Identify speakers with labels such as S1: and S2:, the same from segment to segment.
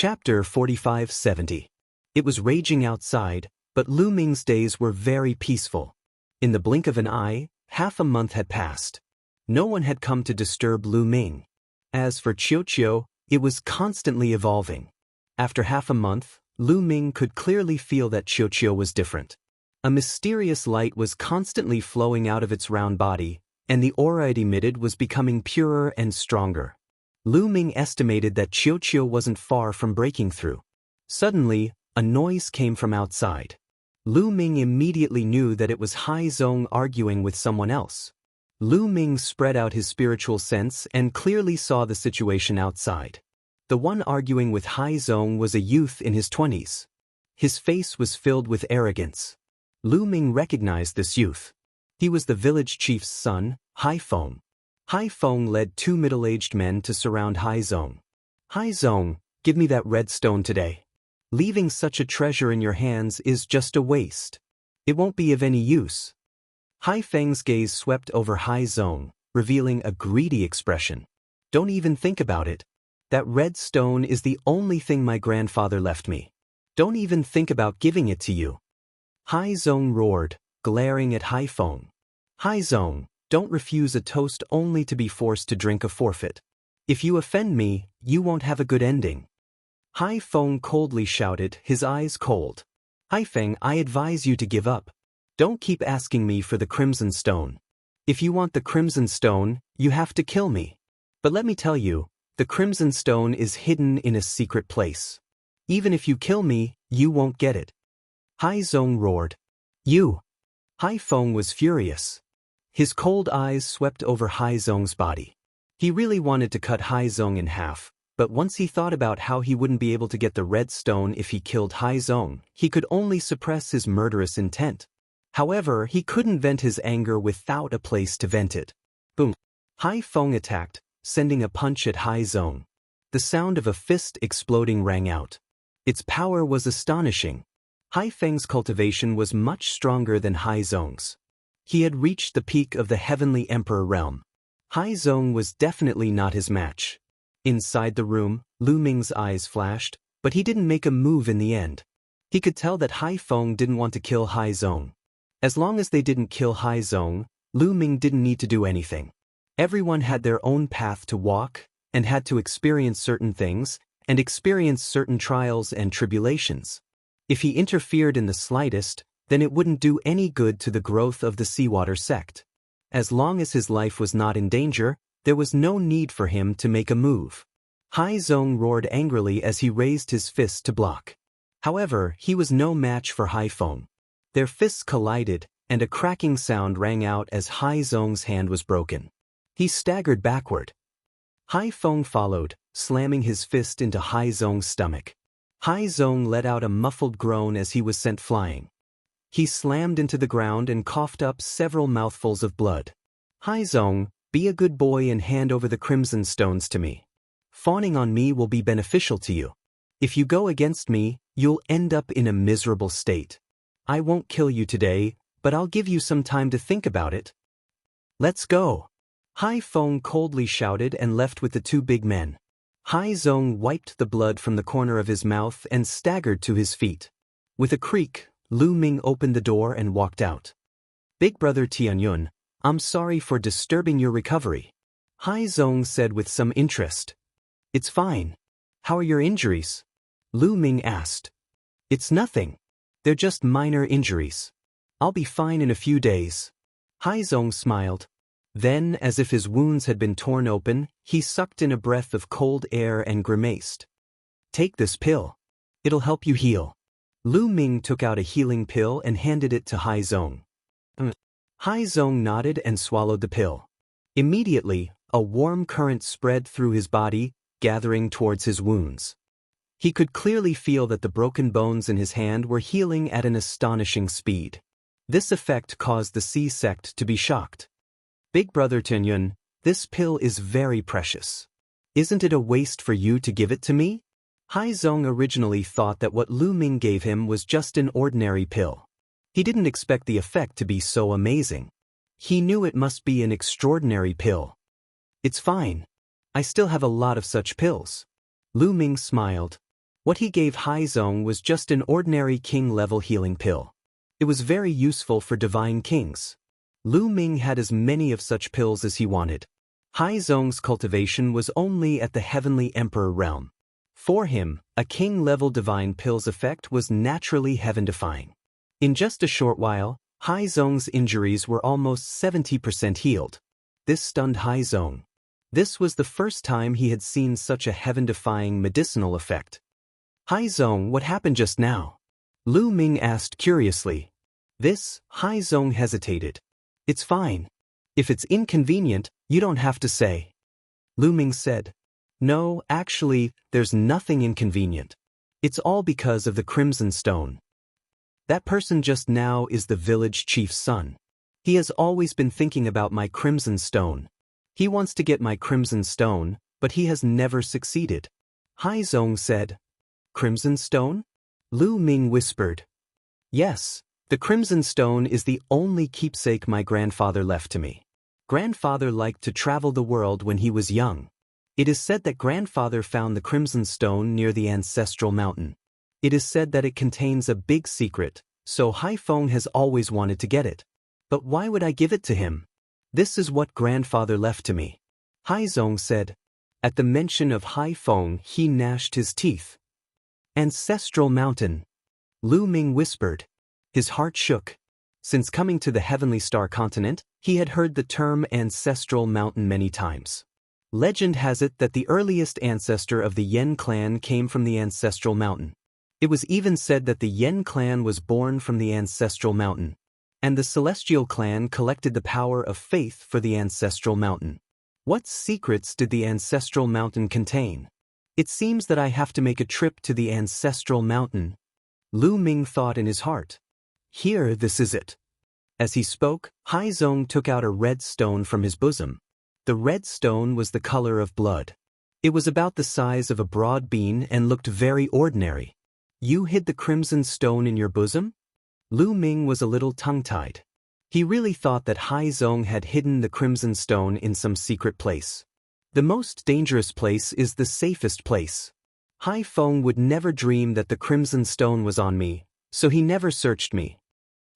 S1: Chapter 45-70. It was raging outside, but Lu Ming's days were very peaceful. In the blink of an eye, half a month had passed. No one had come to disturb Lu Ming. As for Qiu, it was constantly evolving. After half a month, Lu Ming could clearly feel that Qiu was different. A mysterious light was constantly flowing out of its round body, and the aura it emitted was becoming purer and stronger. Lu Ming estimated that Qiu wasn't far from breaking through. Suddenly, a noise came from outside. Lu Ming immediately knew that it was Hai Zong arguing with someone else. Lu Ming spread out his spiritual sense and clearly saw the situation outside. The one arguing with Hai Zong was a youth in his 20s. His face was filled with arrogance. Lu Ming recognized this youth. He was the village chief's son, Hai Feng. Hai Feng led two middle-aged men to surround Hai Zong. Hai Zong, give me that red stone today. Leaving such a treasure in your hands is just a waste. It won't be of any use. Hai Feng's gaze swept over Hai Zong, revealing a greedy expression. Don't even think about it. That red stone is the only thing my grandfather left me. Don't even think about giving it to you. Hai Zong roared, glaring at Hai Feng. Hai Zong, don't refuse a toast only to be forced to drink a forfeit. If you offend me, you won't have a good ending. Hai Feng coldly shouted, his eyes cold. Hai Feng, I advise you to give up. Don't keep asking me for the Crimson Stone. If you want the Crimson Stone, you have to kill me. But let me tell you, the Crimson Stone is hidden in a secret place. Even if you kill me, you won't get it. Hai Zong roared. You! Hai Feng was furious. His cold eyes swept over Hai Zong's body. He really wanted to cut Hai Zong in half, but once he thought about how he wouldn't be able to get the red stone if he killed Hai Zong, he could only suppress his murderous intent. However, he couldn't vent his anger without a place to vent it. Boom! Hai Feng attacked, sending a punch at Hai Zong. The sound of a fist exploding rang out. Its power was astonishing. Hai Feng's cultivation was much stronger than Hai Zong's. He had reached the peak of the Heavenly Emperor realm. Hai Zong was definitely not his match. Inside the room, Lu Ming's eyes flashed, but he didn't make a move in the end. He could tell that Hai Feng didn't want to kill Hai Zong. As long as they didn't kill Hai Zong, Lu Ming didn't need to do anything. Everyone had their own path to walk, and had to experience certain things, and experience certain trials and tribulations. If he interfered in the slightest, then it wouldn't do any good to the growth of the Seawater sect. As long as his life was not in danger, there was no need for him to make a move. Hai Zong roared angrily as he raised his fist to block. However, he was no match for Hai Feng. Their fists collided, and a cracking sound rang out as Hai Zong's hand was broken. He staggered backward. Hai Feng followed, slamming his fist into Hai Zong's stomach. Hai Zong let out a muffled groan as he was sent flying. He slammed into the ground and coughed up several mouthfuls of blood. Hai Zong, be a good boy and hand over the Crimson Stones to me. Fawning on me will be beneficial to you. If you go against me, you'll end up in a miserable state. I won't kill you today, but I'll give you some time to think about it. Let's go. Hai Feng coldly shouted and left with the two big men. Hai Zong wiped the blood from the corner of his mouth and staggered to his feet. With a creak, Lu Ming opened the door and walked out. Big brother Tianyun, I'm sorry for disturbing your recovery. Hai Zong said with some interest. It's fine. How are your injuries? Lu Ming asked. It's nothing. They're just minor injuries. I'll be fine in a few days. Hai Zong smiled. Then, as if his wounds had been torn open, he sucked in a breath of cold air and grimaced. Take this pill. It'll help you heal. Lu Ming took out a healing pill and handed it to Hai Zong. Hai Zong nodded and swallowed the pill. Immediately, a warm current spread through his body, gathering towards his wounds. He could clearly feel that the broken bones in his hand were healing at an astonishing speed. This effect caused the Sea sect to be shocked. Big brother Tianyun, this pill is very precious. Isn't it a waste for you to give it to me? Hai Zong originally thought that what Lu Ming gave him was just an ordinary pill. He didn't expect the effect to be so amazing. He knew it must be an extraordinary pill. It's fine. I still have a lot of such pills. Lu Ming smiled. What he gave Haizong was just an ordinary king-level healing pill. It was very useful for divine kings. Lu Ming had as many of such pills as he wanted. Haizong's cultivation was only at the heavenly emperor realm. For him, a king-level divine pill's effect was naturally heaven-defying. In just a short while, Haizong's injuries were almost 70% healed. This stunned Haizong. This was the first time he had seen such a heaven-defying medicinal effect. Haizong, what happened just now? Lu Ming asked curiously. Haizong hesitated. It's fine. If it's inconvenient, you don't have to say. Lu Ming said. No, actually, there's nothing inconvenient. It's all because of the Crimson Stone. That person just now is the village chief's son. He has always been thinking about my Crimson Stone. He wants to get my Crimson Stone, but he has never succeeded. Haizong said. Crimson Stone? Lu Ming whispered. Yes, the Crimson Stone is the only keepsake my grandfather left to me. Grandfather liked to travel the world when he was young. It is said that grandfather found the Crimson Stone near the ancestral mountain. It is said that it contains a big secret, so Haifeng has always wanted to get it. But why would I give it to him? This is what grandfather left to me. Haizong said. At the mention of Haifeng, he gnashed his teeth. Ancestral mountain. Lu Ming whispered. His heart shook. Since coming to the Heavenly Star continent, he had heard the term ancestral mountain many times. Legend has it that the earliest ancestor of the Yen clan came from the ancestral mountain. It was even said that the Yen clan was born from the ancestral mountain. And the Celestial clan collected the power of faith for the ancestral mountain. What secrets did the ancestral mountain contain? It seems that I have to make a trip to the ancestral mountain. Lu Ming thought in his heart. Here, this is it. As he spoke, Haizong took out a red stone from his bosom. The red stone was the color of blood. It was about the size of a broad bean and looked very ordinary. You hid the Crimson Stone in your bosom? Lu Ming was a little tongue-tied. He really thought that Haizong had hidden the Crimson Stone in some secret place. The most dangerous place is the safest place. Haifeng would never dream that the Crimson Stone was on me, so he never searched me.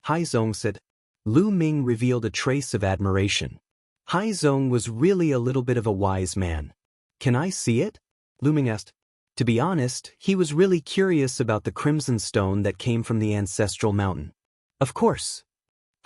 S1: Haizong said. Lu Ming revealed a trace of admiration. Haizong was really a little bit of a wise man. Can I see it? Lu Ming asked. To be honest, he was really curious about the Crimson Stone that came from the ancestral mountain. Of course.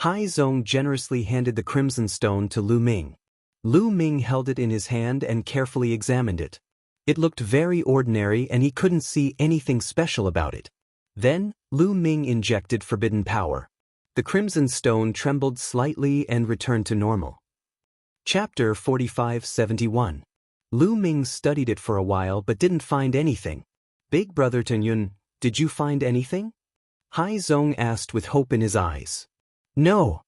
S1: Haizong generously handed the Crimson Stone to Lu Ming. Lu Ming held it in his hand and carefully examined it. It looked very ordinary and he couldn't see anything special about it. Then, Lu Ming injected forbidden power. The Crimson Stone trembled slightly and returned to normal. Chapter 4571. Lu Ming studied it for a while but didn't find anything. Big brother Tenyun, did you find anything? Haizong asked with hope in his eyes. No.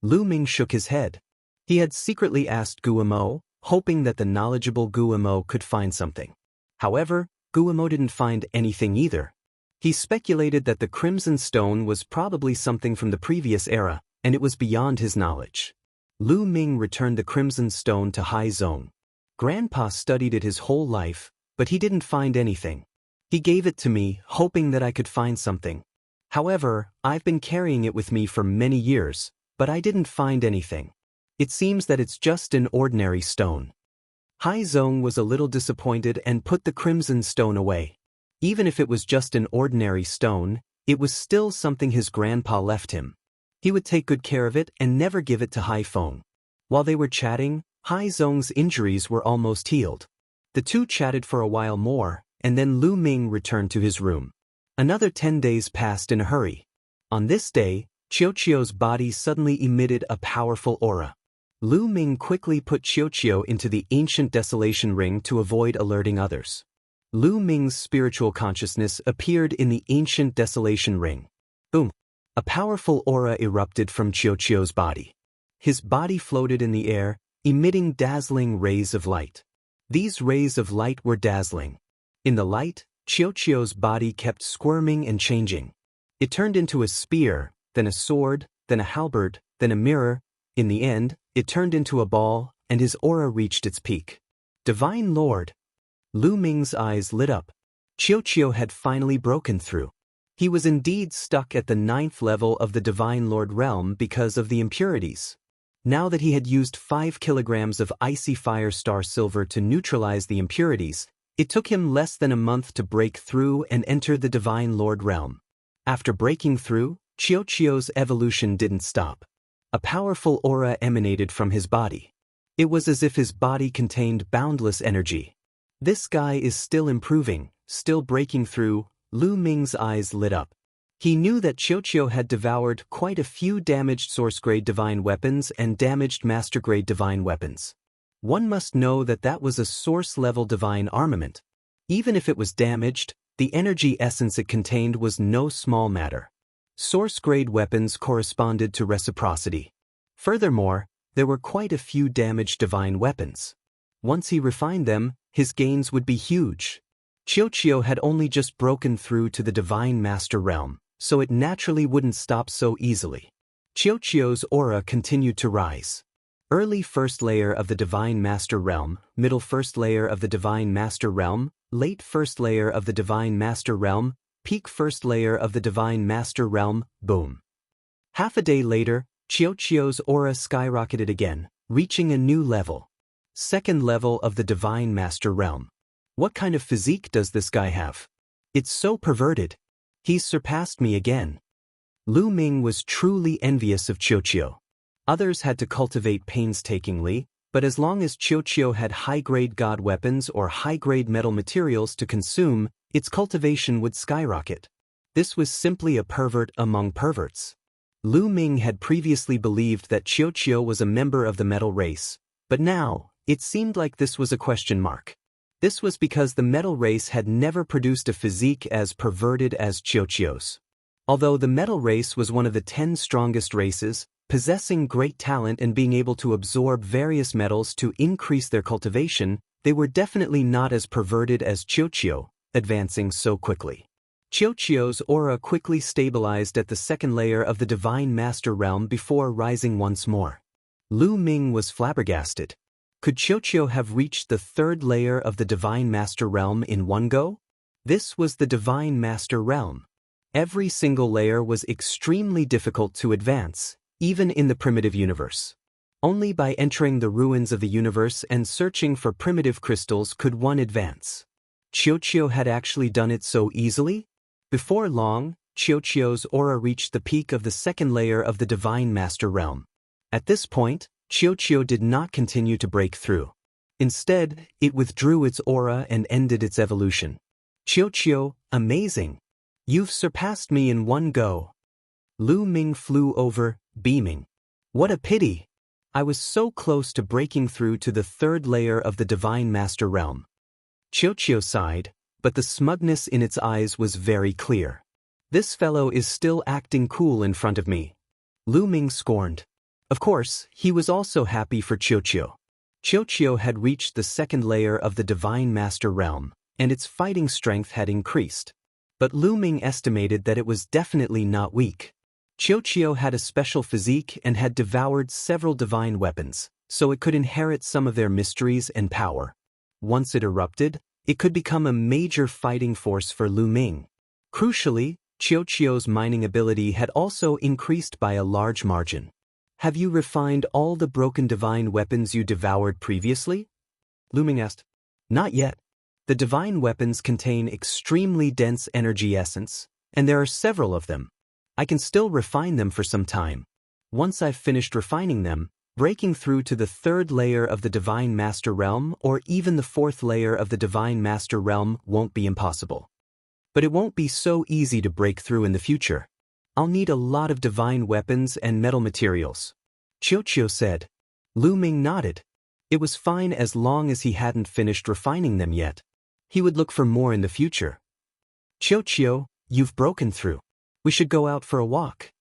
S1: Lu Ming shook his head. He had secretly asked Guamo, hoping that the knowledgeable Guamo could find something. However, Guamo didn't find anything either. He speculated that the Crimson Stone was probably something from the previous era, and it was beyond his knowledge. Lu Ming returned the Crimson Stone to Haizong. Grandpa studied it his whole life, but he didn't find anything. He gave it to me, hoping that I could find something. However, I've been carrying it with me for many years, but I didn't find anything. It seems that it's just an ordinary stone. Haizong was a little disappointed and put the Crimson Stone away. Even if it was just an ordinary stone, it was still something his grandpa left him. He would take good care of it and never give it to Haifeng. While they were chatting, Haizong's injuries were almost healed. The two chatted for a while more, and then Lu Ming returned to his room. Another 10 days passed in a hurry. On this day, Qiuqiu's body suddenly emitted a powerful aura. Lu Ming quickly put Qiuqiu into the ancient desolation ring to avoid alerting others. Lu Ming's spiritual consciousness appeared in the ancient desolation ring. Boom! A powerful aura erupted from Qiuqiu's body. His body floated in the air, emitting dazzling rays of light. These rays of light were dazzling. In the light, Qiuqiu's body kept squirming and changing. It turned into a spear, then a sword, then a halberd, then a mirror. In the end, it turned into a ball, and his aura reached its peak. Divine Lord! Lu Ming's eyes lit up. Chiu had finally broken through. He was indeed stuck at the 9th level of the Divine Lord realm because of the impurities. Now that he had used 5 kilograms of icy fire star silver to neutralize the impurities, it took him less than a month to break through and enter the Divine Lord realm. After breaking through, Chiu's evolution didn't stop. A powerful aura emanated from his body. It was as if his body contained boundless energy. This guy is still improving, still breaking through. Lu Ming's eyes lit up. He knew that Chiu had devoured quite a few damaged source-grade divine weapons and damaged master-grade divine weapons. One must know that that was a source-level divine armament. Even if it was damaged, the energy essence it contained was no small matter. Source-grade weapons corresponded to reciprocity. Furthermore, there were quite a few damaged divine weapons. Once he refined them, his gains would be huge. Chiu had only just broken through to the Divine Master realm, so it naturally wouldn't stop so easily. Chiu's aura continued to rise. Early first layer of the Divine Master realm, middle first layer of the Divine Master realm, late first layer of the Divine Master realm, peak first layer of the Divine Master realm, boom. Half a day later, Chiu's aura skyrocketed again, reaching a new level. Second level of the Divine Master realm. What kind of physique does this guy have? It's so perverted. He's surpassed me again. Lu Ming was truly envious of Chiu. Others had to cultivate painstakingly, but as long as Chiu had high-grade god weapons or high-grade metal materials to consume, its cultivation would skyrocket. This was simply a pervert among perverts. Lu Ming had previously believed that Chiu was a member of the metal race, but now, it seemed like this was a question mark. This was because the metal race had never produced a physique as perverted as Chiu's. Although the metal race was one of the 10 strongest races, possessing great talent and being able to absorb various metals to increase their cultivation, they were definitely not as perverted as Chiu, advancing so quickly. Chiu's aura quickly stabilized at the second layer of the Divine Master realm before rising once more. Lu Ming was flabbergasted. Could Chiu have reached the third layer of the Divine Master realm in one go? This was the Divine Master realm. Every single layer was extremely difficult to advance, even in the primitive universe. Only by entering the ruins of the universe and searching for primitive crystals could one advance. Chiu had actually done it so easily? Before long, Chiu's aura reached the peak of the second layer of the Divine Master realm. At this point, Chiu did not continue to break through. Instead, it withdrew its aura and ended its evolution. Chiu, amazing! You've surpassed me in one go. Lu Ming flew over, beaming. What a pity! I was so close to breaking through to the third layer of the Divine Master realm. Chiu sighed, but the smugness in its eyes was very clear. This fellow is still acting cool in front of me. Lu Ming scorned. Of course, he was also happy for Chiu. Chiu had reached the second layer of the Divine Master realm, and its fighting strength had increased. But Lu Ming estimated that it was definitely not weak. Chiu had a special physique and had devoured several divine weapons, so it could inherit some of their mysteries and power. Once it erupted, it could become a major fighting force for Lu Ming. Crucially, Chiu's mining ability had also increased by a large margin. Have you refined all the broken divine weapons you devoured previously? Lu Ming asked. Not yet. The divine weapons contain extremely dense energy essence, and there are several of them. I can still refine them for some time. Once I've finished refining them, breaking through to the third layer of the Divine Master realm or even the fourth layer of the Divine Master realm won't be impossible. But it won't be so easy to break through in the future. I'll need a lot of divine weapons and metal materials. Chiu said. Lu Ming nodded. It was fine as long as he hadn't finished refining them yet. He would look for more in the future. Chiu, you've broken through. We should go out for a walk.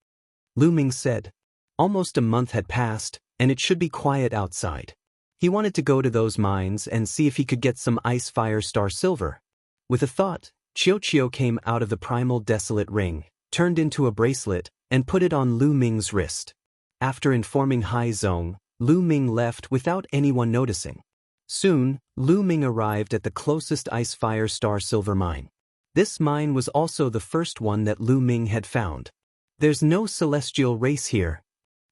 S1: Lu Ming said. Almost a month had passed, and it should be quiet outside. He wanted to go to those mines and see if he could get some ice fire star silver. With a thought, Chiu came out of the primal desolate ring, turned into a bracelet, and put it on Lu Ming's wrist. After informing Hai Zong, Lu Ming left without anyone noticing. Soon, Lu Ming arrived at the closest ice fire star silver mine. This mine was also the first one that Lu Ming had found. There's no celestial race here.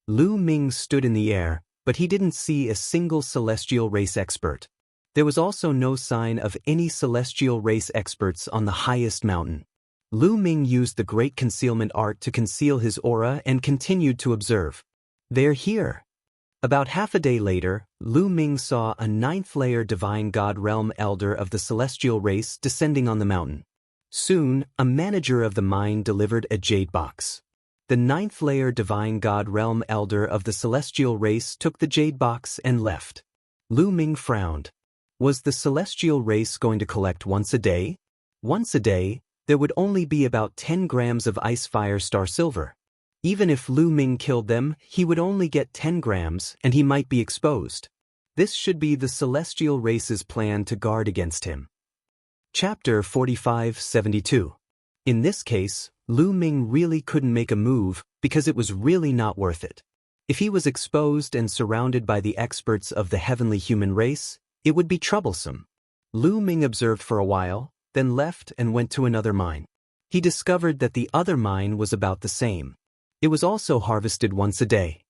S1: Lu Ming stood in the air, but he didn't see a single celestial race expert. There was also no sign of any celestial race experts on the highest mountain. Lu Ming used the great concealment art to conceal his aura and continued to observe. They're here. About half a day later, Lu Ming saw a 9th-layer divine god realm elder of the celestial race descending on the mountain. Soon, a manager of the mine delivered a jade box. The 9th-layer divine god realm elder of the celestial race took the jade box and left. Lu Ming frowned. Was the celestial race going to collect once a day? Once a day, there would only be about 10 grams of ice fire star silver. Even if Lu Ming killed them, he would only get 10 grams and he might be exposed. This should be the celestial race's plan to guard against him. Chapter 45-72. In this case, Lu Ming really couldn't make a move because it was really not worth it. If he was exposed and surrounded by the experts of the heavenly human race, it would be troublesome. Lu Ming observed for a while, then left and went to another mine. He discovered that the other mine was about the same. It was also harvested once a day.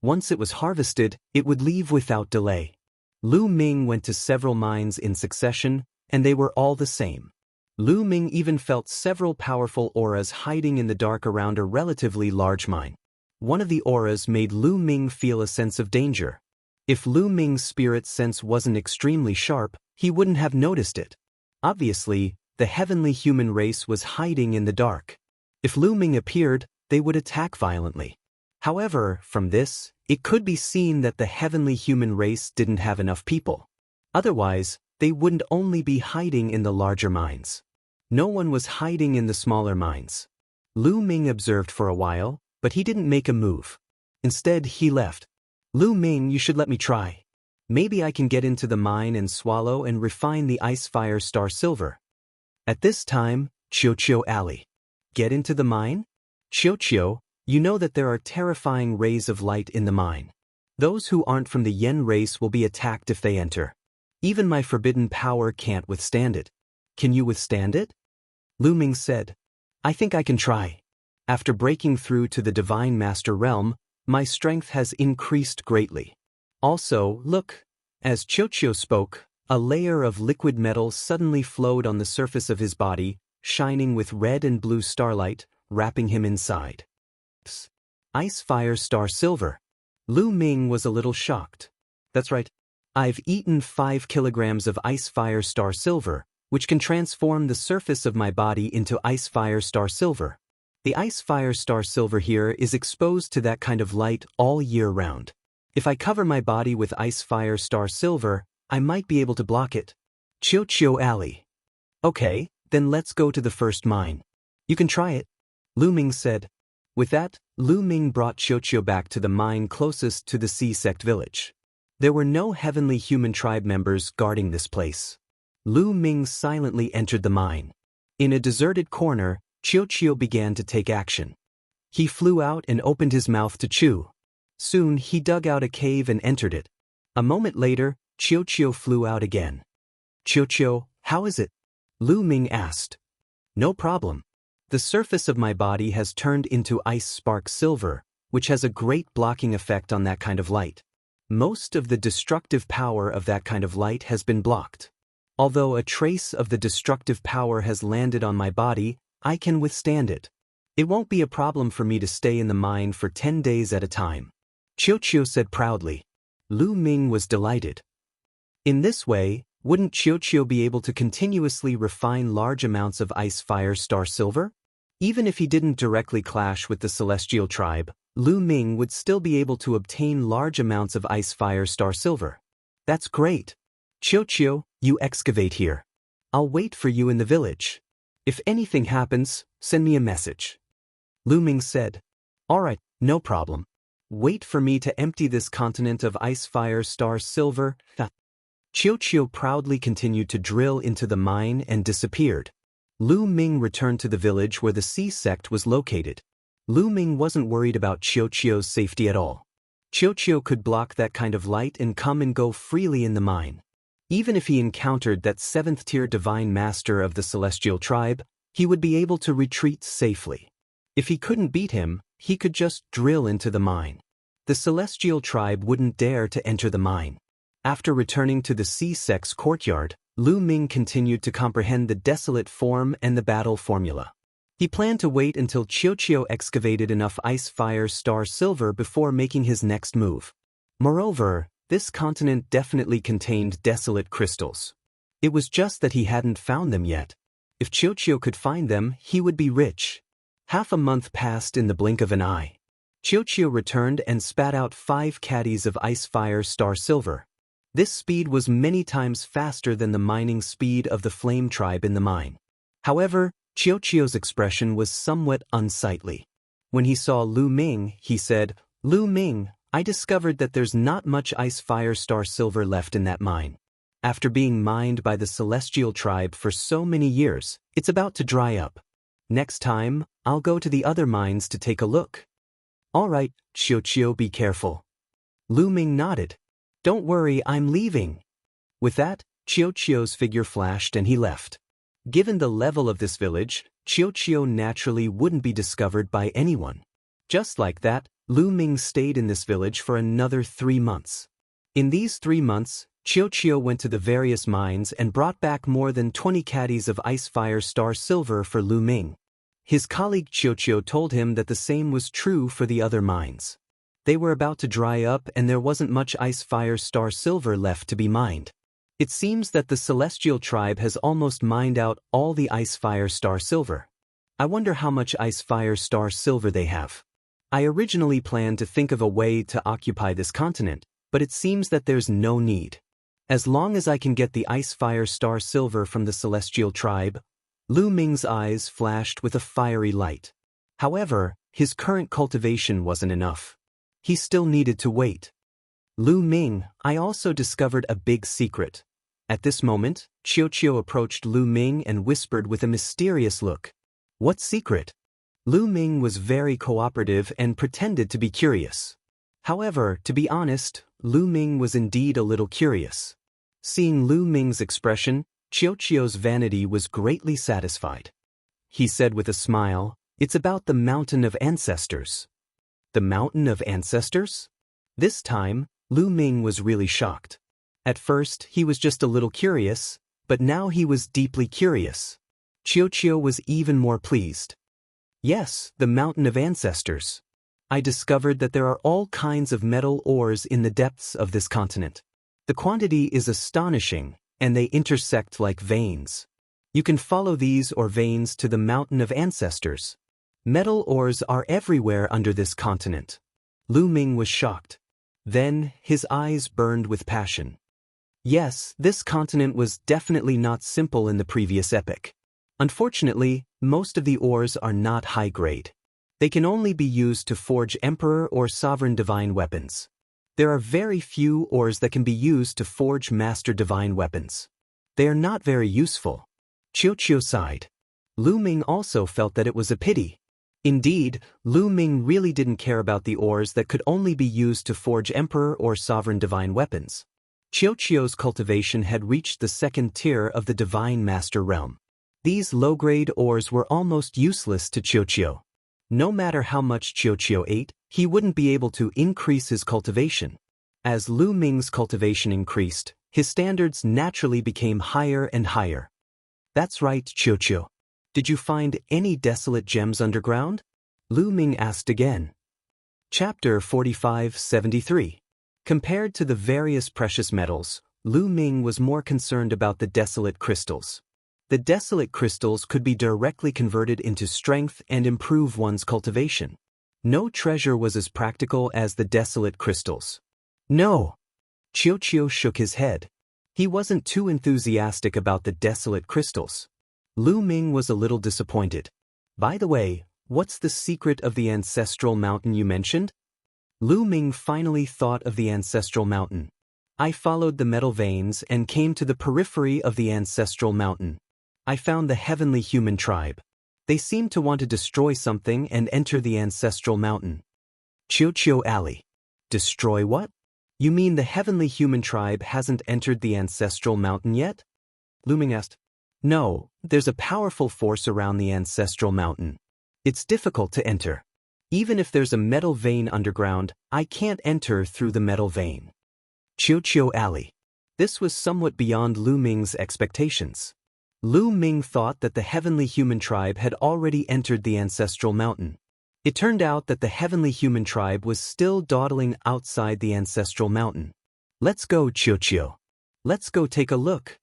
S1: Once it was harvested, it would leave without delay. Lu Ming went to several mines in succession, and they were all the same. Lu Ming even felt several powerful auras hiding in the dark around a relatively large mine. One of the auras made Lu Ming feel a sense of danger. If Lu Ming's spirit sense wasn't extremely sharp, he wouldn't have noticed it. Obviously, the heavenly human race was hiding in the dark. If Lu Ming appeared, they would attack violently. However, from this, it could be seen that the heavenly human race didn't have enough people. Otherwise, they wouldn't only be hiding in the larger mines. No one was hiding in the smaller mines. Lu Ming observed for a while, but he didn't make a move. Instead, he left. Lu Ming, you should let me try. Maybe I can get into the mine and swallow and refine the ice fire star silver. At this time, Qiu Alley. Get into the mine? Qiu, you know that there are terrifying rays of light in the mine. Those who aren't from the Yen race will be attacked if they enter. Even my forbidden power can't withstand it. Can you withstand it? Lu Ming said. I think I can try. After breaking through to the Divine Master realm, my strength has increased greatly. Also, look, as Qiu spoke, a layer of liquid metal suddenly flowed on the surface of his body, shining with red and blue starlight, wrapping him inside. Psst. Ice fire star silver. Lu Ming was a little shocked. That's right. I've eaten 5 kilograms of ice fire star silver, which can transform the surface of my body into ice fire star silver. The ice fire star silver here is exposed to that kind of light all year round. If I cover my body with ice fire star silver, I might be able to block it. Qiu Alley. Okay, then let's go to the first mine. You can try it, Lu Ming said. With that, Lu Ming brought Qiu back to the mine closest to the Sea Sect village. There were no heavenly human tribe members guarding this place. Lu Ming silently entered the mine. In a deserted corner, Qiu began to take action. He flew out and opened his mouth to chew. Soon he dug out a cave and entered it. A moment later, Qiu flew out again. Qiu, how is it? Lu Ming asked. No problem. The surface of my body has turned into ice spark silver, which has a great blocking effect on that kind of light. Most of the destructive power of that kind of light has been blocked. Although a trace of the destructive power has landed on my body, I can withstand it. It won't be a problem for me to stay in the mine for 10 days at a time. Qiu said proudly. Lu Ming was delighted. In this way, wouldn't Qiu be able to continuously refine large amounts of ice fire star silver? Even if he didn't directly clash with the celestial tribe, Lu Ming would still be able to obtain large amounts of ice fire star silver. That's great. Qiu, you excavate here. I'll wait for you in the village. If anything happens, send me a message. Lu Ming said. All right, no problem. Wait for me to empty this continent of ice fire star silver. Qiu proudly continued to drill into the mine and disappeared. Lu Ming returned to the village where the Sea Sect was located. Lu Ming wasn't worried about Qiu's safety at all. Qiu could block that kind of light and come and go freely in the mine. Even if he encountered that 7th-tier divine master of the celestial tribe, he would be able to retreat safely. If he couldn't beat him, he could just drill into the mine. The celestial tribe wouldn't dare to enter the mine. After returning to the C-Sex courtyard, Lu Ming continued to comprehend the desolate form and the battle formula. He planned to wait until Qiuqiu excavated enough ice fire star silver before making his next move. Moreover, this continent definitely contained desolate crystals. It was just that he hadn't found them yet. If Qiuqiu could find them, he would be rich. Half a month passed in the blink of an eye. Qiuqiu returned and spat out 5 caddies of ice fire star silver. This speed was many times faster than the mining speed of the flame tribe in the mine. However, Qiuqiu's expression was somewhat unsightly. When he saw Lu Ming, he said, "Lu Ming, I discovered that there's not much ice fire star silver left in that mine. After being mined by the celestial tribe for so many years, it's about to dry up. Next time, I'll go to the other mines to take a look." "All right, Qiuqiu, be careful." Lu Ming nodded. "Don't worry, I'm leaving." With that, Qiuqiu's figure flashed and he left. Given the level of this village, Qiuqiu naturally wouldn't be discovered by anyone. Just like that, Lu Ming stayed in this village for another 3 months. In these 3 months, Qiuqiu went to the various mines and brought back more than 20 caddies of ice fire star silver for Lu Ming. His colleague Qiuqiu told him that the same was true for the other mines. They were about to dry up and there wasn't much ice fire star silver left to be mined. It seems that the celestial tribe has almost mined out all the ice fire star silver. I wonder how much ice fire star silver they have. I originally planned to think of a way to occupy this continent, but it seems that there's no need. As long as I can get the ice fire star silver from the celestial tribe. Lu Ming's eyes flashed with a fiery light. However, his current cultivation wasn't enough. He still needed to wait. "Lu Ming, I also discovered a big secret." At this moment, Qiuqiu approached Lu Ming and whispered with a mysterious look. "What secret?" Lu Ming was very cooperative and pretended to be curious. However, to be honest, Lu Ming was indeed a little curious. Seeing Lu Ming's expression, Qiuqiu's vanity was greatly satisfied. He said with a smile, "It's about the Mountain of Ancestors." The Mountain of Ancestors? This time, Lu Ming was really shocked. At first, he was just a little curious, but now he was deeply curious. Qiuqiu was even more pleased. "Yes, the Mountain of Ancestors. I discovered that there are all kinds of metal ores in the depths of this continent. The quantity is astonishing, and they intersect like veins. You can follow these or veins to the Mountain of Ancestors. Metal ores are everywhere under this continent." Lu Ming was shocked. Then, his eyes burned with passion. Yes, this continent was definitely not simple in the previous epoch. Unfortunately, most of the ores are not high grade. They can only be used to forge emperor or sovereign divine weapons. There are very few ores that can be used to forge master divine weapons. They are not very useful. Qiuqiu sighed. Lu Ming also felt that it was a pity. Indeed, Lu Ming really didn't care about the ores that could only be used to forge emperor or sovereign divine weapons. Qiuqiu's cultivation had reached the 2nd tier of the divine master realm. These low-grade ores were almost useless to Qiuqiu. No matter how much Qiuqiu ate, he wouldn't be able to increase his cultivation. As Lu Ming's cultivation increased, his standards naturally became higher and higher. "That's right, Qiuqiu. Did you find any desolate gems underground?" Lu Ming asked again. Chapter 45-73. Compared to the various precious metals, Lu Ming was more concerned about the desolate crystals. The desolate crystals could be directly converted into strength and improve one's cultivation. No treasure was as practical as the desolate crystals. "No." Qiuqiu shook his head. He wasn't too enthusiastic about the desolate crystals. Lu Ming was a little disappointed. "By the way, what's the secret of the ancestral mountain you mentioned?" Lu Ming finally thought of the ancestral mountain. "I followed the metal veins and came to the periphery of the ancestral mountain. I found the heavenly human tribe. They seemed to want to destroy something and enter the ancestral mountain." Qiuqiu Ali. "Destroy what? You mean the heavenly human tribe hasn't entered the ancestral mountain yet?" Lu Ming asked. No, there's a powerful force around the ancestral mountain. It's difficult to enter. Even if there's a metal vein underground, I can't enter through the metal vein. Qiuqiu Alley. This was somewhat beyond Lu Ming's expectations. Lu Ming thought that the heavenly human tribe had already entered the ancestral mountain. It turned out that the heavenly human tribe was still dawdling outside the ancestral mountain. Let's go, Qiuqiu. Let's go take a look,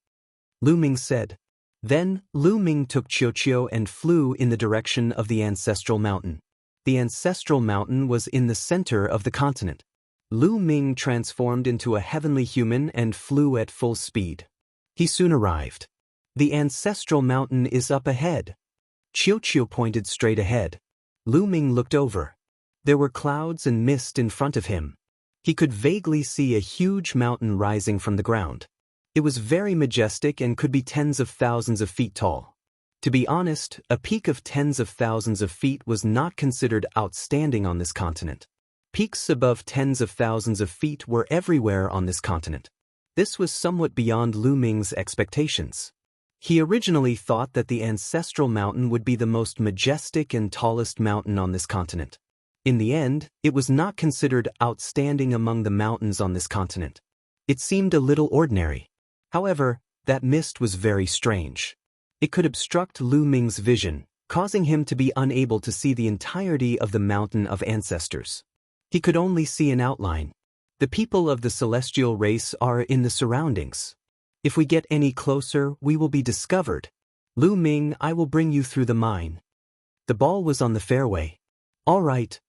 S1: Lu Ming said. Then, Lu Ming took Qiuqiu and flew in the direction of the ancestral mountain. The ancestral mountain was in the center of the continent. Lu Ming transformed into a heavenly human and flew at full speed. He soon arrived. The ancestral mountain is up ahead. Qiuqiu pointed straight ahead. Lu Ming looked over. There were clouds and mist in front of him. He could vaguely see a huge mountain rising from the ground. It was very majestic and could be tens of thousands of feet tall. To be honest, a peak of tens of thousands of feet was not considered outstanding on this continent. Peaks above tens of thousands of feet were everywhere on this continent. This was somewhat beyond Lu Ming's expectations. He originally thought that the ancestral mountain would be the most majestic and tallest mountain on this continent. In the end, it was not considered outstanding among the mountains on this continent. It seemed a little ordinary. However, that mist was very strange. It could obstruct Lu Ming's vision, causing him to be unable to see the entirety of the mountain of ancestors. He could only see an outline. The people of the celestial race are in the surroundings. If we get any closer, we will be discovered. Lu Ming, I will bring you through the mine. The ball was on the fairway. All right.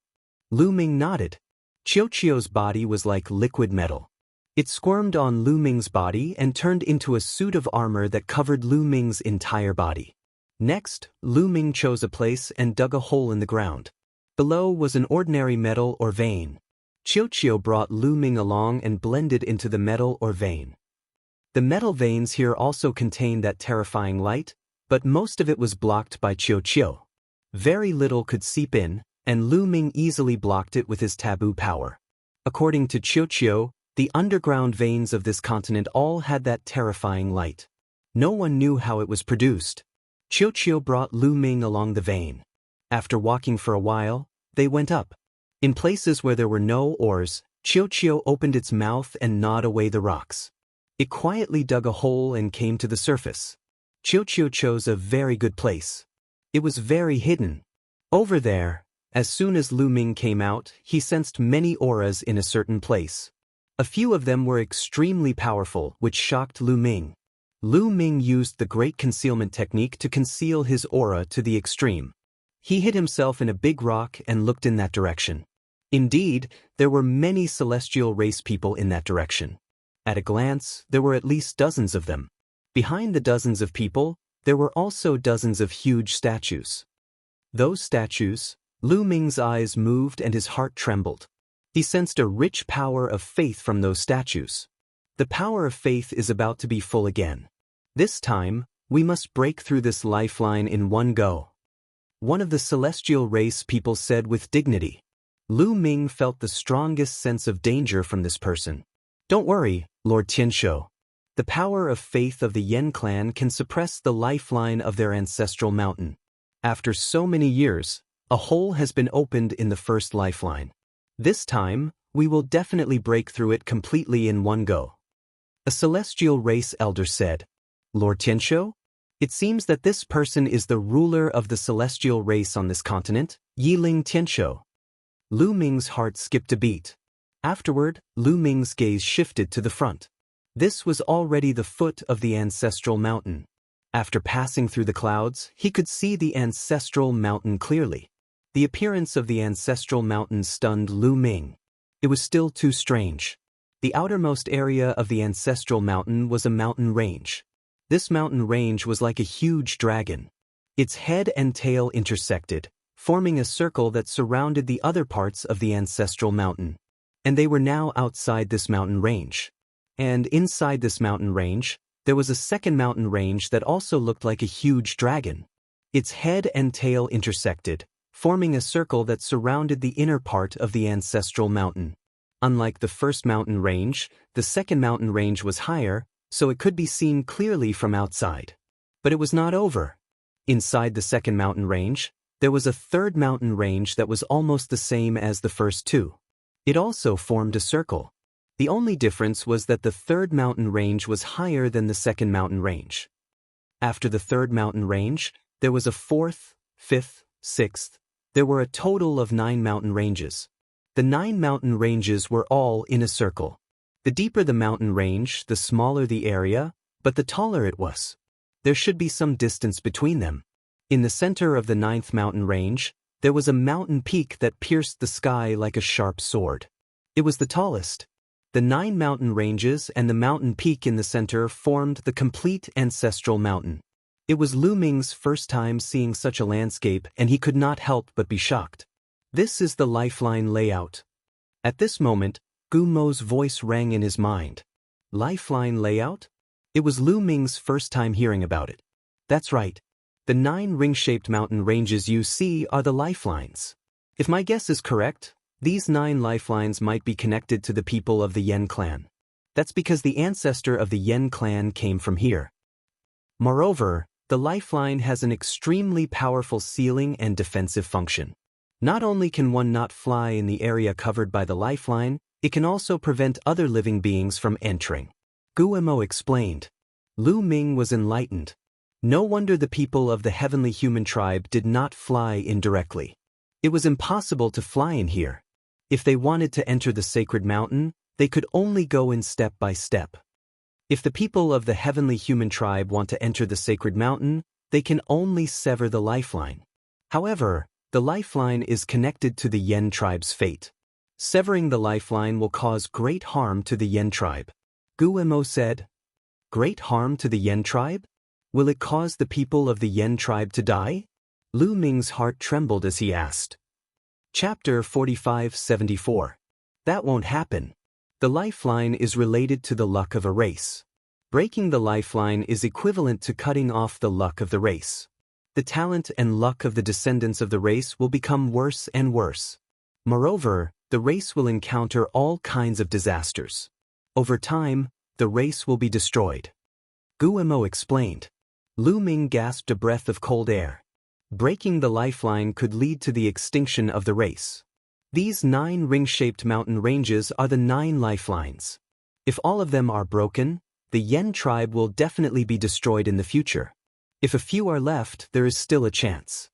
S1: Lu Ming nodded. Qiuqiu's body was like liquid metal. It squirmed on Lu Ming's body and turned into a suit of armor that covered Lu Ming's entire body. Next, Lu Ming chose a place and dug a hole in the ground. Below was an ordinary metal or vein. Qiuqiu brought Lu Ming along and blended into the metal or vein. The metal veins here also contained that terrifying light, but most of it was blocked by Qiuqiu. Very little could seep in, and Lu Ming easily blocked it with his taboo power. According to Qiuqiu, the underground veins of this continent all had that terrifying light. No one knew how it was produced. Qiuqiu brought Lu Ming along the vein. After walking for a while, they went up. In places where there were no ores, Qiuqiu opened its mouth and gnawed away the rocks. It quietly dug a hole and came to the surface. Qiuqiu chose a very good place. It was very hidden. Over there, as soon as Lu Ming came out, he sensed many auras in a certain place. A few of them were extremely powerful, which shocked Lu Ming. Lu Ming used the great concealment technique to conceal his aura to the extreme. He hid himself in a big rock and looked in that direction. Indeed, there were many celestial race people in that direction. At a glance, there were at least dozens of them. Behind the dozens of people, there were also dozens of huge statues. Those statues, Lu Ming's eyes moved and his heart trembled. He sensed a rich power of faith from those statues. The power of faith is about to be full again. This time, we must break through this lifeline in one go. One of the celestial race people said with dignity. Lu Ming felt the strongest sense of danger from this person. Don't worry, Lord Tianshou. The power of faith of the Yan clan can suppress the lifeline of their ancestral mountain. After so many years, a hole has been opened in the first lifeline. This time, we will definitely break through it completely in one go. A celestial race elder said, Lord Tianshou? It seems that this person is the ruler of the celestial race on this continent, Yiling Tianshou. Lu Ming's heart skipped a beat. Afterward, Lu Ming's gaze shifted to the front. This was already the foot of the ancestral mountain. After passing through the clouds, he could see the ancestral mountain clearly. The appearance of the ancestral mountain stunned Lu Ming. It was still too strange. The outermost area of the ancestral mountain was a mountain range. This mountain range was like a huge dragon. Its head and tail intersected, forming a circle that surrounded the other parts of the ancestral mountain. And they were now outside this mountain range. And inside this mountain range, there was a second mountain range that also looked like a huge dragon. Its head and tail intersected, forming a circle that surrounded the inner part of the ancestral mountain. Unlike the first mountain range, the second mountain range was higher, so it could be seen clearly from outside. But it was not over. Inside the second mountain range, there was a third mountain range that was almost the same as the first two. It also formed a circle. The only difference was that the third mountain range was higher than the second mountain range. After the third mountain range, there was a fourth, fifth, sixth. There were a total of 9 mountain ranges. The 9 mountain ranges were all in a circle. The deeper the mountain range, the smaller the area, but the taller it was. There should be some distance between them. In the center of the 9th mountain range, there was a mountain peak that pierced the sky like a sharp sword. It was the tallest. The 9 mountain ranges and the mountain peak in the center formed the complete ancestral mountain. It was Lu Ming's first time seeing such a landscape, and he could not help but be shocked. This is the lifeline layout. At this moment, Gu Mo's voice rang in his mind. Lifeline layout? It was Lu Ming's first time hearing about it. That's right. The 9 ring-shaped mountain ranges you see are the lifelines. If my guess is correct, these 9 lifelines might be connected to the people of the Yen clan. That's because the ancestor of the Yen clan came from here. Moreover, the lifeline has an extremely powerful sealing and defensive function. Not only can one not fly in the area covered by the lifeline, it can also prevent other living beings from entering. Guemo explained. Lu Ming was enlightened. No wonder the people of the heavenly human tribe did not fly in directly. It was impossible to fly in here. If they wanted to enter the sacred mountain, they could only go in step by step. If the people of the heavenly human tribe want to enter the sacred mountain, they can only sever the lifeline. However, the lifeline is connected to the Yen tribe's fate. Severing the lifeline will cause great harm to the Yen tribe. Guemo said. Great harm to the Yen tribe? Will it cause the people of the Yen tribe to die? Lu Ming's heart trembled as he asked. Chapter 4574. That won't happen. The lifeline is related to the luck of a race. Breaking the lifeline is equivalent to cutting off the luck of the race. The talent and luck of the descendants of the race will become worse and worse. Moreover, the race will encounter all kinds of disasters. Over time, the race will be destroyed. Guemo explained. Lu Ming gasped a breath of cold air. Breaking the lifeline could lead to the extinction of the race. These 9 ring-shaped mountain ranges are the 9 lifelines. If all of them are broken, the Yen tribe will definitely be destroyed in the future. If a few are left, there is still a chance.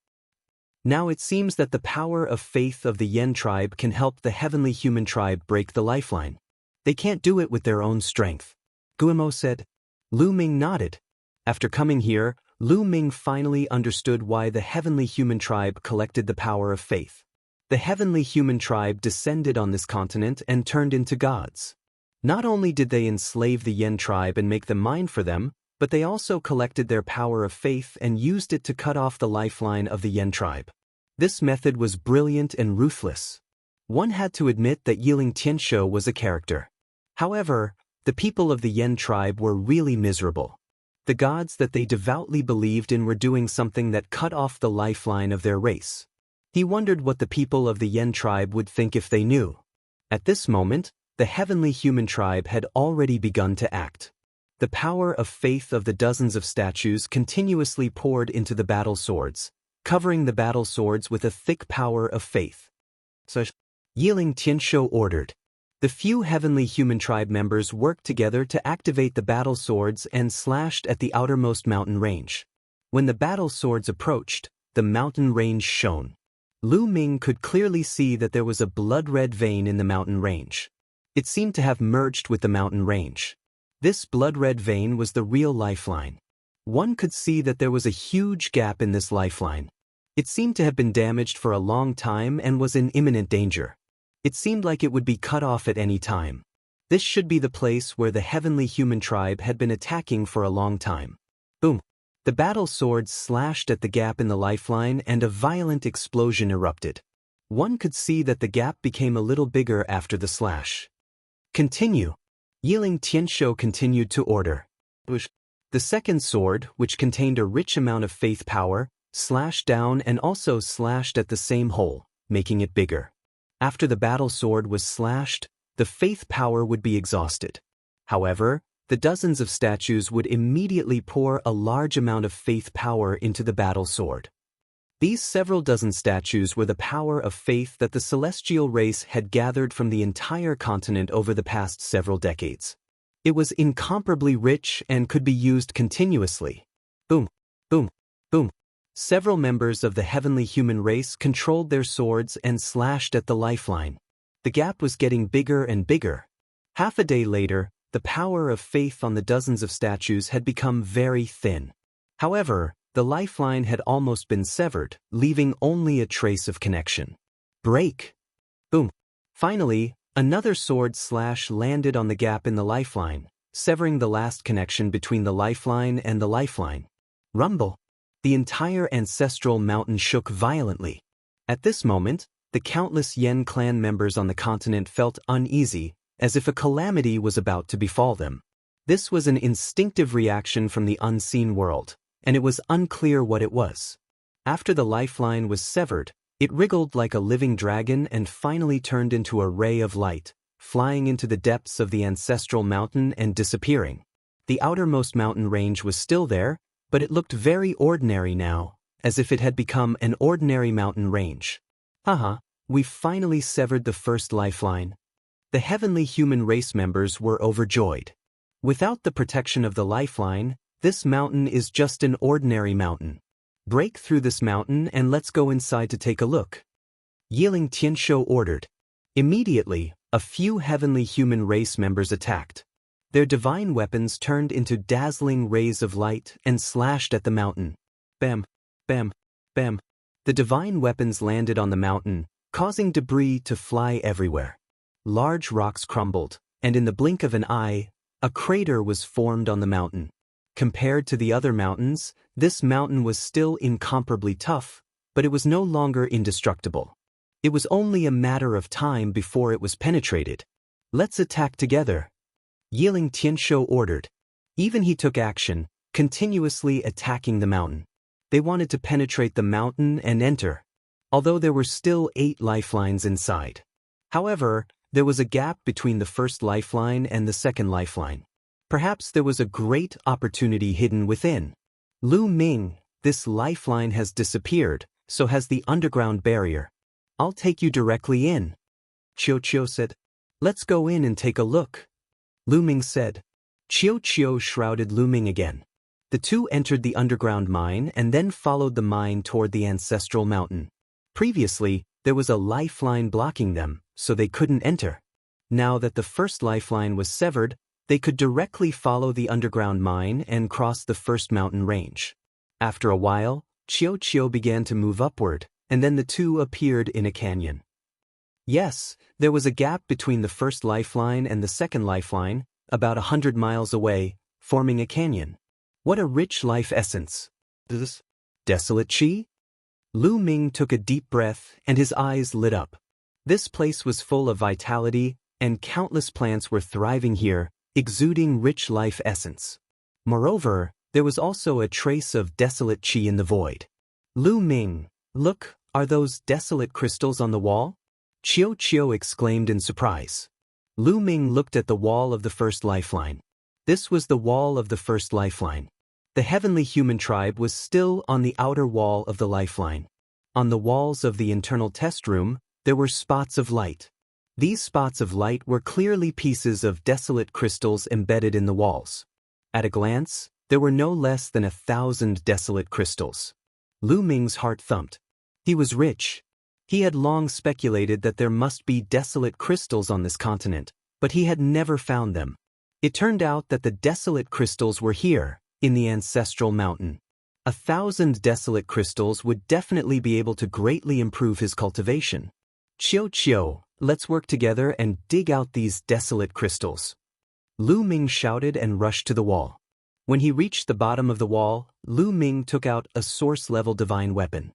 S1: Now it seems that the power of faith of the Yen tribe can help the heavenly human tribe break the lifeline. They can't do it with their own strength. Guemo said. Lu Ming nodded. After coming here, Lu Ming finally understood why the heavenly human tribe collected the power of faith. The heavenly human tribe descended on this continent and turned into gods. Not only did they enslave the Yen tribe and make them mine for them, but they also collected their power of faith and used it to cut off the lifeline of the Yen tribe. This method was brilliant and ruthless. One had to admit that Yiling Tianshou was a character. However, the people of the Yen tribe were really miserable. The gods that they devoutly believed in were doing something that cut off the lifeline of their race. He wondered what the people of the Yen tribe would think if they knew. At this moment, the heavenly human tribe had already begun to act. The power of faith of the dozens of statues continuously poured into the battle swords, covering the battle swords with a thick power of faith. So, Yiling Tianshou ordered. The few heavenly human tribe members worked together to activate the battle swords and slashed at the outermost mountain range. When the battle swords approached, the mountain range shone. Lu Ming could clearly see that there was a blood-red vein in the mountain range. It seemed to have merged with the mountain range. This blood-red vein was the real lifeline. One could see that there was a huge gap in this lifeline. It seemed to have been damaged for a long time and was in imminent danger. It seemed like it would be cut off at any time. This should be the place where the heavenly human tribe had been attacking for a long time. Boom! The battle swords slashed at the gap in the lifeline and a violent explosion erupted. One could see that the gap became a little bigger after the slash. Continue. Yiling Tianshou continued to order. The second sword, which contained a rich amount of faith power, slashed down and also slashed at the same hole, making it bigger. After the battle sword was slashed, the faith power would be exhausted. However, the dozens of statues would immediately pour a large amount of faith power into the battle sword. These several dozen statues were the power of faith that the celestial race had gathered from the entire continent over the past several decades. It was incomparably rich and could be used continuously. Boom, boom, boom. Several members of the heavenly human race controlled their swords and slashed at the lifeline. The gap was getting bigger and bigger. Half a day later, the power of faith on the dozens of statues had become very thin. However, the lifeline had almost been severed, leaving only a trace of connection. Break! Boom! Finally, another sword slash landed on the gap in the lifeline, severing the last connection between the lifeline and the lifeline. Rumble! The entire ancestral mountain shook violently. At this moment, the countless Yen clan members on the continent felt uneasy, as if a calamity was about to befall them. This was an instinctive reaction from the unseen world, and it was unclear what it was. After the lifeline was severed, it wriggled like a living dragon and finally turned into a ray of light, flying into the depths of the ancestral mountain and disappearing. The outermost mountain range was still there, but it looked very ordinary now, as if it had become an ordinary mountain range. Haha, we've finally severed the first lifeline. The heavenly human race members were overjoyed. Without the protection of the lifeline, this mountain is just an ordinary mountain. Break through this mountain and let's go inside to take a look. Yiling Tianshou ordered. Immediately, a few heavenly human race members attacked. Their divine weapons turned into dazzling rays of light and slashed at the mountain. Bam, bam, bam. The divine weapons landed on the mountain, causing debris to fly everywhere. Large rocks crumbled, and in the blink of an eye, a crater was formed on the mountain. Compared to the other mountains, this mountain was still incomparably tough, but it was no longer indestructible. It was only a matter of time before it was penetrated. Let's attack together. Yiling Tianshou ordered. Even he took action, continuously attacking the mountain. They wanted to penetrate the mountain and enter, although there were still 8 lifelines inside. However, there was a gap between the first lifeline and the second lifeline. Perhaps there was a great opportunity hidden within. Lu Ming, this lifeline has disappeared, so has the underground barrier. I'll take you directly in. Qiu said. Let's go in and take a look. Lu Ming said. Qiu shrouded Lu Ming again. The two entered the underground mine and then followed the mine toward the ancestral mountain. Previously, there was a lifeline blocking them, so they couldn't enter. Now that the first lifeline was severed, they could directly follow the underground mine and cross the first mountain range. After a while, Qiu began to move upward, and then the two appeared in a canyon. Yes, there was a gap between the first lifeline and the second lifeline, about 100 miles away, forming a canyon. What a rich life essence. This desolate chi? Lu Ming took a deep breath and his eyes lit up. This place was full of vitality, and countless plants were thriving here, exuding rich life essence. Moreover, there was also a trace of desolate chi in the void. Lu Ming, look, are those desolate crystals on the wall? Qiu exclaimed in surprise. Lu Ming looked at the wall of the first lifeline. This was the wall of the first lifeline. The heavenly human tribe was still on the outer wall of the lifeline. On the walls of the internal test room, there were spots of light. These spots of light were clearly pieces of desolate crystals embedded in the walls. At a glance, there were no less than 1,000 desolate crystals. Lu Ming's heart thumped. He was rich. He had long speculated that there must be desolate crystals on this continent, but he had never found them. It turned out that the desolate crystals were here, in the ancestral mountain. 1,000 desolate crystals would definitely be able to greatly improve his cultivation. Qiu, let's work together and dig out these desolate crystals. Lu Ming shouted and rushed to the wall. When he reached the bottom of the wall, Lu Ming took out a source-level divine weapon.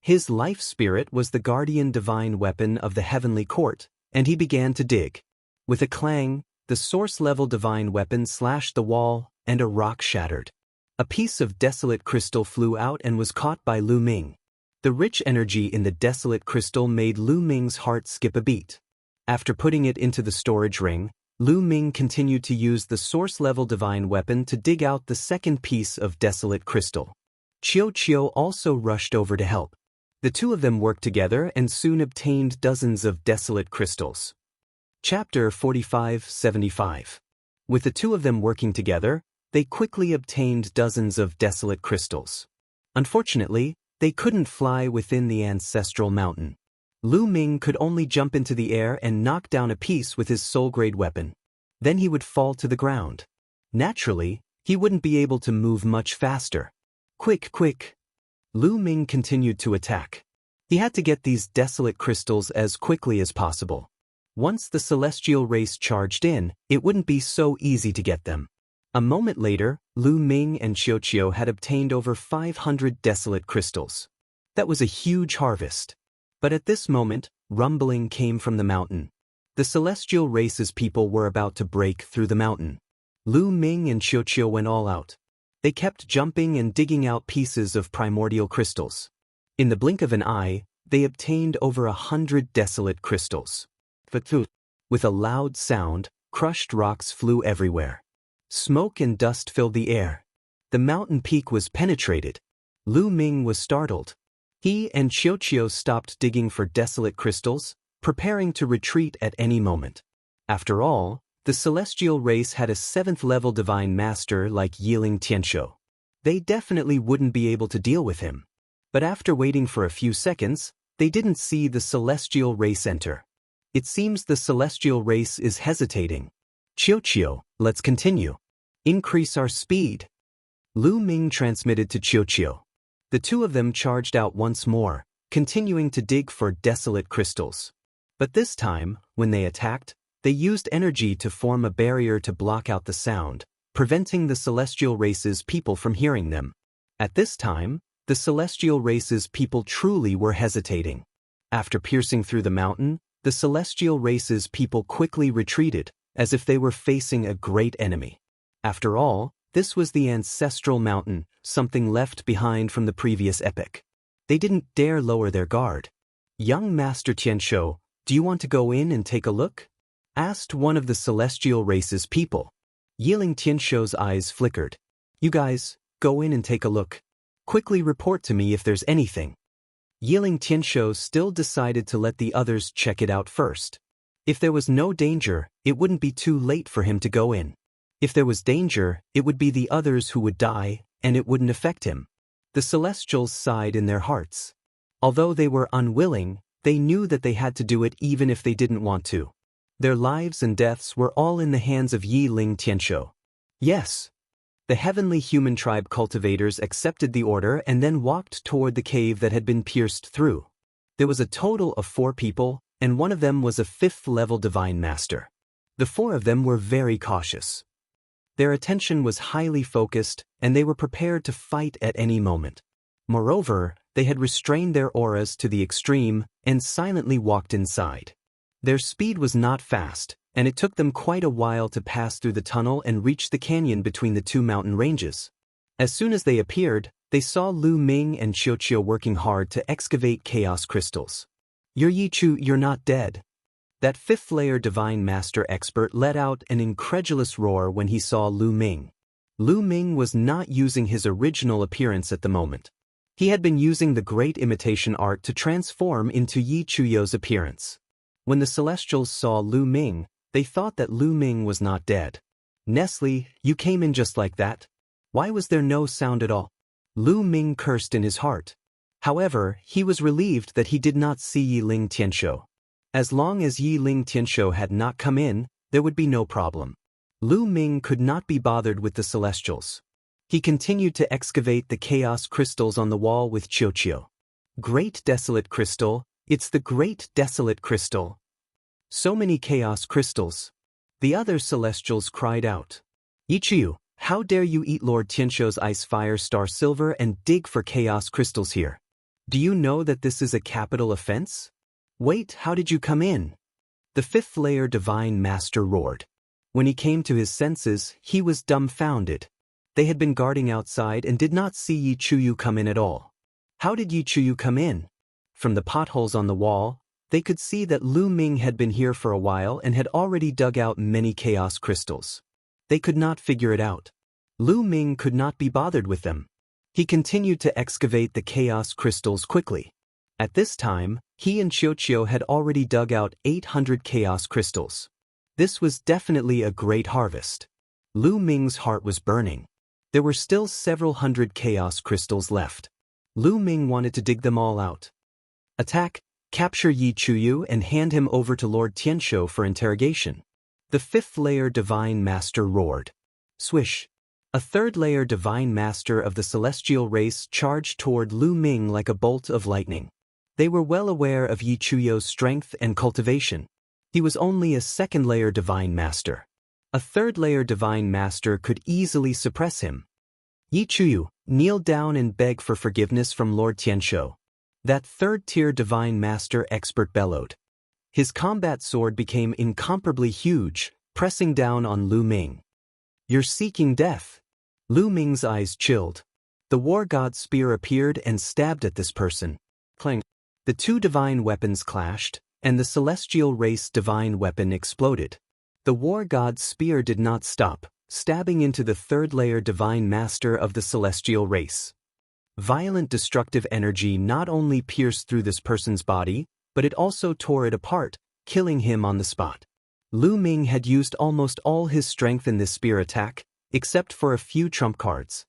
S1: His life spirit was the guardian divine weapon of the heavenly court, and he began to dig. With a clang, the source-level divine weapon slashed the wall, and a rock shattered. A piece of desolate crystal flew out and was caught by Lu Ming. The rich energy in the desolate crystal made Lu Ming's heart skip a beat. After putting it into the storage ring, Lu Ming continued to use the source-level divine weapon to dig out the second piece of desolate crystal. Qiu also rushed over to help. The two of them worked together and soon obtained dozens of desolate crystals. Chapter 45-75. With the two of them working together, they quickly obtained dozens of desolate crystals. Unfortunately, they couldn't fly within the ancestral mountain. Lu Ming could only jump into the air and knock down a piece with his soul-grade weapon. Then he would fall to the ground. Naturally, he wouldn't be able to move much faster. Quick, quick! Lu Ming continued to attack. He had to get these desolate crystals as quickly as possible. Once the celestial race charged in, it wouldn't be so easy to get them. A moment later, Lu Ming and Qiu had obtained over 500 desolate crystals. That was a huge harvest. But at this moment, rumbling came from the mountain. The celestial race's people were about to break through the mountain. Lu Ming and Qiu went all out. They kept jumping and digging out pieces of primordial crystals. In the blink of an eye, they obtained over 100 desolate crystals. With a loud sound, crushed rocks flew everywhere. Smoke and dust filled the air. The mountain peak was penetrated. Lu Ming was startled. He and Qiu stopped digging for desolate crystals, preparing to retreat at any moment. After all, the celestial race had a 7th-level divine master like Yiling Tianshou. They definitely wouldn't be able to deal with him. But after waiting for a few seconds, they didn't see the celestial race enter. It seems the celestial race is hesitating. Qiu, let's continue. Increase our speed. Lu Ming transmitted to Qiu. The two of them charged out once more, continuing to dig for desolate crystals. But this time, when they attacked, they used energy to form a barrier to block out the sound, preventing the celestial race's people from hearing them. At this time, the celestial race's people truly were hesitating. After piercing through the mountain, the celestial race's people quickly retreated, as if they were facing a great enemy. After all, this was the ancestral mountain, something left behind from the previous epoch. They didn't dare lower their guard. Young Master Tianshou, do you want to go in and take a look? Asked one of the celestial race's people. Yiling Tianshou's eyes flickered. You guys, go in and take a look. Quickly report to me if there's anything. Yiling Tianshou still decided to let the others check it out first. If there was no danger, it wouldn't be too late for him to go in. If there was danger, it would be the others who would die, and it wouldn't affect him. The Celestials sighed in their hearts. Although they were unwilling, they knew that they had to do it even if they didn't want to. Their lives and deaths were all in the hands of Yiling Tianshou. Yes. The heavenly human tribe cultivators accepted the order and then walked toward the cave that had been pierced through. There was a total of 4 people, and one of them was a 5th-level divine master. The 4 of them were very cautious. Their attention was highly focused, and they were prepared to fight at any moment. Moreover, they had restrained their auras to the extreme and silently walked inside. Their speed was not fast, and it took them quite a while to pass through the tunnel and reach the canyon between the 2 mountain ranges. As soon as they appeared, they saw Lu Ming and Qiu working hard to excavate chaos crystals. Yichu, you're not dead. That 5th-layer divine master expert let out an incredulous roar when he saw Lu Ming. Lu Ming was not using his original appearance at the moment. He had been using the great imitation art to transform into Yichuyo's appearance. When the Celestials saw Lu Ming, they thought that Lu Ming was not dead. Nestle, you came in just like that? Why was there no sound at all? Lu Ming cursed in his heart. However, he was relieved that he did not see Yiling Tianshou. As long as Yiling Tianshou had not come in, there would be no problem. Lu Ming could not be bothered with the Celestials. He continued to excavate the chaos crystals on the wall with Qiu. Great Desolate Crystal, it's the Great Desolate Crystal. So many chaos crystals. The other Celestials cried out. Yichu, how dare you eat Lord Tianshou's Ice Fire Star Silver and dig for chaos crystals here? Do you know that this is a capital offense? Wait, how did you come in? The 5th-layer divine master roared. When he came to his senses, he was dumbfounded. They had been guarding outside and did not see Yichuyu come in at all. How did Yichuyu come in? From the potholes on the wall, They could see that Lu Ming had been here for a while and had already dug out many chaos crystals. They could not figure it out. Lu Ming could not be bothered with them. He continued to excavate the chaos crystals quickly. At this time, he and Qiuqiu had already dug out 800 chaos crystals. This was definitely a great harvest. Lu Ming's heart was burning. There were still several hundred chaos crystals left. Lu Ming wanted to dig them all out. Attack, capture Yi Chuyu and hand him over to Lord Tianshou for interrogation. The fifth-layer Divine Master roared. Swish. A third-layer Divine Master of the celestial race charged toward Lu Ming like a bolt of lightning. They were well aware of Yi Chuyu's strength and cultivation. He was only a second-layer Divine Master. A third-layer Divine Master could easily suppress him. Yi Chuyu, kneel down and beg for forgiveness from Lord Tianshou. That third-tier Divine Master expert bellowed. His combat sword became incomparably huge, pressing down on Lu Ming. You're seeking death. Lu Ming's eyes chilled. The war god's spear appeared and stabbed at this person. Clang. The two divine weapons clashed, and the celestial race divine weapon exploded. The war god's spear did not stop, stabbing into the third-layer Divine Master of the celestial race. Violent destructive energy not only pierced through this person's body, but it also tore it apart, killing him on the spot. Lu Ming had used almost all his strength in this spear attack, except for a few trump cards.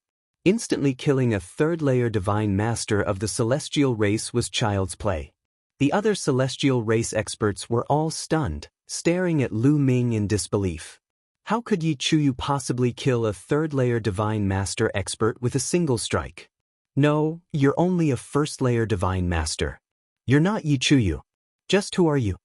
S1: Instantly killing a third-layer Divine Master of the celestial race was child's play. The other celestial race experts were all stunned, staring at Lu Ming in disbelief. How could Yi Chuyu possibly kill a third-layer Divine Master expert with a single strike? No, you're only a first-layer Divine Master. You're not Yi Chuyu. Just who are you?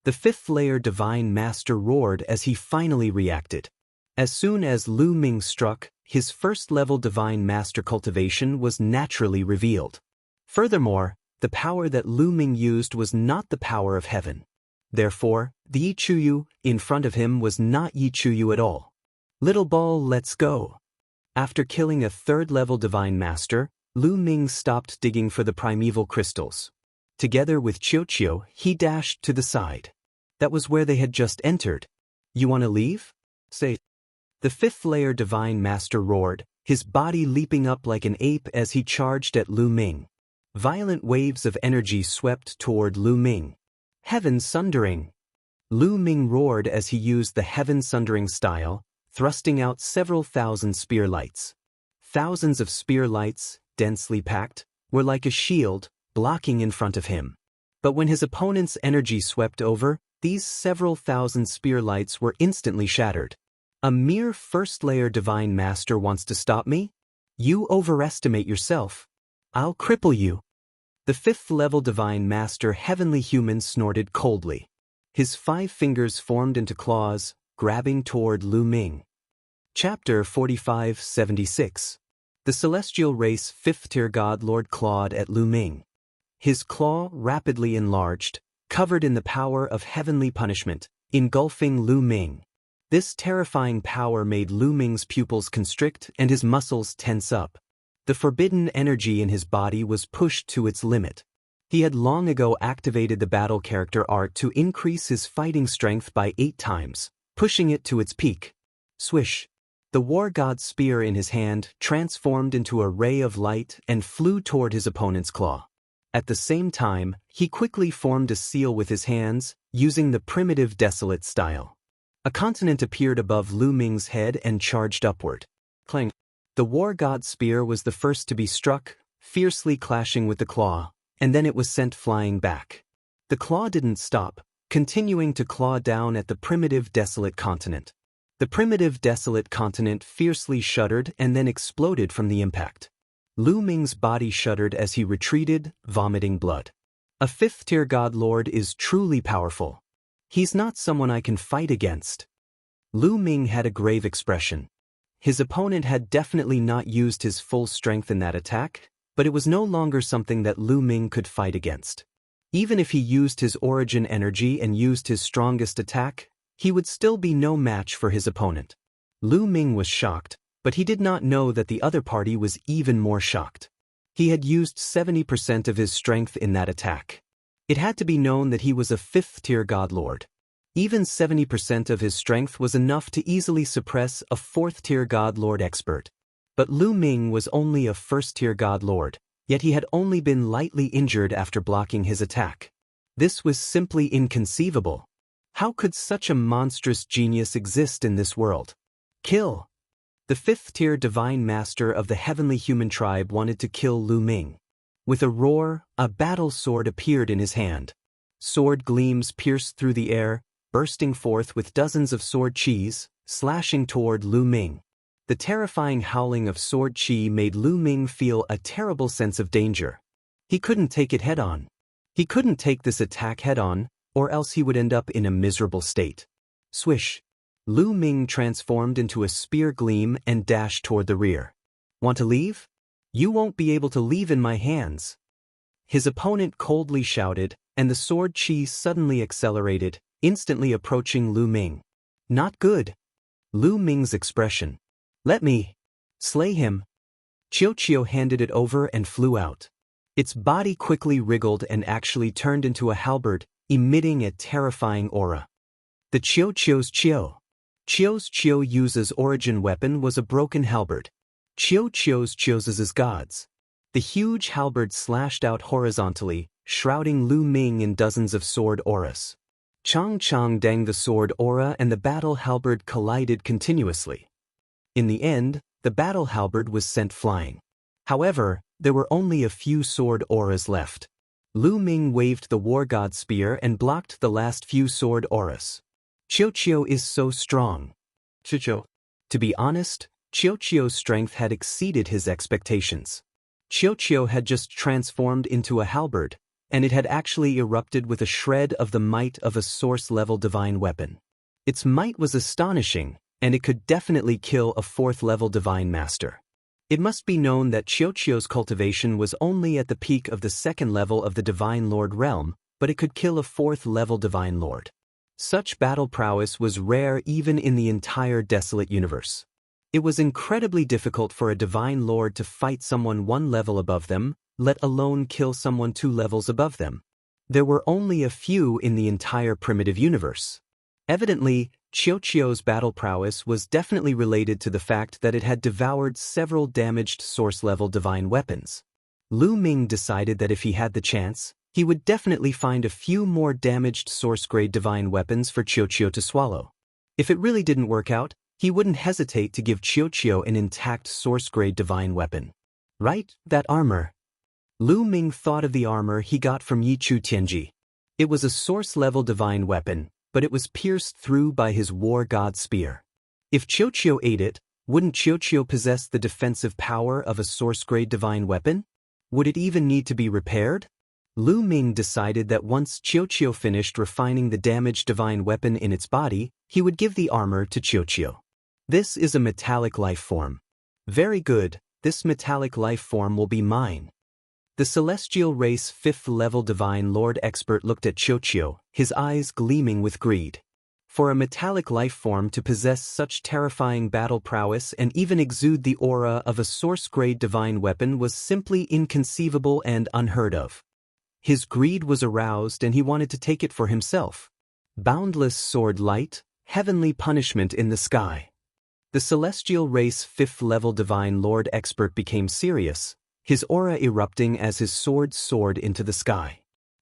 S1: The fifth-layer Divine Master roared as he finally reacted. As soon as Lu Ming struck, his first-level Divine Master cultivation was naturally revealed. Furthermore, the power that Lu Ming used was not the power of heaven. Therefore, the Yi Chuyu in front of him was not Yi Chuyu at all. Little ball, let's go. After killing a third-level Divine Master, Lu Ming stopped digging for the primeval crystals. Together with Qiuqiu, he dashed to the side. That was where they had just entered. You want to leave? Say. The fifth-layer Divine Master roared, his body leaping up like an ape as he charged at Lu Ming. Violent waves of energy swept toward Lu Ming. Heaven Sundering. Lu Ming roared as he used the Heaven Sundering style, thrusting out several thousand spear lights. Thousands of spear lights, densely packed, were like a shield, blocking in front of him. But when his opponent's energy swept over, these several thousand spear lights were instantly shattered. A mere first-layer Divine Master wants to stop me? You overestimate yourself. I'll cripple you. The fifth-level Divine Master Heavenly Human snorted coldly. His 5 fingers formed into claws, grabbing toward Lu Ming. Chapter 45-76. The Celestial Race 5th-tier God Lord clawed at Lu Ming. His claw rapidly enlarged, covered in the power of heavenly punishment, engulfing Lu Ming. This terrifying power made Lu Ming's pupils constrict and his muscles tense up. The forbidden energy in his body was pushed to its limit. He had long ago activated the battle character art to increase his fighting strength by 8 times, pushing it to its peak. Swish. The war god's spear in his hand transformed into a ray of light and flew toward his opponent's claw. At the same time, he quickly formed a seal with his hands, using the primitive desolate style. A continent appeared above Lu Ming's head and charged upward. Clang. The war god's spear was the first to be struck, fiercely clashing with the claw, and then it was sent flying back. The claw didn't stop, continuing to claw down at the primitive desolate continent. The primitive desolate continent fiercely shuddered and then exploded from the impact. Lu Ming's body shuddered as he retreated, vomiting blood. A 5th-tier God Lord is truly powerful. He's not someone I can fight against. Lu Ming had a grave expression. His opponent had definitely not used his full strength in that attack, but it was no longer something that Lu Ming could fight against. Even if he used his origin energy and used his strongest attack, he would still be no match for his opponent. Lu Ming was shocked, but he did not know that the other party was even more shocked. He had used 70% of his strength in that attack. It had to be known that he was a 5th-tier godlord. Even 70% of his strength was enough to easily suppress a 4th-tier godlord expert. But Lu Ming was only a 1st-tier godlord, yet he had only been lightly injured after blocking his attack. This was simply inconceivable. How could such a monstrous genius exist in this world? Kill! The 5th-tier divine master of the heavenly human tribe wanted to kill Lu Ming. With a roar, a battle sword appeared in his hand. Sword gleams pierced through the air, bursting forth with dozens of sword qis, slashing toward Lu Ming. The terrifying howling of sword qi made Lu Ming feel a terrible sense of danger. He couldn't take it head-on. He couldn't take this attack head-on, or else he would end up in a miserable state. Swish! Lu Ming transformed into a spear gleam and dashed toward the rear. Want to leave? You won't be able to leave in my hands. His opponent coldly shouted, and the sword qi suddenly accelerated, instantly approaching Lu Ming. Not good. Lu Ming's expression. Let me slay him. Qiu handed it over and flew out. Its body quickly wriggled and actually turned into a halberd, emitting a terrifying aura. The Qiu's Qiu's origin weapon was a broken halberd. Qiu's gods. The huge halberd slashed out horizontally, shrouding Lu Ming in dozens of sword auras. Chang dang, the sword aura and the battle halberd collided continuously. In the end, the battle halberd was sent flying. However, there were only a few sword auras left. Lu Ming waved the war god spear and blocked the last few sword auras. Qiu is so strong. To be honest, Qiu's strength had exceeded his expectations. Qiu had just transformed into a halberd, and it had actually erupted with a shred of the might of a source-level divine weapon. Its might was astonishing, and it could definitely kill a 4th-level divine master. It must be known that Qiu's cultivation was only at the peak of the 2nd level of the Divine Lord realm, but it could kill a 4th-level Divine Lord. Such battle prowess was rare even in the entire desolate universe. It was incredibly difficult for a Divine Lord to fight someone 1 level above them, let alone kill someone 2 levels above them. There were only a few in the entire primitive universe. Evidently, Qiu's battle prowess was definitely related to the fact that it had devoured several damaged source-level divine weapons. Lu Ming decided that if he had the chance, he would definitely find a few more damaged source-grade divine weapons for Qiu to swallow. If it really didn't work out, he wouldn't hesitate to give Qiu an intact source-grade divine weapon. Right, that armor. Lu Ming thought of the armor he got from Yichu Tianji. It was a source-level divine weapon, but it was pierced through by his war god spear. If Qiu ate it, wouldn't Qiu possess the defensive power of a source-grade divine weapon? Would it even need to be repaired? Lu Ming decided that once Qiu finished refining the damaged divine weapon in its body, he would give the armor to Qiu. This is a metallic life form. Very good, this metallic life form will be mine. The celestial race 5th-level divine lord expert looked at Qiu, his eyes gleaming with greed. For a metallic life form to possess such terrifying battle prowess and even exude the aura of a source-grade divine weapon was simply inconceivable and unheard of. His greed was aroused and he wanted to take it for himself. Boundless sword light, heavenly punishment in the sky. The celestial race 5th-level divine lord expert became serious, his aura erupting as his sword soared into the sky.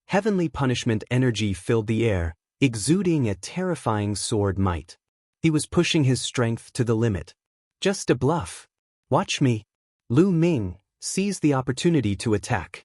S1: Heavenly punishment energy filled the air, exuding a terrifying sword might. He was pushing his strength to the limit. Just a bluff. Watch me. Lu Ming seized the opportunity to attack.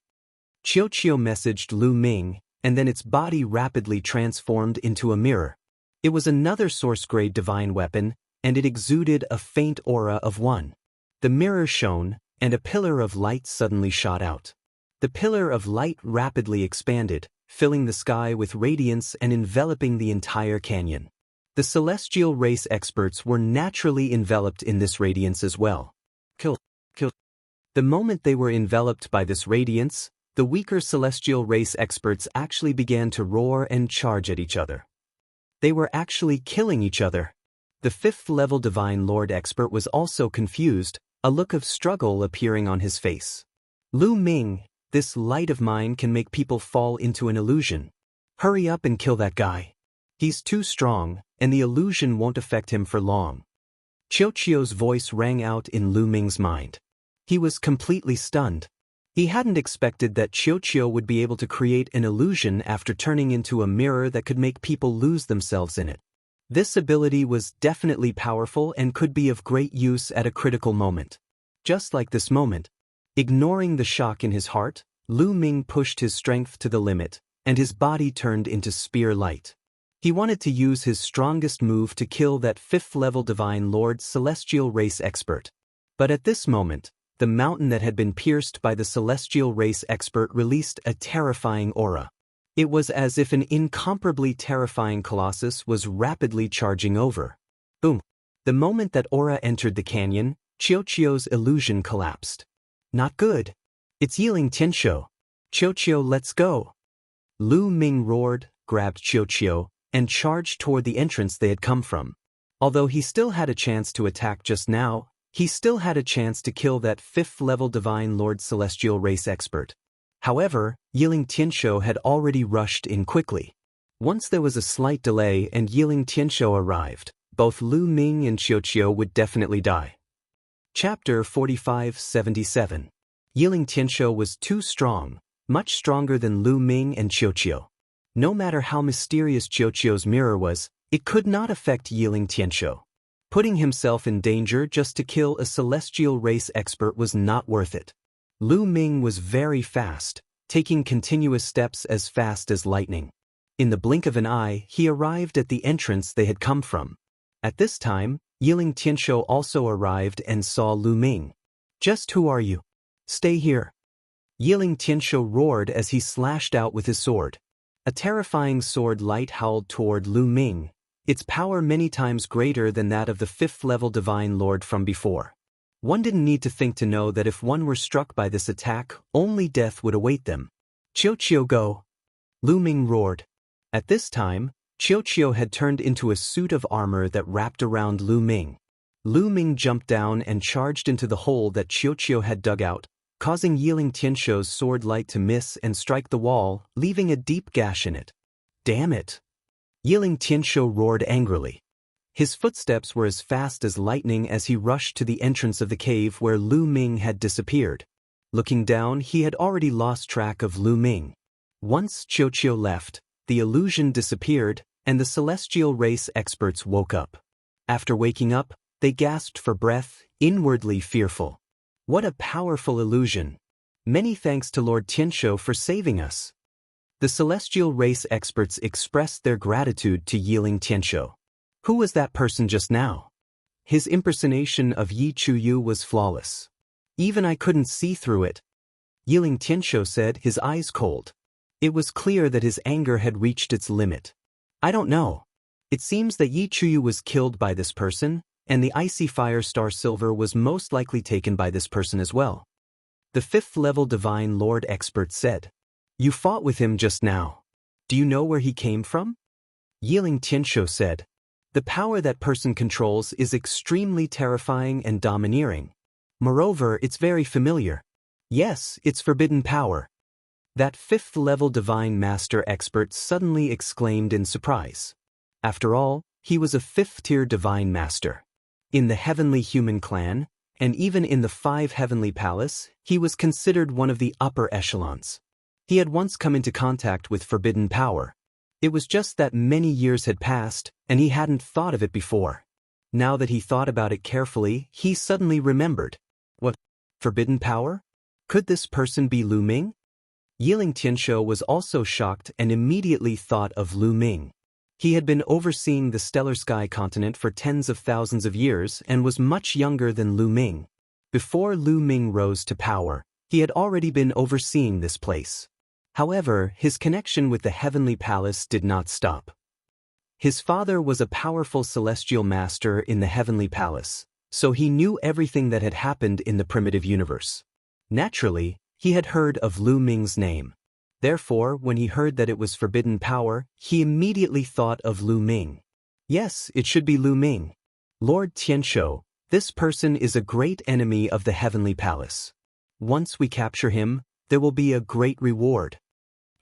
S1: Qiu messaged Lu Ming, and then its body rapidly transformed into a mirror. It was another source-grade divine weapon, and it exuded a faint aura of one. The mirror shone, and a pillar of light suddenly shot out. The pillar of light rapidly expanded, filling the sky with radiance and enveloping the entire canyon. The celestial race experts were naturally enveloped in this radiance as well. Kill. The moment they were enveloped by this radiance, the weaker celestial race experts actually began to roar and charge at each other. They were actually killing each other. The 5th-level Divine Lord expert was also confused, a look of struggle appearing on his face. Lu Ming, This light of mine can make people fall into an illusion. Hurry up and kill that guy. He's too strong, and the illusion won't affect him for long. Qiuqiu's voice rang out in Lu Ming's mind. He was completely stunned. He hadn't expected that Qiuqiu would be able to create an illusion after turning into a mirror that could make people lose themselves in it. This ability was definitely powerful and could be of great use at a critical moment. Just like this moment, ignoring the shock in his heart, Lu Ming pushed his strength to the limit, and his body turned into spear light. He wanted to use his strongest move to kill that 5th-level Divine Lord Celestial Race Expert. But at this moment, the mountain that had been pierced by the Celestial Race Expert released a terrifying aura. It was as if an incomparably terrifying colossus was rapidly charging over. Boom! The moment that aura entered the canyon, Qiuqiu's illusion collapsed. Not good. It's Yiling Tianshou. Qiuqiu, let's go. Lu Ming roared, grabbed Qiuqiu, and charged toward the entrance they had come from. Although he still had a chance to attack just now, he still had a chance to kill that 5th-level Divine Lord Celestial Race Expert. However, Yiling Tianshou had already rushed in quickly. Once there was a slight delay and Yiling Tianshou arrived, both Lu Ming and Qiuqiu would definitely die. Chapter 45-77. Yiling Tianshou was too strong, much stronger than Lu Ming and Qiuqiu. No matter how mysterious Qiuqiu's mirror was, it could not affect Yiling Tianshou. Putting himself in danger just to kill a celestial race expert was not worth it. Lu Ming was very fast, taking continuous steps as fast as lightning. In the blink of an eye, he arrived at the entrance they had come from. At this time, Yiling Tianshou also arrived and saw Lu Ming. Just who are you? Stay here. Yiling Tianshou roared as he slashed out with his sword. A terrifying sword light howled toward Lu Ming, its power many times greater than that of the 5th-level Divine Lord from before. One didn't need to think to know that if one were struck by this attack, only death would await them. Qiuqiu, go! Lu Ming roared. At this time, Qiuqiu had turned into a suit of armor that wrapped around Lu Ming. Lu Ming jumped down and charged into the hole that Qiuqiu had dug out, causing Yiling Tianshou's sword light to miss and strike the wall, leaving a deep gash in it. Damn it! Yiling Tianshou roared angrily. His footsteps were as fast as lightning as he rushed to the entrance of the cave where Lu Ming had disappeared. Looking down, he had already lost track of Lu Ming. Once Qiuqiu left, the illusion disappeared, and the celestial race experts woke up. After waking up, they gasped for breath, inwardly fearful. What a powerful illusion! Many thanks to Lord Tianshou for saving us. The celestial race experts expressed their gratitude to Yiling Tianshou. Who was that person just now? His impersonation of Yi Chuyu was flawless. Even I couldn't see through it. Yiling Tianshou said, his eyes cold. It was clear that his anger had reached its limit. I don't know. It seems that Yi Chuyu was killed by this person, and the icy fire star silver was most likely taken by this person as well. The 5th-level Divine Lord expert said. You fought with him just now. Do you know where he came from? Yiling Tianshou said. The power that person controls is extremely terrifying and domineering. Moreover, it's very familiar. Yes, it's forbidden power. That 5th-level Divine Master expert suddenly exclaimed in surprise. After all, he was a 5th-tier Divine Master. In the Heavenly Human Clan, and even in the 5 Heavenly Palace, he was considered one of the upper echelons. He had once come into contact with forbidden power. It was just that many years had passed, and he hadn't thought of it before. Now that he thought about it carefully, he suddenly remembered. What? Forbidden power? Could this person be Lu Ming? Yiling Tianshou was also shocked and immediately thought of Lu Ming. He had been overseeing the Stellar Sky continent for tens of thousands of years and was much younger than Lu Ming. Before Lu Ming rose to power, he had already been overseeing this place. However, his connection with the Heavenly Palace did not stop. His father was a powerful celestial master in the Heavenly Palace, so he knew everything that had happened in the primitive universe. Naturally, he had heard of Lu Ming's name. Therefore, when he heard that it was forbidden power, he immediately thought of Lu Ming. Yes, it should be Lu Ming. Lord Tianshou, this person is a great enemy of the Heavenly Palace. Once we capture him, there will be a great reward.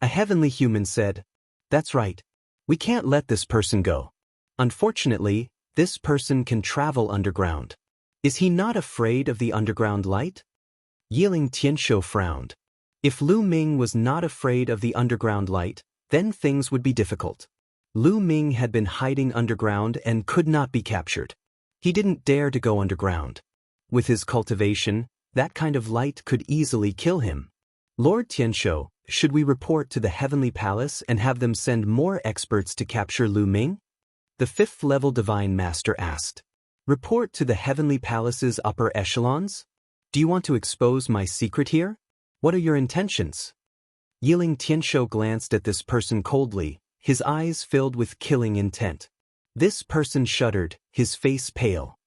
S1: A heavenly human said, "That's right. We can't let this person go. Unfortunately, this person can travel underground. Is he not afraid of the underground light?" Yiling Tianshou frowned. If Lu Ming was not afraid of the underground light, then things would be difficult. Lu Ming had been hiding underground and could not be captured. He didn't dare to go underground. With his cultivation, that kind of light could easily kill him. "Lord Tianshou, should we report to the Heavenly Palace and have them send more experts to capture Lu Ming?" The fifth-level Divine Master asked. "Report to the Heavenly Palace's upper echelons? Do you want to expose my secret here? What are your intentions?" Yiling Tianshou glanced at this person coldly, his eyes filled with killing intent. This person shuddered, his face pale.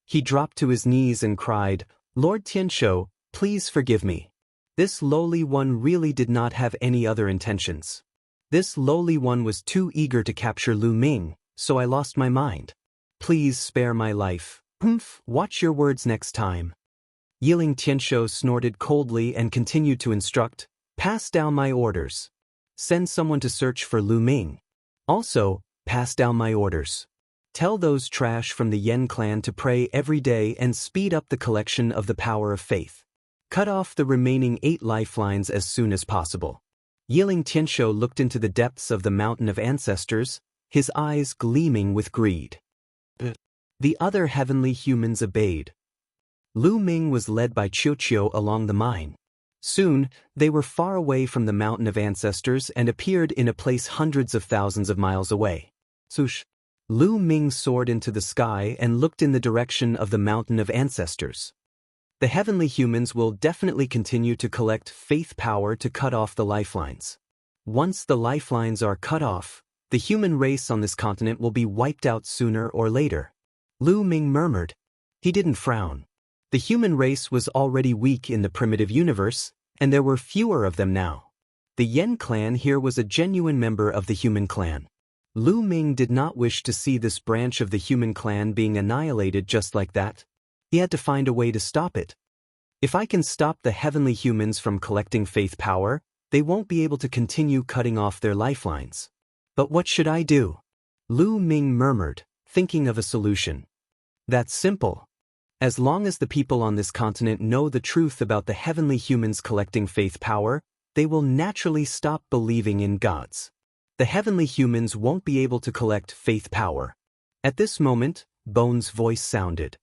S1: He dropped to his knees and cried, "Lord Tianshou, please forgive me. This lowly one really did not have any other intentions. This lowly one was too eager to capture Lu Ming, so I lost my mind. Please spare my life. Watch your words next time." Yiling Tianshou snorted coldly and continued to instruct, "Pass down my orders. Send someone to search for Lu Ming. Also, pass down my orders. Tell those trash from the Yen clan to pray every day and speed up the collection of the power of faith. Cut off the remaining 8 lifelines as soon as possible." Yiling Tianshou looked into the depths of the mountain of ancestors, his eyes gleaming with greed. The other heavenly humans obeyed. Lu Ming was led by Qiuqiu along the mine. Soon, they were far away from the mountain of ancestors and appeared in a place hundreds of thousands of miles away. Swoosh! Lu Ming soared into the sky and looked in the direction of the mountain of ancestors. The heavenly humans will definitely continue to collect faith power to cut off the lifelines. Once the lifelines are cut off, the human race on this continent will be wiped out sooner or later. Lu Ming murmured. He didn't frown. The human race was already weak in the primitive universe, and there were fewer of them now. The Yen clan here was a genuine member of the human clan. Lu Ming did not wish to see this branch of the human clan being annihilated just like that. He had to find a way to stop it. If I can stop the heavenly humans from collecting faith power, they won't be able to continue cutting off their lifelines. But what should I do? Lu Ming murmured, thinking of a solution. That's simple. As long as the people on this continent know the truth about the heavenly humans collecting faith power, they will naturally stop believing in gods. The heavenly humans won't be able to collect faith power. At this moment, Bone's voice sounded.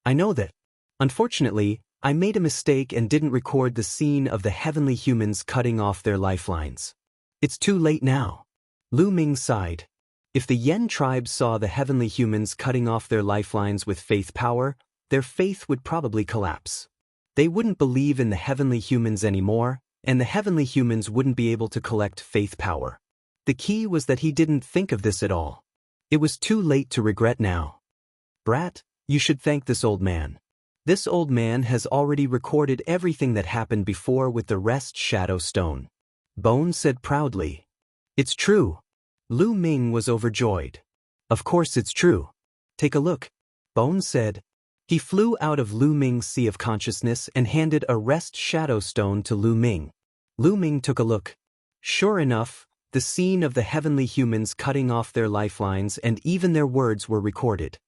S1: "I know that. Unfortunately, I made a mistake and didn't record the scene of the heavenly humans cutting off their lifelines. It's too late now." Lu Ming sighed. If the Yen tribe saw the heavenly humans cutting off their lifelines with faith power, their faith would probably collapse. They wouldn't believe in the heavenly humans anymore, and the heavenly humans wouldn't be able to collect faith power. The key was that he didn't think of this at all. It was too late to regret now. "Brat, you should thank this old man. This old man has already recorded everything that happened before with the rest shadow stone." Bone said proudly. "It's true." Lu Ming was overjoyed. "Of course it's true. Take a look," Bone said. He flew out of Lu Ming's sea of consciousness and handed a rest shadow stone to Lu Ming. Lu Ming took a look. Sure enough, the scene of the heavenly humans cutting off their lifelines and even their words were recorded.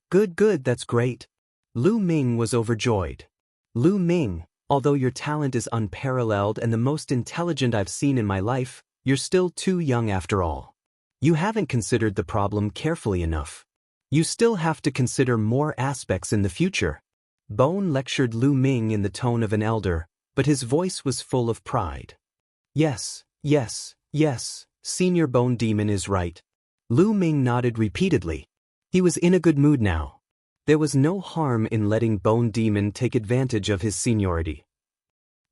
S1: Good, that's great." Lu Ming was overjoyed. "Lu Ming, although your talent is unparalleled and the most intelligent I've seen in my life, you're still too young after all. You haven't considered the problem carefully enough. You still have to consider more aspects in the future." Bone lectured Lu Ming in the tone of an elder, but his voice was full of pride. Yes, Senior Bone Demon is right." Lu Ming nodded repeatedly. He was in a good mood now. There was no harm in letting Bone Demon take advantage of his seniority.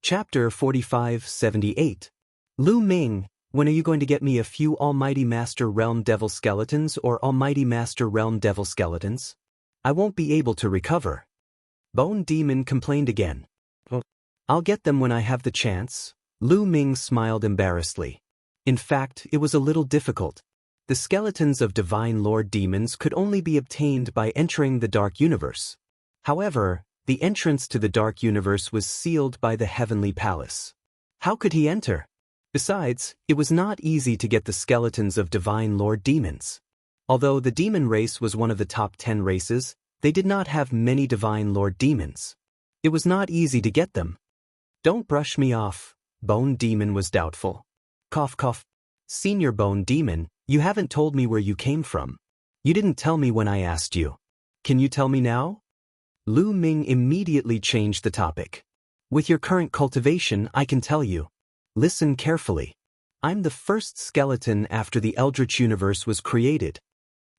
S1: Chapter 4578. Lu Ming, when are you going to get me a few Almighty Master Realm Devil Skeletons or Almighty Master Realm Devil Skeletons? I won't be able to recover." Bone Demon complained again. "I'll get them when I have the chance." Lu Ming smiled embarrassedly. In fact, it was a little difficult. The skeletons of Divine Lord Demons could only be obtained by entering the Dark Universe. However, the entrance to the Dark Universe was sealed by the Heavenly Palace. How could he enter? Besides, it was not easy to get the skeletons of Divine Lord demons. Although the demon race was one of the top 10 races, they did not have many Divine Lord demons. It was not easy to get them. Don't brush me off. Bone Demon was doubtful. Cough cough. Senior Bone Demon, you haven't told me where you came from. You didn't tell me when I asked you. Can you tell me now? Lu Ming immediately changed the topic. With your current cultivation, I can tell you. Listen carefully. I'm the first skeleton after the Eldritch universe was created.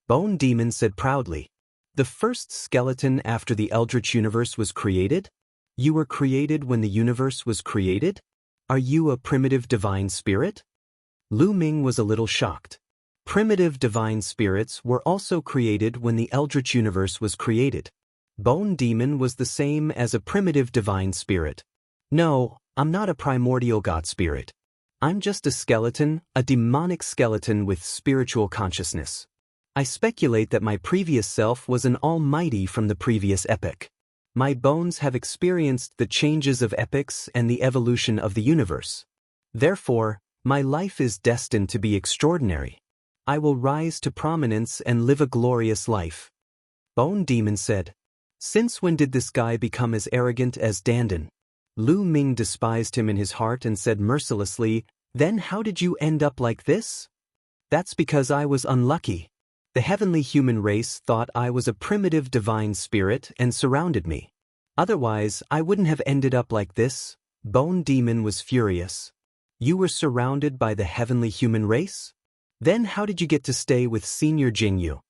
S1: Bone Demon said proudly. The first skeleton after the Eldritch universe was created? You were created when the universe was created? Are you a primitive divine spirit? Lu Ming was a little shocked. Primitive divine spirits were also created when the Eldritch universe was created. Bone Demon was the same as a primitive divine spirit. No, I'm not a primordial god spirit. I'm just a skeleton, a demonic skeleton with spiritual consciousness. I speculate that my previous self was an almighty from the previous epoch. My bones have experienced the changes of epochs and the evolution of the universe. Therefore, my life is destined to be extraordinary. I will rise to prominence and live a glorious life. Bone Demon said. Since when did this guy become as arrogant as Dandan? Lu Ming despised him in his heart and said mercilessly, Then how did you end up like this? That's because I was unlucky. The heavenly human race thought I was a primitive divine spirit and surrounded me. Otherwise, I wouldn't have ended up like this. Bone Demon was furious. You were surrounded by the heavenly human race? Then how did you get to stay with Senior Jianghu?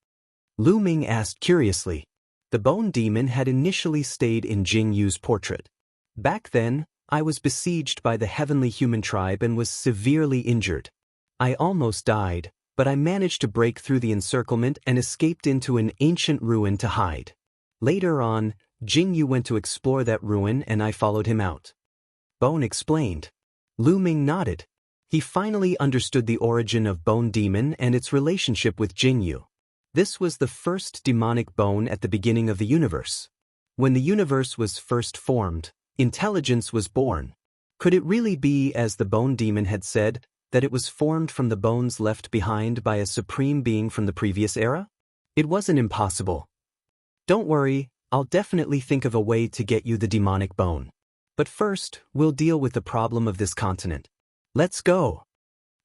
S1: Lu Ming asked curiously. The Bone Demon had initially stayed in Jianghu's portrait. Back then, I was besieged by the heavenly human tribe and was severely injured. I almost died, but I managed to break through the encirclement and escaped into an ancient ruin to hide. Later on, Jianghu went to explore that ruin and I followed him out. Bone explained. Lu Ming nodded. He finally understood the origin of Bone Demon and its relationship with Jianghu. This was the first demonic bone at the beginning of the universe. When the universe was first formed, intelligence was born. Could it really be, as the Bone Demon had said, that it was formed from the bones left behind by a supreme being from the previous era? It wasn't impossible. Don't worry, I'll definitely think of a way to get you the demonic bone. But first, we'll deal with the problem of this continent. Let's go.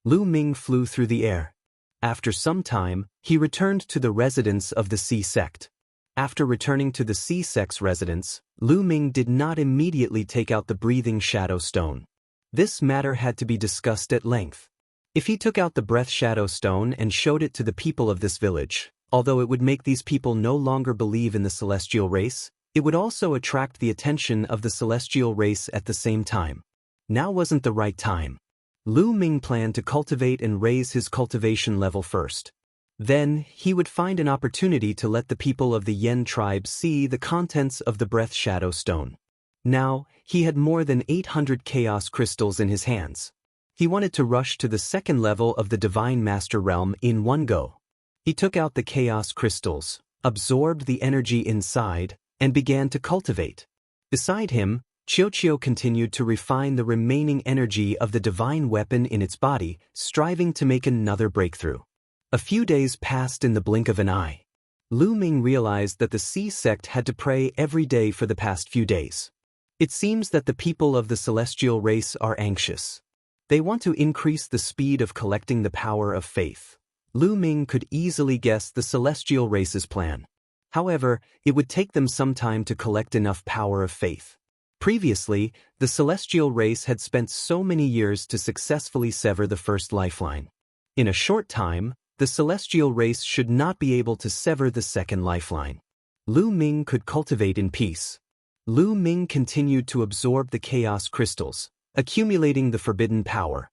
S1: Lu Ming flew through the air. After some time, he returned to the residence of the Sea Sect. After returning to the Sea Sect's residence, Lu Ming did not immediately take out the breathing shadow stone. This matter had to be discussed at length. If he took out the breath shadow stone and showed it to the people of this village, although it would make these people no longer believe in the celestial race, it would also attract the attention of the celestial race at the same time. Now wasn't the right time. Lu Ming planned to cultivate and raise his cultivation level first. Then, he would find an opportunity to let the people of the Yen tribe see the contents of the breath shadow stone. Now, he had more than 800 chaos crystals in his hands. He wanted to rush to the second level of the Divine Master Realm in one go. He took out the chaos crystals, absorbed the energy inside, and began to cultivate. Beside him, Qiuqiu continued to refine the remaining energy of the divine weapon in its body, striving to make another breakthrough. A few days passed in the blink of an eye. Lu Ming realized that the Sea Sect had to pray every day for the past few days. It seems that the people of the celestial race are anxious. They want to increase the speed of collecting the power of faith. Lu Ming could easily guess the celestial race's plan. However, it would take them some time to collect enough power of faith. Previously, the celestial race had spent so many years to successfully sever the first lifeline. In a short time, the celestial race should not be able to sever the second lifeline. Lu Ming could cultivate in peace. Lu Ming continued to absorb the chaos crystals, accumulating the forbidden power.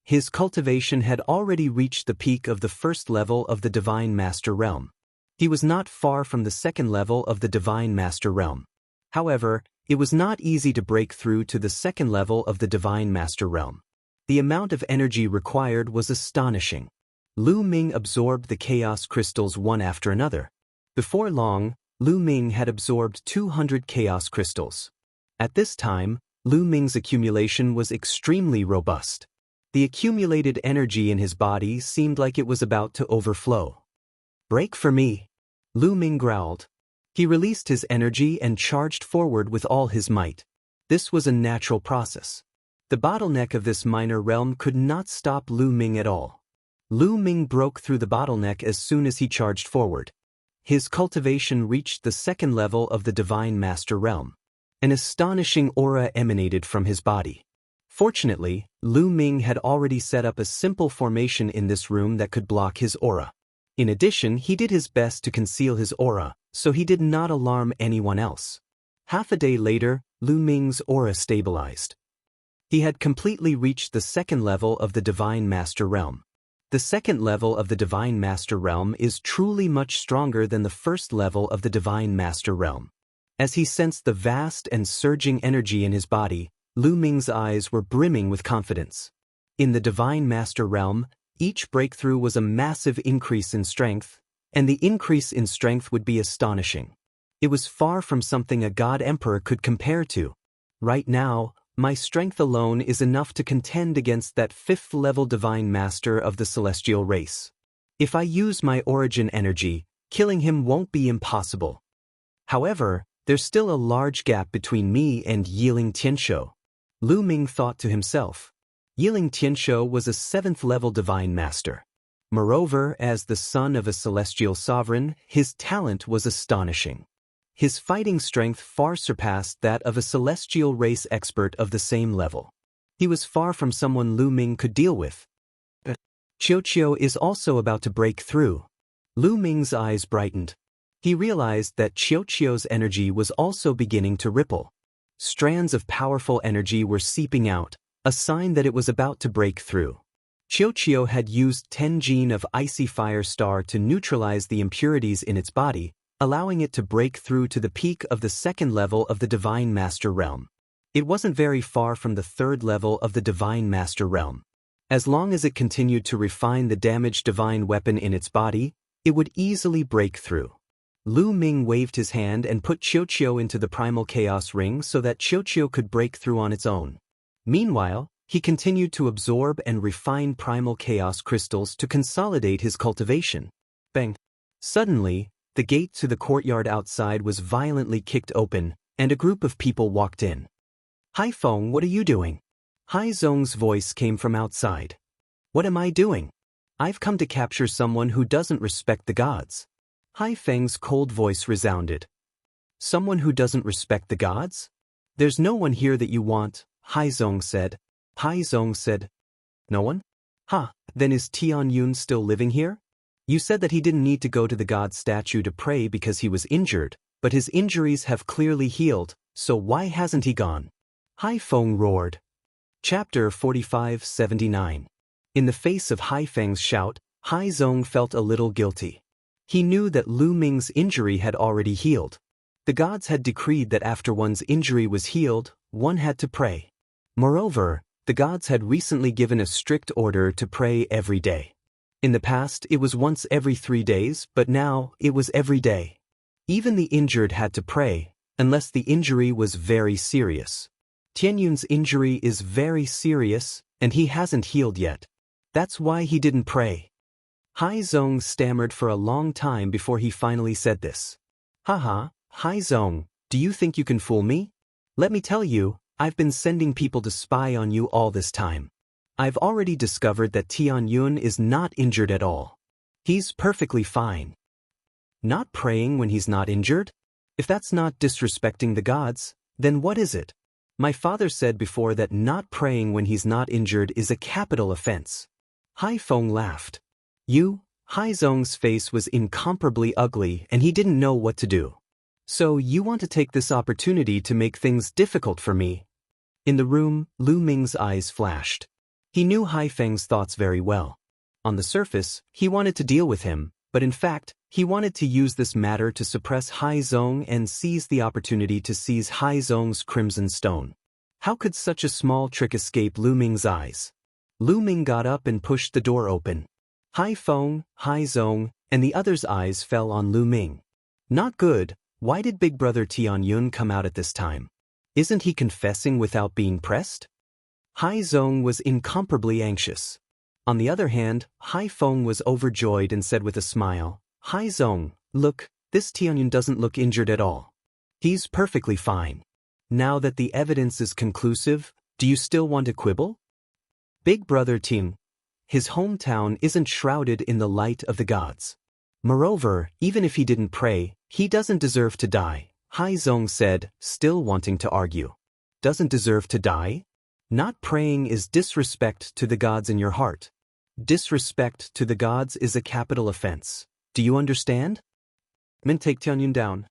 S1: His cultivation had already reached the peak of the first level of the Divine Master Realm. He was not far from the second level of the Divine Master Realm. However, it was not easy to break through to the second level of the Divine Master Realm. The amount of energy required was astonishing. Lu Ming absorbed the chaos crystals one after another. Before long, Lu Ming had absorbed 200 chaos crystals. At this time, Lu Ming's accumulation was extremely robust. The accumulated energy in his body seemed like it was about to overflow. "Break for me," Lu Ming growled. He released his energy and charged forward with all his might. This was a natural process. The bottleneck of this minor realm could not stop Lu Ming at all. Lu Ming broke through the bottleneck as soon as he charged forward. His cultivation reached the second level of the Divine Master realm. An astonishing aura emanated from his body. Fortunately, Lu Ming had already set up a simple formation in this room that could block his aura. In addition, he did his best to conceal his aura, so he did not alarm anyone else. Half a day later, Lu Ming's aura stabilized. He had completely reached the second level of the Divine Master realm. The second level of the Divine Master realm is truly much stronger than the first level of the Divine Master realm. As he sensed the vast and surging energy in his body, Lu Ming's eyes were brimming with confidence. In the Divine Master realm, each breakthrough was a massive increase in strength, and the increase in strength would be astonishing. It was far from something a God Emperor could compare to. Right now, my strength alone is enough to contend against that fifth-level Divine Master of the celestial race. If I use my origin energy, killing him won't be impossible. However, there's still a large gap between me and Yiling Tianshou. Lu Ming thought to himself. Yiling Tianshou was a seventh-level Divine Master. Moreover, as the son of a celestial sovereign, his talent was astonishing. His fighting strength far surpassed that of a celestial race expert of the same level. He was far from someone Lu Ming could deal with. But Qiuqiu is also about to break through. Lu Ming's eyes brightened. He realized that Qiuqiu's energy was also beginning to ripple. Strands of powerful energy were seeping out, a sign that it was about to break through. Qiuqiu had used 10 gene of Icy Fire Star to neutralize the impurities in its body, allowing it to break through to the peak of the second level of the Divine Master realm. It wasn't very far from the third level of the Divine Master realm. As long as it continued to refine the damaged divine weapon in its body, it would easily break through. Lu Ming waved his hand and put Qiuqiu into the Primal Chaos Ring so that Qiuqiu could break through on its own. Meanwhile, he continued to absorb and refine Primal Chaos crystals to consolidate his cultivation. Bang! Suddenly, the gate to the courtyard outside was violently kicked open, and a group of people walked in. "Hai Feng, what are you doing?" Hai Zong's voice came from outside. "What am I doing? I've come to capture someone who doesn't respect the gods." Hai Feng's cold voice resounded. "Someone who doesn't respect the gods? There's no one here that you want," Hai Zong said. Hai Zong said, "No one? Ha, then is Tian Yun still living here? You said that he didn't need to go to the god statue to pray because he was injured, but his injuries have clearly healed, so why hasn't he gone?" Hai Feng roared. Chapter 45-79. In the face of Hai Feng's shout, Hai Zong felt a little guilty. He knew that Lu Ming's injury had already healed. The gods had decreed that after one's injury was healed, one had to pray. Moreover, the gods had recently given a strict order to pray every day. In the past, it was once every 3 days, but now, it was every day. Even the injured had to pray, unless the injury was very serious. Tianyun's injury is very serious, and he hasn't healed yet. That's why he didn't pray. Hai Zong stammered for a long time before he finally said this. "Haha, Hai Zong, do you think you can fool me? Let me tell you, I've been sending people to spy on you all this time. I've already discovered that Tian Yun is not injured at all. He's perfectly fine." Not praying when he's not injured? If that's not disrespecting the gods, then what is it? My father said before that not praying when he's not injured is a capital offense. Hai Feng laughed. Hai Zong's face was incomparably ugly and he didn't know what to do. "So you want to take this opportunity to make things difficult for me?" In the room, Lu Ming's eyes flashed. He knew Hai Feng's thoughts very well. On the surface, he wanted to deal with him, but in fact, he wanted to use this matter to suppress Hai Zong and seize the opportunity to seize Hai Zong's Crimson Stone. How could such a small trick escape Lu Ming's eyes? Lu Ming got up and pushed the door open. Hai Feng, Hai Zong, and the others' eyes fell on Lu Ming. Not good. Why did Big Brother Tian Yun come out at this time? Isn't he confessing without being pressed? Hai Zong was incomparably anxious. On the other hand, Hai Feng was overjoyed and said with a smile, Hai Zong, look, this Tianyun doesn't look injured at all. He's perfectly fine. Now that the evidence is conclusive, do you still want to quibble? Big brother Ting. His hometown isn't shrouded in the light of the gods. Moreover, even if he didn't pray, he doesn't deserve to die, Hai Zong said, still wanting to argue. Doesn't deserve to die? Not praying is disrespect to the gods in your heart. Disrespect to the gods is a capital offense. Do you understand? Men, take Tianyun down.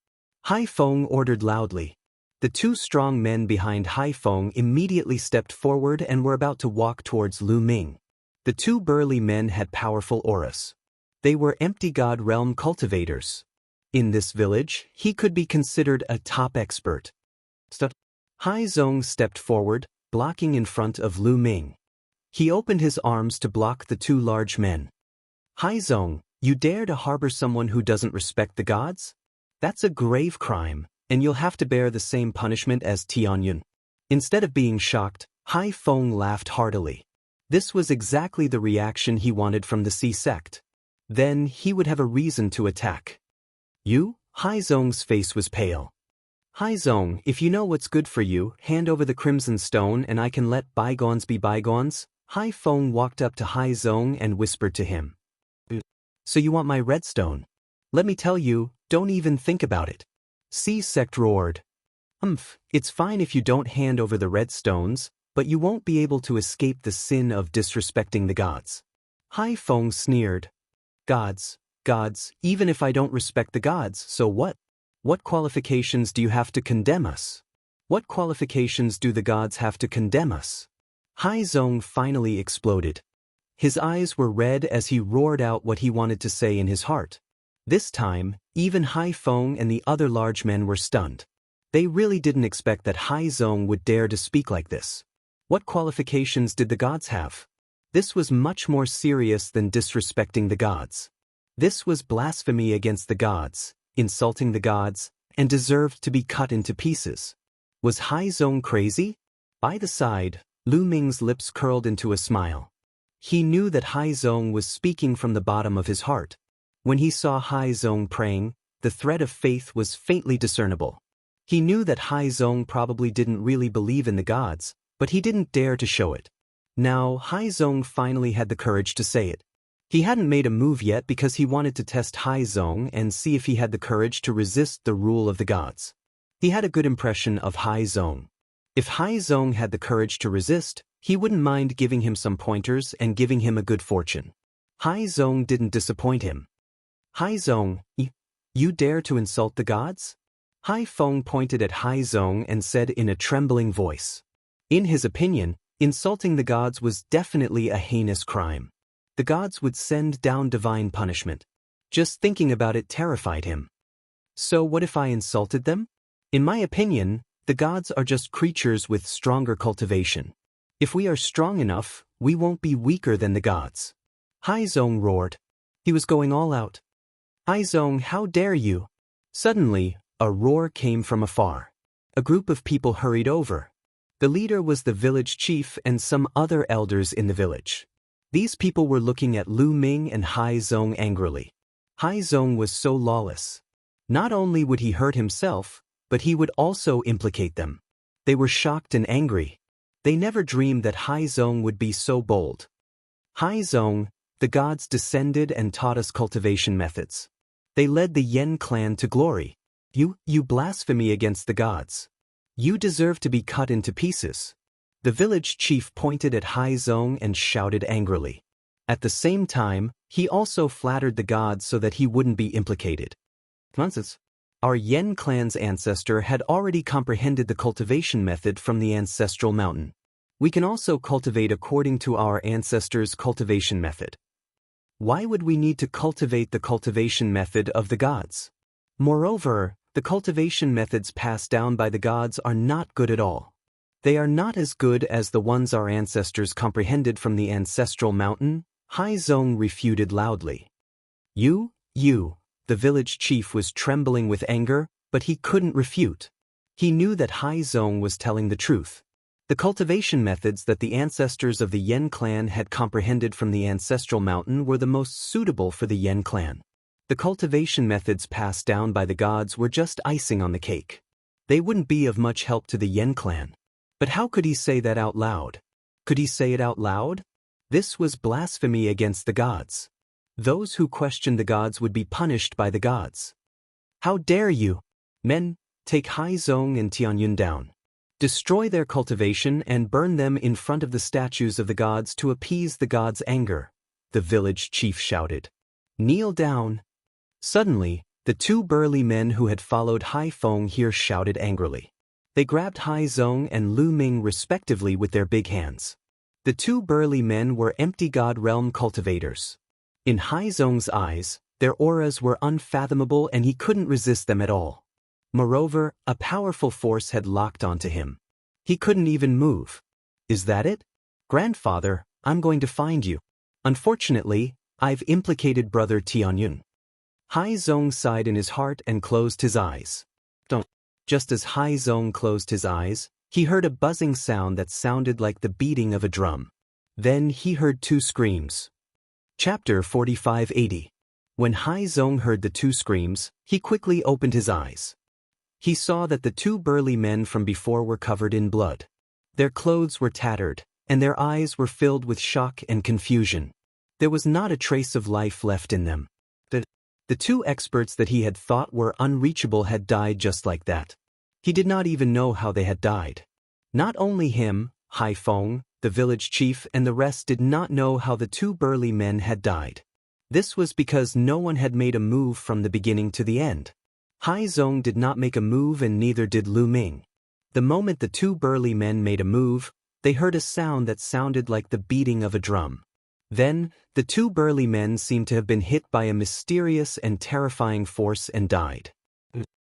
S1: Hai Feng ordered loudly. The two strong men behind Hai Feng immediately stepped forward and were about to walk towards Lu Ming. The two burly men had powerful auras. They were empty god realm cultivators. In this village, he could be considered a top expert. Hai Zong stepped forward, blocking in front of Lu Ming. He opened his arms to block the two large men. Hai Zong, you dare to harbor someone who doesn't respect the gods? That's a grave crime, and you'll have to bear the same punishment as Tianyun. Instead of being shocked, Hai Feng laughed heartily. This was exactly the reaction he wanted from the Sea sect. Then he would have a reason to attack. You? Hai Zong's face was pale. Hai Zong, if you know what's good for you, hand over the crimson stone and I can let bygones be bygones. Hai Feng walked up to Hai Zong and whispered to him. So you want my red stone? Let me tell you, don't even think about it. Sea sect roared. It's fine if you don't hand over the red stones, but you won't be able to escape the sin of disrespecting the gods. Hai Feng sneered. Gods, even if I don't respect the gods, so what? What qualifications do you have to condemn us? What qualifications do the gods have to condemn us? Hai Zong finally exploded. His eyes were red as he roared out what he wanted to say in his heart. This time, even Hai Feng and the other large men were stunned. They really didn't expect that Hai Zong would dare to speak like this. What qualifications did the gods have? This was much more serious than disrespecting the gods. This was blasphemy against the gods, insulting the gods, and deserved to be cut into pieces. Was Hai Zong crazy? By the side, Lu Ming's lips curled into a smile. He knew that Hai Zong was speaking from the bottom of his heart. When he saw Hai Zong praying, the thread of faith was faintly discernible. He knew that Hai Zong probably didn't really believe in the gods, but he didn't dare to show it. Now Hai Zong finally had the courage to say it. He hadn't made a move yet because he wanted to test Hai Zong and see if he had the courage to resist the rule of the gods. He had a good impression of Hai Zong. If Hai Zong had the courage to resist, he wouldn't mind giving him some pointers and giving him a good fortune. Hai Zong didn't disappoint him. Hai Zong, you dare to insult the gods? Hai Feng pointed at Hai Zong and said in a trembling voice. In his opinion, insulting the gods was definitely a heinous crime. The gods would send down divine punishment. Just thinking about it terrified him. So what if I insulted them? In my opinion, the gods are just creatures with stronger cultivation. If we are strong enough, we won't be weaker than the gods. Hai Zong roared. He was going all out. Hai Zong, how dare you? Suddenly, a roar came from afar. A group of people hurried over. The leader was the village chief and some other elders in the village. These people were looking at Lu Ming and Hai Zong angrily. Hai Zong was so lawless. Not only would he hurt himself, but he would also implicate them. They were shocked and angry. They never dreamed that Hai Zong would be so bold. Hai Zong, the gods descended and taught us cultivation methods. They led the Yen clan to glory. You blasphemy against the gods. You deserve to be cut into pieces. The village chief pointed at Hai Zong and shouted angrily. At the same time, he also flattered the gods so that he wouldn't be implicated. Nonsense. Our Yen clan's ancestor had already comprehended the cultivation method from the ancestral mountain. We can also cultivate according to our ancestors' cultivation method. Why would we need to cultivate the cultivation method of the gods? Moreover, the cultivation methods passed down by the gods are not good at all. They are not as good as the ones our ancestors comprehended from the ancestral mountain, Hai Zong refuted loudly. You, the village chief was trembling with anger, but he couldn't refute. He knew that Hai Zong was telling the truth. The cultivation methods that the ancestors of the Yen clan had comprehended from the ancestral mountain were the most suitable for the Yen clan. The cultivation methods passed down by the gods were just icing on the cake. They wouldn't be of much help to the Yen clan. But how could he say that out loud? Could he say it out loud? This was blasphemy against the gods. Those who questioned the gods would be punished by the gods. How dare you? Men, take Hai Zong and Tianyun down. Destroy their cultivation and burn them in front of the statues of the gods to appease the gods' anger, the village chief shouted. Kneel down. Suddenly, the two burly men who had followed Hai Feng here shouted angrily. They grabbed Hai Zong and Lu Ming respectively with their big hands. The two burly men were empty god realm cultivators. In Hai Zong's eyes, their auras were unfathomable and he couldn't resist them at all. Moreover, a powerful force had locked onto him. He couldn't even move. Is that it? Grandfather, I'm going to find you. Unfortunately, I've implicated brother Tianyun. Hai Zong sighed in his heart and closed his eyes. Don't. Just as Hai Zong closed his eyes, he heard a buzzing sound that sounded like the beating of a drum. Then he heard two screams. Chapter 4580. When Hai Zong heard the two screams, he quickly opened his eyes. He saw that the two burly men from before were covered in blood. Their clothes were tattered, and their eyes were filled with shock and confusion. There was not a trace of life left in them. The two experts that he had thought were unreachable had died just like that. He did not even know how they had died. Not only him, Hai Feng, the village chief, and the rest did not know how the two burly men had died. This was because no one had made a move from the beginning to the end. Hai Zong did not make a move and neither did Lu Ming. The moment the two burly men made a move, they heard a sound that sounded like the beating of a drum. Then, the two burly men seemed to have been hit by a mysterious and terrifying force and died.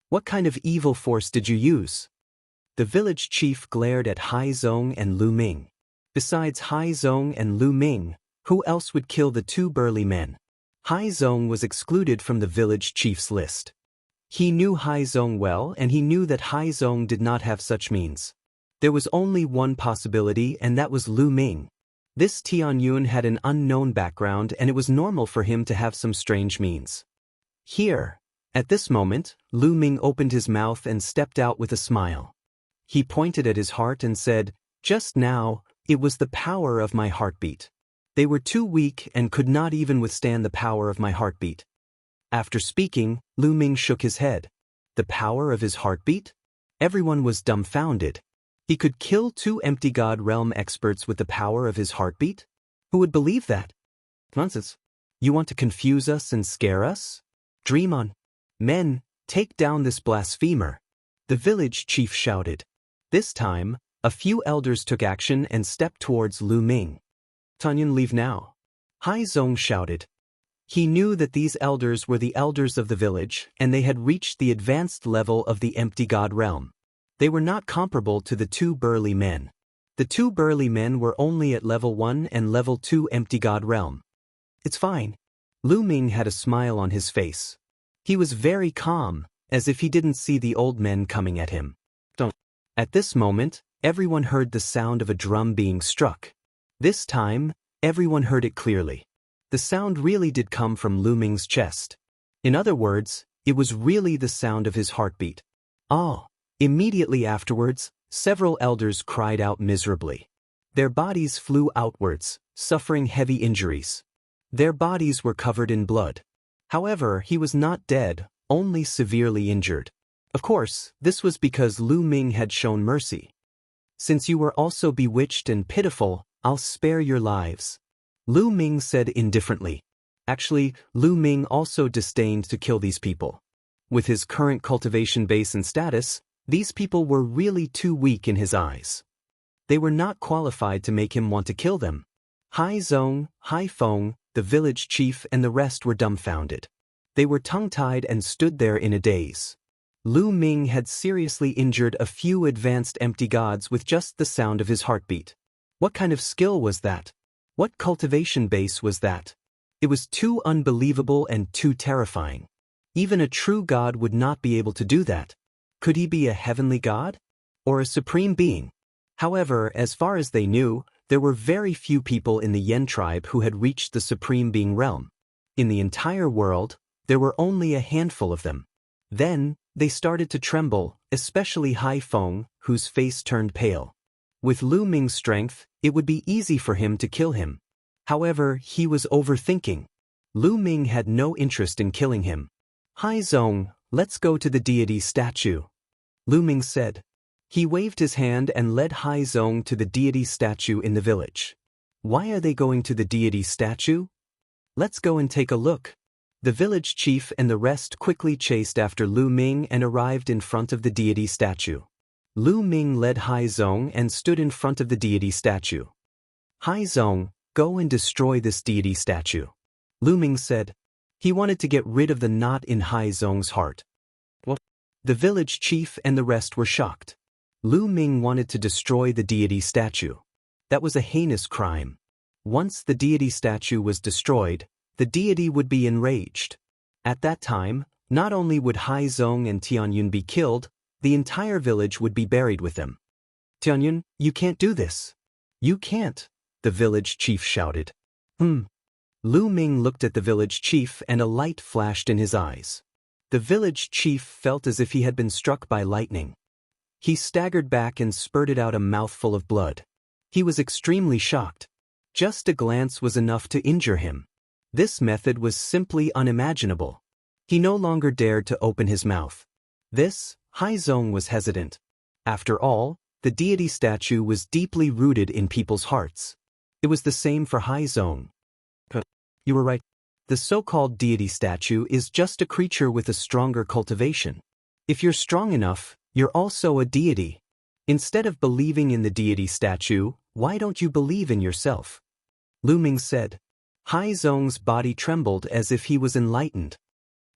S1: What kind of evil force did you use? The village chief glared at Hai Zong and Lu Ming. Besides Hai Zong and Lu Ming, who else would kill the two burly men? Hai Zong was excluded from the village chief's list. He knew Hai Zong well and he knew that Hai Zong did not have such means. There was only one possibility and that was Lu Ming. This Tianyun had an unknown background and it was normal for him to have some strange means. Here, at this moment, Lu Ming opened his mouth and stepped out with a smile. He pointed at his heart and said, "Just now, it was the power of my heartbeat. They were too weak and could not even withstand the power of my heartbeat." After speaking, Lu Ming shook his head. The power of his heartbeat? Everyone was dumbfounded. He could kill two empty god realm experts with the power of his heartbeat? Who would believe that? Nonsense. You want to confuse us and scare us? Dream on. Men, take down this blasphemer. The village chief shouted. This time, a few elders took action and stepped towards Lu Ming. Tianyun, leave now. Hai Zong shouted. He knew that these elders were the elders of the village and they had reached the advanced level of the empty god realm. They were not comparable to the two burly men. The two burly men were only at level 1 and level 2 empty god realm. It's fine. Lu Ming had a smile on his face. He was very calm, as if he didn't see the old men coming at him. Don't. At this moment, everyone heard the sound of a drum being struck. This time, everyone heard it clearly. The sound really did come from Lu Ming's chest. In other words, it was really the sound of his heartbeat. Oh! Immediately afterwards, several elders cried out miserably. Their bodies flew outwards, suffering heavy injuries. Their bodies were covered in blood. However, he was not dead, only severely injured. Of course, this was because Lu Ming had shown mercy. Since you were also bewitched and pitiful, I'll spare your lives. Lu Ming said indifferently. Actually, Lu Ming also disdained to kill these people. With his current cultivation base and status, these people were really too weak in his eyes. They were not qualified to make him want to kill them. Hai Zong, Hai Feng, the village chief and the rest were dumbfounded. They were tongue-tied and stood there in a daze. Lu Ming had seriously injured a few advanced empty gods with just the sound of his heartbeat. What kind of skill was that? What cultivation base was that? It was too unbelievable and too terrifying. Even a true god would not be able to do that. Could he be a heavenly god? Or a supreme being? However, as far as they knew, there were very few people in the Yen tribe who had reached the supreme being realm. In the entire world, there were only a handful of them. Then, they started to tremble, especially Hai Feng, whose face turned pale. With Lu Ming's strength, it would be easy for him to kill him. However, he was overthinking. Lu Ming had no interest in killing him. Hai Zong, let's go to the deity statue, Lu Ming said. He waved his hand and led Hai Zong to the deity statue in the village. Why are they going to the deity statue? Let's go and take a look. The village chief and the rest quickly chased after Lu Ming and arrived in front of the deity statue. Lu Ming led Hai Zong and stood in front of the deity statue. Hai Zong, go and destroy this deity statue, Lu Ming said. He wanted to get rid of the knot in Hai Zong's heart. What? The village chief and the rest were shocked. Lu Ming wanted to destroy the deity statue. That was a heinous crime. Once the deity statue was destroyed, the deity would be enraged. At that time, not only would Hai Zong and Tianyun be killed, the entire village would be buried with them. Tianyun, you can't do this. You can't, the village chief shouted. Lu Ming looked at the village chief and a light flashed in his eyes. The village chief felt as if he had been struck by lightning. He staggered back and spurted out a mouthful of blood. He was extremely shocked. Just a glance was enough to injure him. This method was simply unimaginable. He no longer dared to open his mouth. This, Hai Zong was hesitant. After all, the deity statue was deeply rooted in people's hearts. It was the same for Hai Zong. You were right. The so-called deity statue is just a creature with a stronger cultivation. If you're strong enough, you're also a deity. Instead of believing in the deity statue, why don't you believe in yourself? Lu Ming said. Hai Zong's body trembled as if he was enlightened.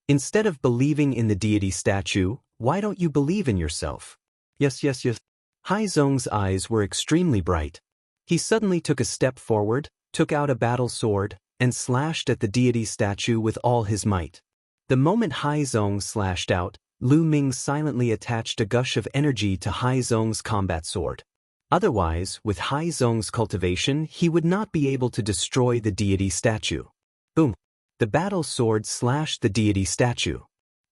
S1: Instead of believing in the deity statue, why don't you believe in yourself? Yes. Hai Zong's eyes were extremely bright. He suddenly took a step forward, took out a battle sword, and slashed at the deity statue with all his might. The moment Hai Zong slashed out, Lu Ming silently attached a gush of energy to Hai Zong's combat sword. Otherwise, with Hai Zong's cultivation, he would not be able to destroy the deity statue. Boom! The battle sword slashed the deity statue.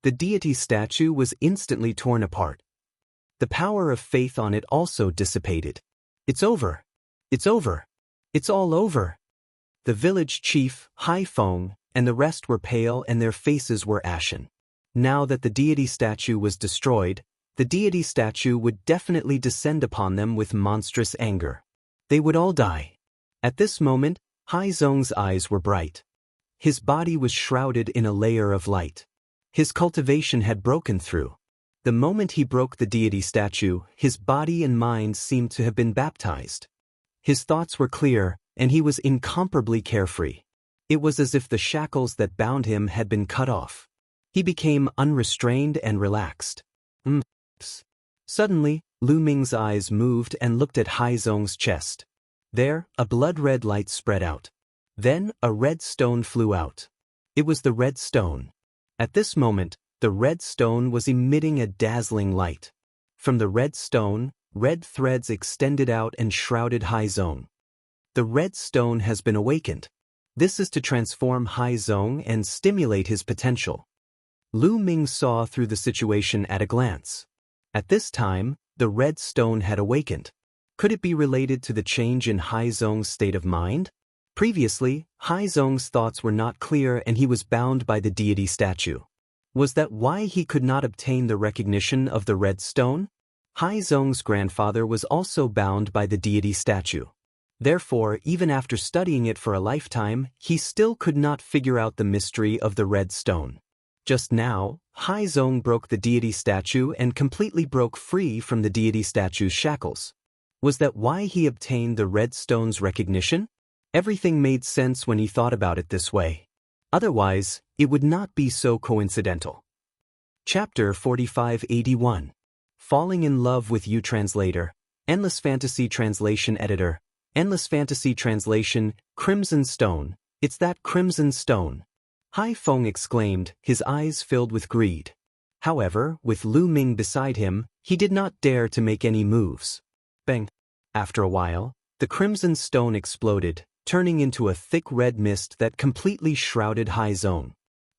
S1: The deity statue was instantly torn apart. The power of faith on it also dissipated. It's over. It's over. It's all over. The village chief, Hai Feng, and the rest were pale and their faces were ashen. Now that the deity statue was destroyed, the deity statue would definitely descend upon them with monstrous anger. They would all die. At this moment, Hai Zong's eyes were bright. His body was shrouded in a layer of light. His cultivation had broken through. The moment he broke the deity statue, his body and mind seemed to have been baptized. His thoughts were clear, and he was incomparably carefree. It was as if the shackles that bound him had been cut off. He became unrestrained and relaxed. Suddenly, Lu Ming's eyes moved and looked at Hai Zong's chest. There, a blood-red light spread out. Then, a red stone flew out. It was the red stone. At this moment, the red stone was emitting a dazzling light. From the red stone, red threads extended out and shrouded Hai Zong. The red stone has been awakened. This is to transform Hai Zong and stimulate his potential. Lu Ming saw through the situation at a glance. At this time, the red stone had awakened. Could it be related to the change in Hai Zong's state of mind? Previously, Hai Zong's thoughts were not clear and he was bound by the deity statue. Was that why he could not obtain the recognition of the red stone? Hai Zong's grandfather was also bound by the deity statue. Therefore, even after studying it for a lifetime, he still could not figure out the mystery of the red stone. Just now, Hai Zong broke the deity statue and completely broke free from the deity statue's shackles. Was that why he obtained the red stone's recognition? Everything made sense when he thought about it this way. Otherwise, it would not be so coincidental. Chapter 4581. Falling in Love with You. Translator, Endless Fantasy Translation Editor, Endless Fantasy Translation, Crimson Stone. It's that crimson stone. Hai Feng exclaimed, his eyes filled with greed. However, with Lu Ming beside him, he did not dare to make any moves. Bang! After a while, the crimson stone exploded, turning into a thick red mist that completely shrouded Haizong.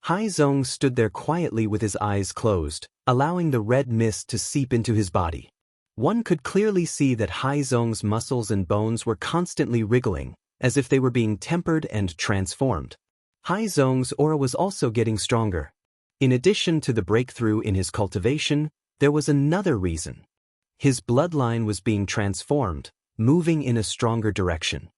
S1: Haizong stood there quietly with his eyes closed, allowing the red mist to seep into his body. One could clearly see that Haizong's muscles and bones were constantly wriggling, as if they were being tempered and transformed. Haizong's aura was also getting stronger. In addition to the breakthrough in his cultivation, there was another reason. His bloodline was being transformed, moving in a stronger direction.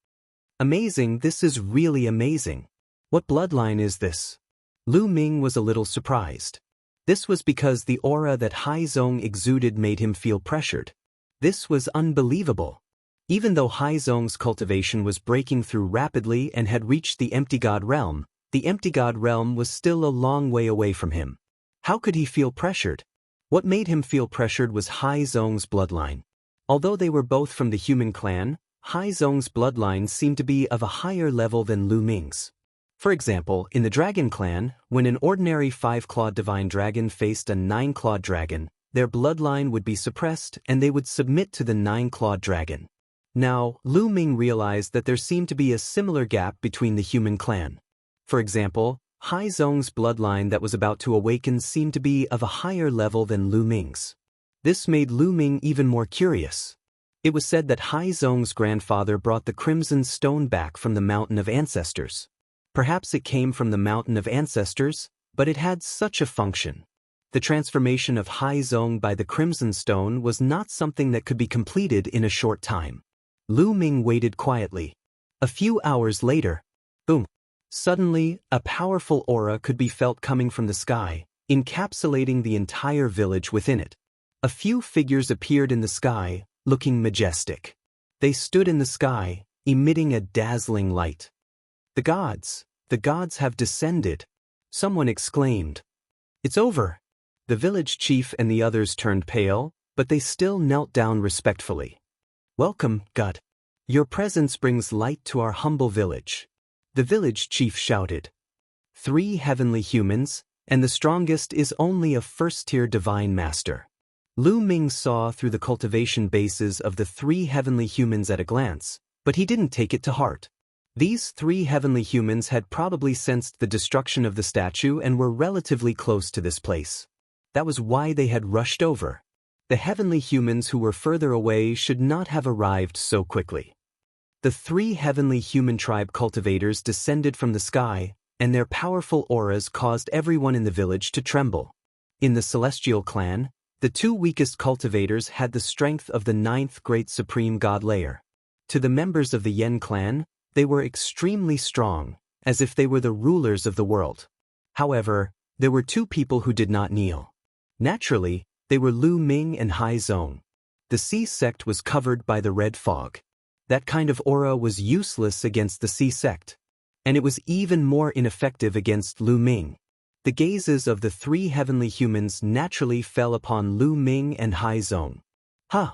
S1: Amazing, this is really amazing. What bloodline is this? Lu Ming was a little surprised. This was because the aura that Haizong exuded made him feel pressured. This was unbelievable. Even though Haizong's cultivation was breaking through rapidly and had reached the empty god realm, the empty god realm was still a long way away from him. How could he feel pressured? What made him feel pressured was Haizong's bloodline. Although they were both from the human clan, Haizong's bloodline seemed to be of a higher level than Lu Ming's. For example, in the Dragon Clan, when an ordinary 5-clawed divine dragon faced a 9-clawed dragon, their bloodline would be suppressed and they would submit to the 9-clawed dragon. Now, Lu Ming realized that there seemed to be a similar gap between the human clan. For example, Haizong's bloodline that was about to awaken seemed to be of a higher level than Lu Ming's. This made Lu Ming even more curious. It was said that Haizong's grandfather brought the Crimson Stone back from the Mountain of Ancestors. Perhaps it came from the Mountain of Ancestors, but it had such a function. The transformation of Haizong by the Crimson Stone was not something that could be completed in a short time. Lu Ming waited quietly. A few hours later, boom! Suddenly, a powerful aura could be felt coming from the sky, encapsulating the entire village within it. A few figures appeared in the sky, looking majestic. They stood in the sky, emitting a dazzling light. The gods have descended, someone exclaimed. It's over. The village chief and the others turned pale, but they still knelt down respectfully. Welcome, God. Your presence brings light to our humble village. The village chief shouted. 3 heavenly humans, and the strongest is only a first-tier divine master. Lu Ming saw through the cultivation bases of the 3 heavenly humans at a glance, but he didn't take it to heart. These 3 heavenly humans had probably sensed the destruction of the statue and were relatively close to this place. That was why they had rushed over. The heavenly humans who were further away should not have arrived so quickly. The 3 heavenly human tribe cultivators descended from the sky, and their powerful auras caused everyone in the village to tremble. In the Celestial clan, the 2 weakest cultivators had the strength of the 9th great supreme god layer. To the members of the Yen clan, they were extremely strong, as if they were the rulers of the world. However, there were 2 people who did not kneel. Naturally, they were Lu Ming and Haizong. The sea sect was covered by the red fog. That kind of aura was useless against the sea sect. And it was even more ineffective against Lu Ming. The gazes of the 3 heavenly humans naturally fell upon Lu Ming and Haizong. Huh!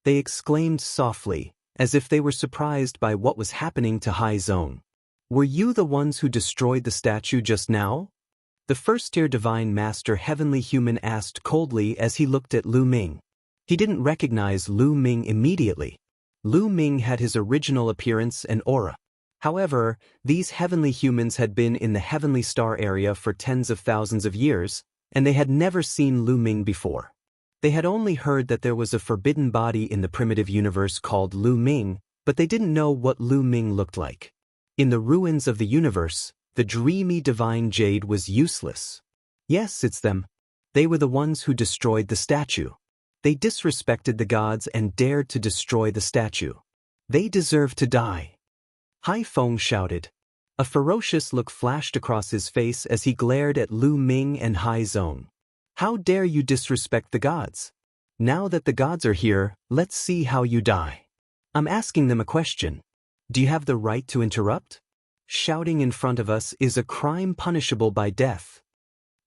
S1: They exclaimed softly, as if they were surprised by what was happening to Haizong. Were you the ones who destroyed the statue just now? The first-tier divine master heavenly human asked coldly as he looked at Lu Ming. He didn't recognize Lu Ming immediately. Lu Ming had his original appearance and aura. However, these heavenly humans had been in the heavenly star area for tens of thousands of years, and they had never seen Lu Ming before. They had only heard that there was a forbidden body in the primitive universe called Lu Ming, but they didn't know what Lu Ming looked like. In the ruins of the universe, the dreamy divine jade was useless. Yes, it's them. They were the ones who destroyed the statue. They disrespected the gods and dared to destroy the statue. They deserve to die. Hai Feng shouted. A ferocious look flashed across his face as he glared at Lu Ming and Haizong. How dare you disrespect the gods? Now that the gods are here, let's see how you die. I'm asking them a question. Do you have the right to interrupt? Shouting in front of us is a crime punishable by death.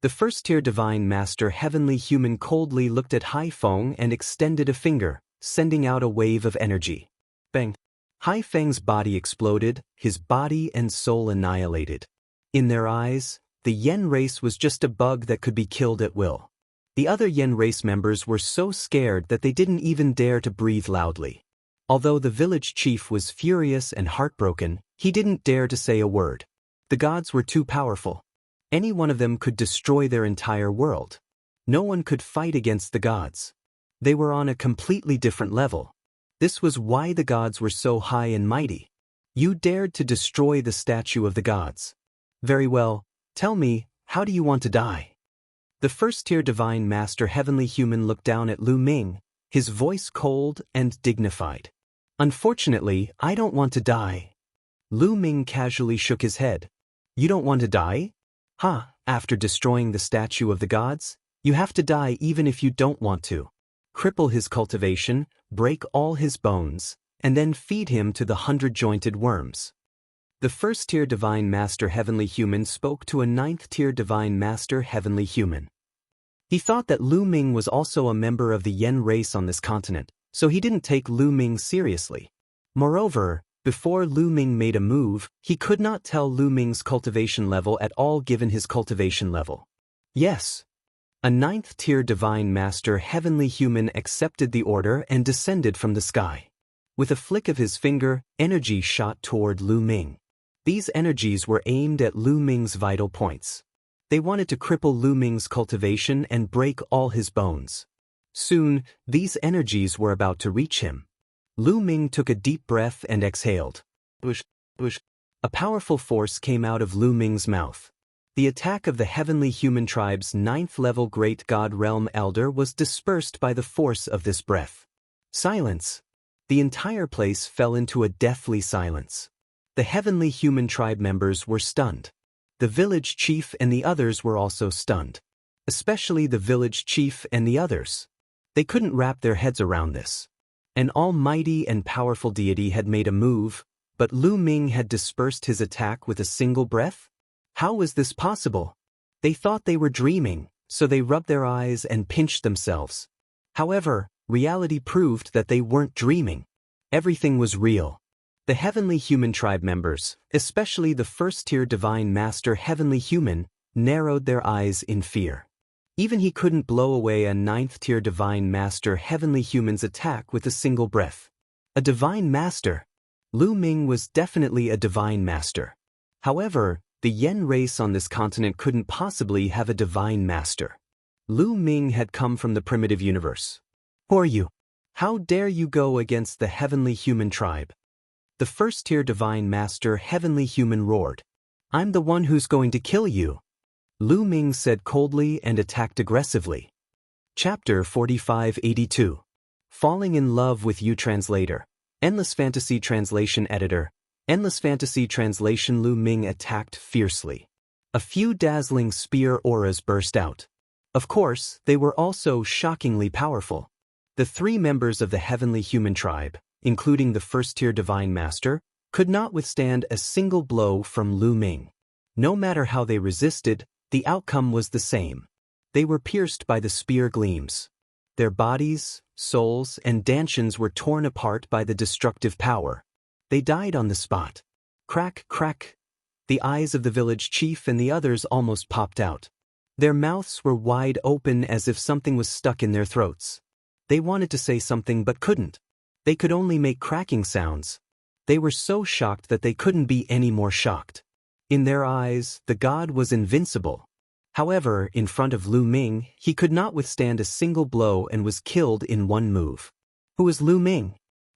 S1: The first-tier divine master heavenly human coldly looked at Hai Feng and extended a finger, sending out a wave of energy. Bang! Hai Feng's body exploded, his body and soul annihilated. In their eyes, the Yen race was just a bug that could be killed at will. The other Yen race members were so scared that they didn't even dare to breathe loudly. Although the village chief was furious and heartbroken, he didn't dare to say a word. The gods were too powerful. Any one of them could destroy their entire world. No one could fight against the gods. They were on a completely different level. This was why the gods were so high and mighty. You dared to destroy the statue of the gods. Very well, tell me, how do you want to die? The first-tier divine master heavenly human looked down at Lu Ming, his voice cold and dignified. Unfortunately, I don't want to die. Lu Ming casually shook his head. You don't want to die? After destroying the statue of the gods, you have to die even if you don't want to. Cripple his cultivation, break all his bones, and then feed him to the 100-jointed worms. The first-tier divine master heavenly human spoke to a 9th-tier divine master heavenly human. He thought that Lu Ming was also a member of the Yen race on this continent, so he didn't take Lu Ming seriously. Moreover, before Lu Ming made a move, he could not tell Lu Ming's cultivation level at all given his cultivation level. Yes. A 9th-tier divine master heavenly human accepted the order and descended from the sky. With a flick of his finger, energy shot toward Lu Ming. These energies were aimed at Lu Ming's vital points. They wanted to cripple Lu Ming's cultivation and break all his bones. Soon, these energies were about to reach him. Lu Ming took a deep breath and exhaled. A powerful force came out of Lu Ming's mouth. The attack of the heavenly human tribe's 9th-level great god realm elder was dispersed by the force of this breath. Silence. The entire place fell into a deathly silence. The heavenly human tribe members were stunned. The village chief and the others were also stunned. Especially the village chief and the others. They couldn't wrap their heads around this. An almighty and powerful deity had made a move, but Lu Ming had dispersed his attack with a single breath? How was this possible? They thought they were dreaming, so they rubbed their eyes and pinched themselves. However, reality proved that they weren't dreaming. Everything was real. The heavenly human tribe members, especially the first-tier divine master heavenly human, narrowed their eyes in fear. Even he couldn't blow away a 9th-tier divine master heavenly human's attack with a single breath. A divine master? Lu Ming was definitely a divine master. However, the Yen race on this continent couldn't possibly have a divine master. Lu Ming had come from the primitive universe. Who are you? How dare you go against the heavenly human tribe? The first-tier divine master heavenly human roared. I'm the one who's going to kill you. Lu Ming said coldly and attacked aggressively. Chapter 4582. Falling in Love with You Translator. Endless Fantasy Translation Editor. Endless Fantasy Translation. Lu Ming attacked fiercely. A few dazzling spear auras burst out. Of course, they were also shockingly powerful. The 3 members of the heavenly human tribe, including the first-tier divine master, could not withstand a single blow from Lu Ming. No matter how they resisted, the outcome was the same. They were pierced by the spear gleams. Their bodies, souls, and dantians were torn apart by the destructive power. They died on the spot. Crack, crack. The eyes of the village chief and the others almost popped out. Their mouths were wide open as if something was stuck in their throats. They wanted to say something but couldn't. They could only make cracking sounds. They were so shocked that they couldn't be any more shocked. In their eyes, the god was invincible. However, in front of Lu Ming, he could not withstand a single blow and was killed in one move. Who was Lu Ming?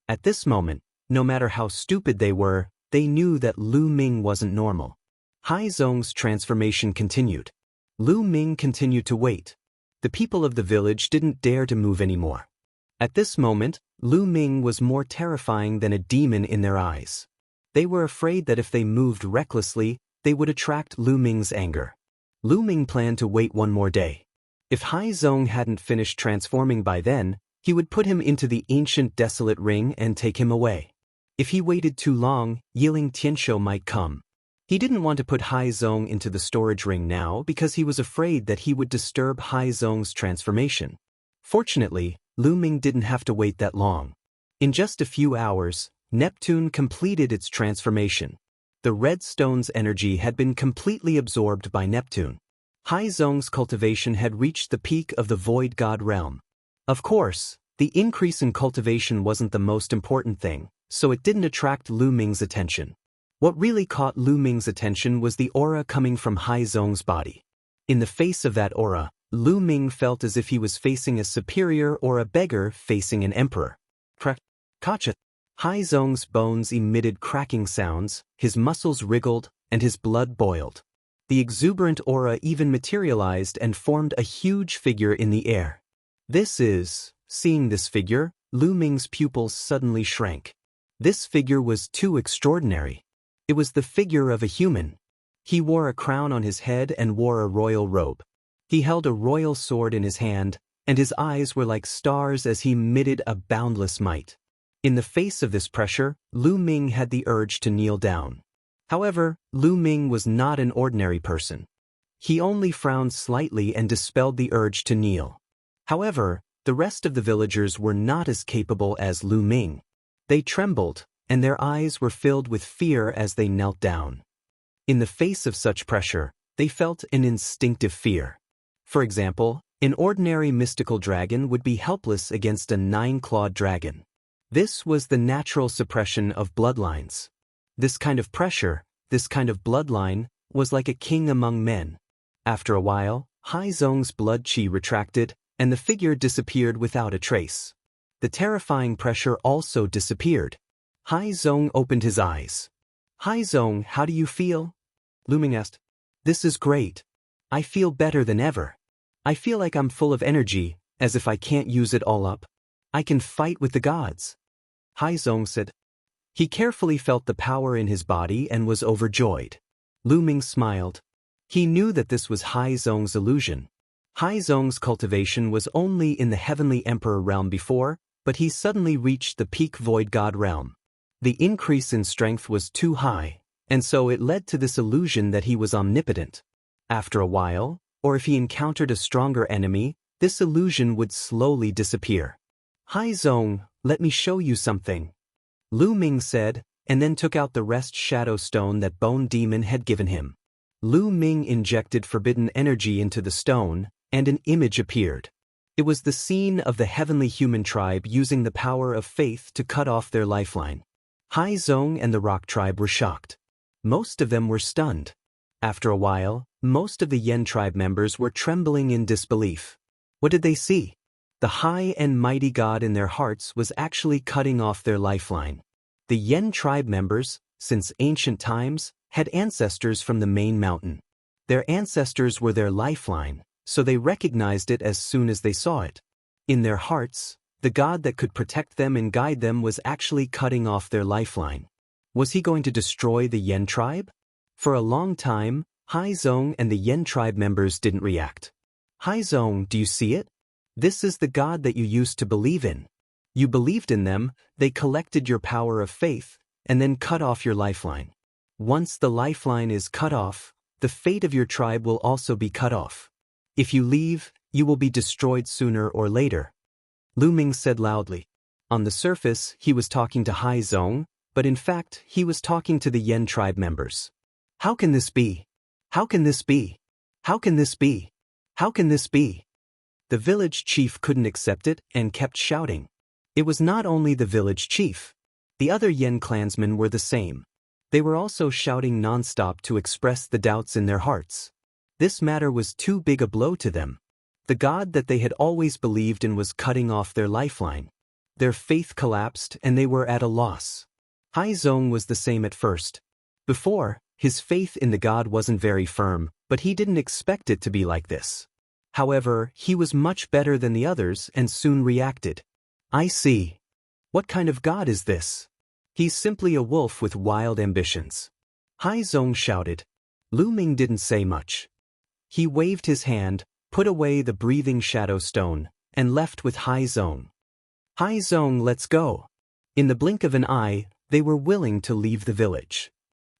S1: At this moment, no matter how stupid they were, they knew that Lu Ming wasn't normal. Hai Zong's transformation continued. Lu Ming continued to wait. The people of the village didn't dare to move anymore. At this moment, Lu Ming was more terrifying than a demon in their eyes. They were afraid that if they moved recklessly, they would attract Lu Ming's anger. Lu Ming planned to wait one more day. If Hai Zong hadn't finished transforming by then, he would put him into the ancient desolate ring and take him away. If he waited too long, Yiling Tianshou might come. He didn't want to put Hai Zong into the storage ring now because he was afraid that he would disturb Hai Zong's transformation. Fortunately, Lu Ming didn't have to wait that long. In just a few hours, Neptune completed its transformation. The red stone's energy had been completely absorbed by Neptune. Haizong's cultivation had reached the peak of the void god realm. Of course, the increase in cultivation wasn't the most important thing, so it didn't attract Lu Ming's attention. What really caught Lu Ming's attention was the aura coming from Haizong's body. In the face of that aura, Lu Ming felt as if he was facing a superior or a beggar facing an emperor. Kacha. Haizong's bones emitted cracking sounds, his muscles wriggled, and his blood boiled. The exuberant aura even materialized and formed a huge figure in the air. Seeing this figure, Lu Ming's pupils suddenly shrank. This figure was too extraordinary. It was the figure of a human. He wore a crown on his head and wore a royal robe. He held a royal sword in his hand, and his eyes were like stars as he emitted a boundless might. In the face of this pressure, Lu Ming had the urge to kneel down. However, Lu Ming was not an ordinary person. He only frowned slightly and dispelled the urge to kneel. However, the rest of the villagers were not as capable as Lu Ming. They trembled, and their eyes were filled with fear as they knelt down. In the face of such pressure, they felt an instinctive fear. For example, an ordinary mystical dragon would be helpless against a 9-clawed dragon. This was the natural suppression of bloodlines. This kind of pressure, this kind of bloodline, was like a king among men. After a while, Haizong's blood qi retracted, and the figure disappeared without a trace. The terrifying pressure also disappeared. Haizong opened his eyes. "Haizong, how do you feel?" Lu Ming asked. "This is great. I feel better than ever. I feel like I'm full of energy, as if I can't use it all up. I can fight with the gods." Haizong said. He carefully felt the power in his body and was overjoyed. Lu Ming smiled. He knew that this was Haizong's illusion. Haizong's cultivation was only in the heavenly emperor realm before, but he suddenly reached the peak void god realm. The increase in strength was too high, and so it led to this illusion that he was omnipotent. After a while, or if he encountered a stronger enemy, this illusion would slowly disappear. "Haizong, let me show you something," Lu Ming said, and then took out the rest shadow stone that Bone Demon had given him. Lu Ming injected forbidden energy into the stone, and an image appeared. It was the scene of the heavenly human tribe using the power of faith to cut off their lifeline. Haizong and the rock tribe were shocked. Most of them were stunned. After a while, most of the Yen tribe members were trembling in disbelief. What did they see? The high and mighty god in their hearts was actually cutting off their lifeline. The Yen tribe members, since ancient times, had ancestors from the main mountain. Their ancestors were their lifeline, so they recognized it as soon as they saw it. In their hearts, the god that could protect them and guide them was actually cutting off their lifeline. Was he going to destroy the Yen tribe? For a long time, Haizong and the Yen tribe members didn't react. "Haizong, do you see it? This is the God that you used to believe in. You believed in them, they collected your power of faith, and then cut off your lifeline. Once the lifeline is cut off, the fate of your tribe will also be cut off. If you leave, you will be destroyed sooner or later." Lu Ming said loudly. On the surface, he was talking to Haizong, but in fact, he was talking to the Yen tribe members. "How can this be? How can this be? How can this be? How can this be?" The village chief couldn't accept it and kept shouting. It was not only the village chief. The other Yen clansmen were the same. They were also shouting nonstop to express the doubts in their hearts. This matter was too big a blow to them. The god that they had always believed in was cutting off their lifeline. Their faith collapsed and they were at a loss. Haizong was the same at first. Before, his faith in the god wasn't very firm, but he didn't expect it to be like this. However, he was much better than the others and soon reacted. "I see. What kind of god is this? He's simply a wolf with wild ambitions." Haizong shouted. Lu Ming didn't say much. He waved his hand, put away the breathing shadow stone, and left with Haizong. "Haizong, let's go." In the blink of an eye, they were willing to leave the village.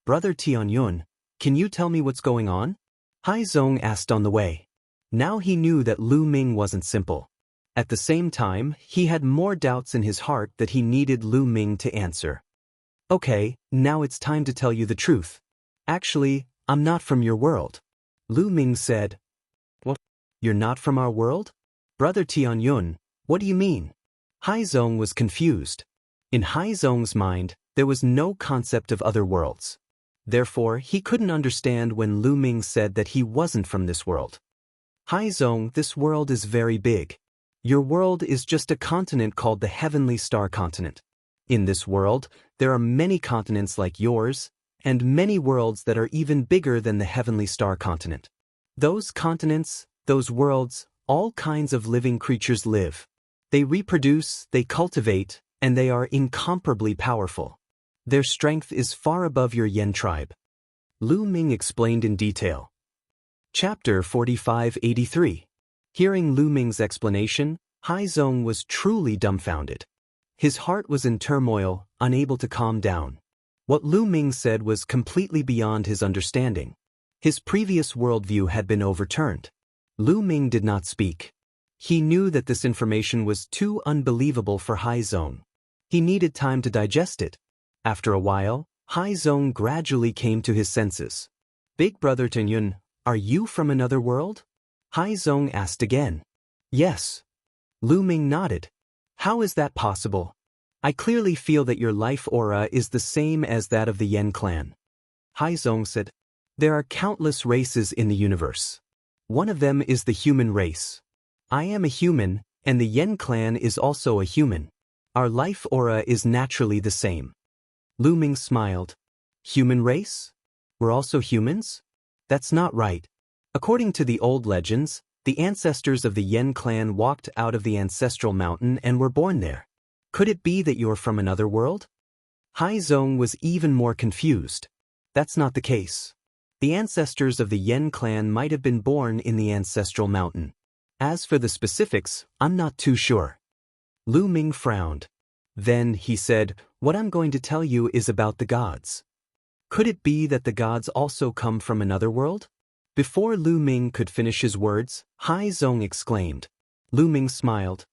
S1: "Brother Tianyun, can you tell me what's going on?" Haizong asked on the way. Now he knew that Lu Ming wasn't simple. At the same time, he had more doubts in his heart that he needed Lu Ming to answer. "Okay, now it's time to tell you the truth. Actually, I'm not from your world," Lu Ming said, You're not from our world? Brother Tianyun, what do you mean? Haizong was confused. In Haizong's mind, there was no concept of other worlds. Therefore, he couldn't understand when Lu Ming said that he wasn't from this world. Haizong, this world is very big. Your world is just a continent called the Heavenly Star Continent. In this world, there are many continents like yours, and many worlds that are even bigger than the Heavenly Star Continent. Those continents, those worlds, all kinds of living creatures live. They reproduce, they cultivate, and they are incomparably powerful. Their strength is far above your Yen tribe. Lu Ming explained in detail. Chapter 4583. Hearing Lu Ming's explanation, Haizong was truly dumbfounded. His heart was in turmoil, unable to calm down. What Lu Ming said was completely beyond his understanding. His previous worldview had been overturned. Lu Ming did not speak. He knew that this information was too unbelievable for Haizong. He needed time to digest it. After a while, Haizong gradually came to his senses. Big Brother Tianyun, are you from another world? Haizong asked again. Yes. Lu Ming nodded. How is that possible? I clearly feel that your life aura is the same as that of the Yen clan. Haizong said, there are countless races in the universe. One of them is the human race. I am a human, and the Yen clan is also a human. Our life aura is naturally the same. Lu Ming smiled. Human race? We're also humans? That's not right. According to the old legends, the ancestors of the Yen clan walked out of the ancestral mountain and were born there. Could it be that you're from another world? Haizong was even more confused. That's not the case. The ancestors of the Yen clan might have been born in the ancestral mountain. As for the specifics, I'm not too sure. Lu Ming frowned. Then, he said, what I'm going to tell you is about the gods. Could it be that the gods also come from another world? Before Lu Ming could finish his words, Haizong exclaimed. Lu Ming smiled.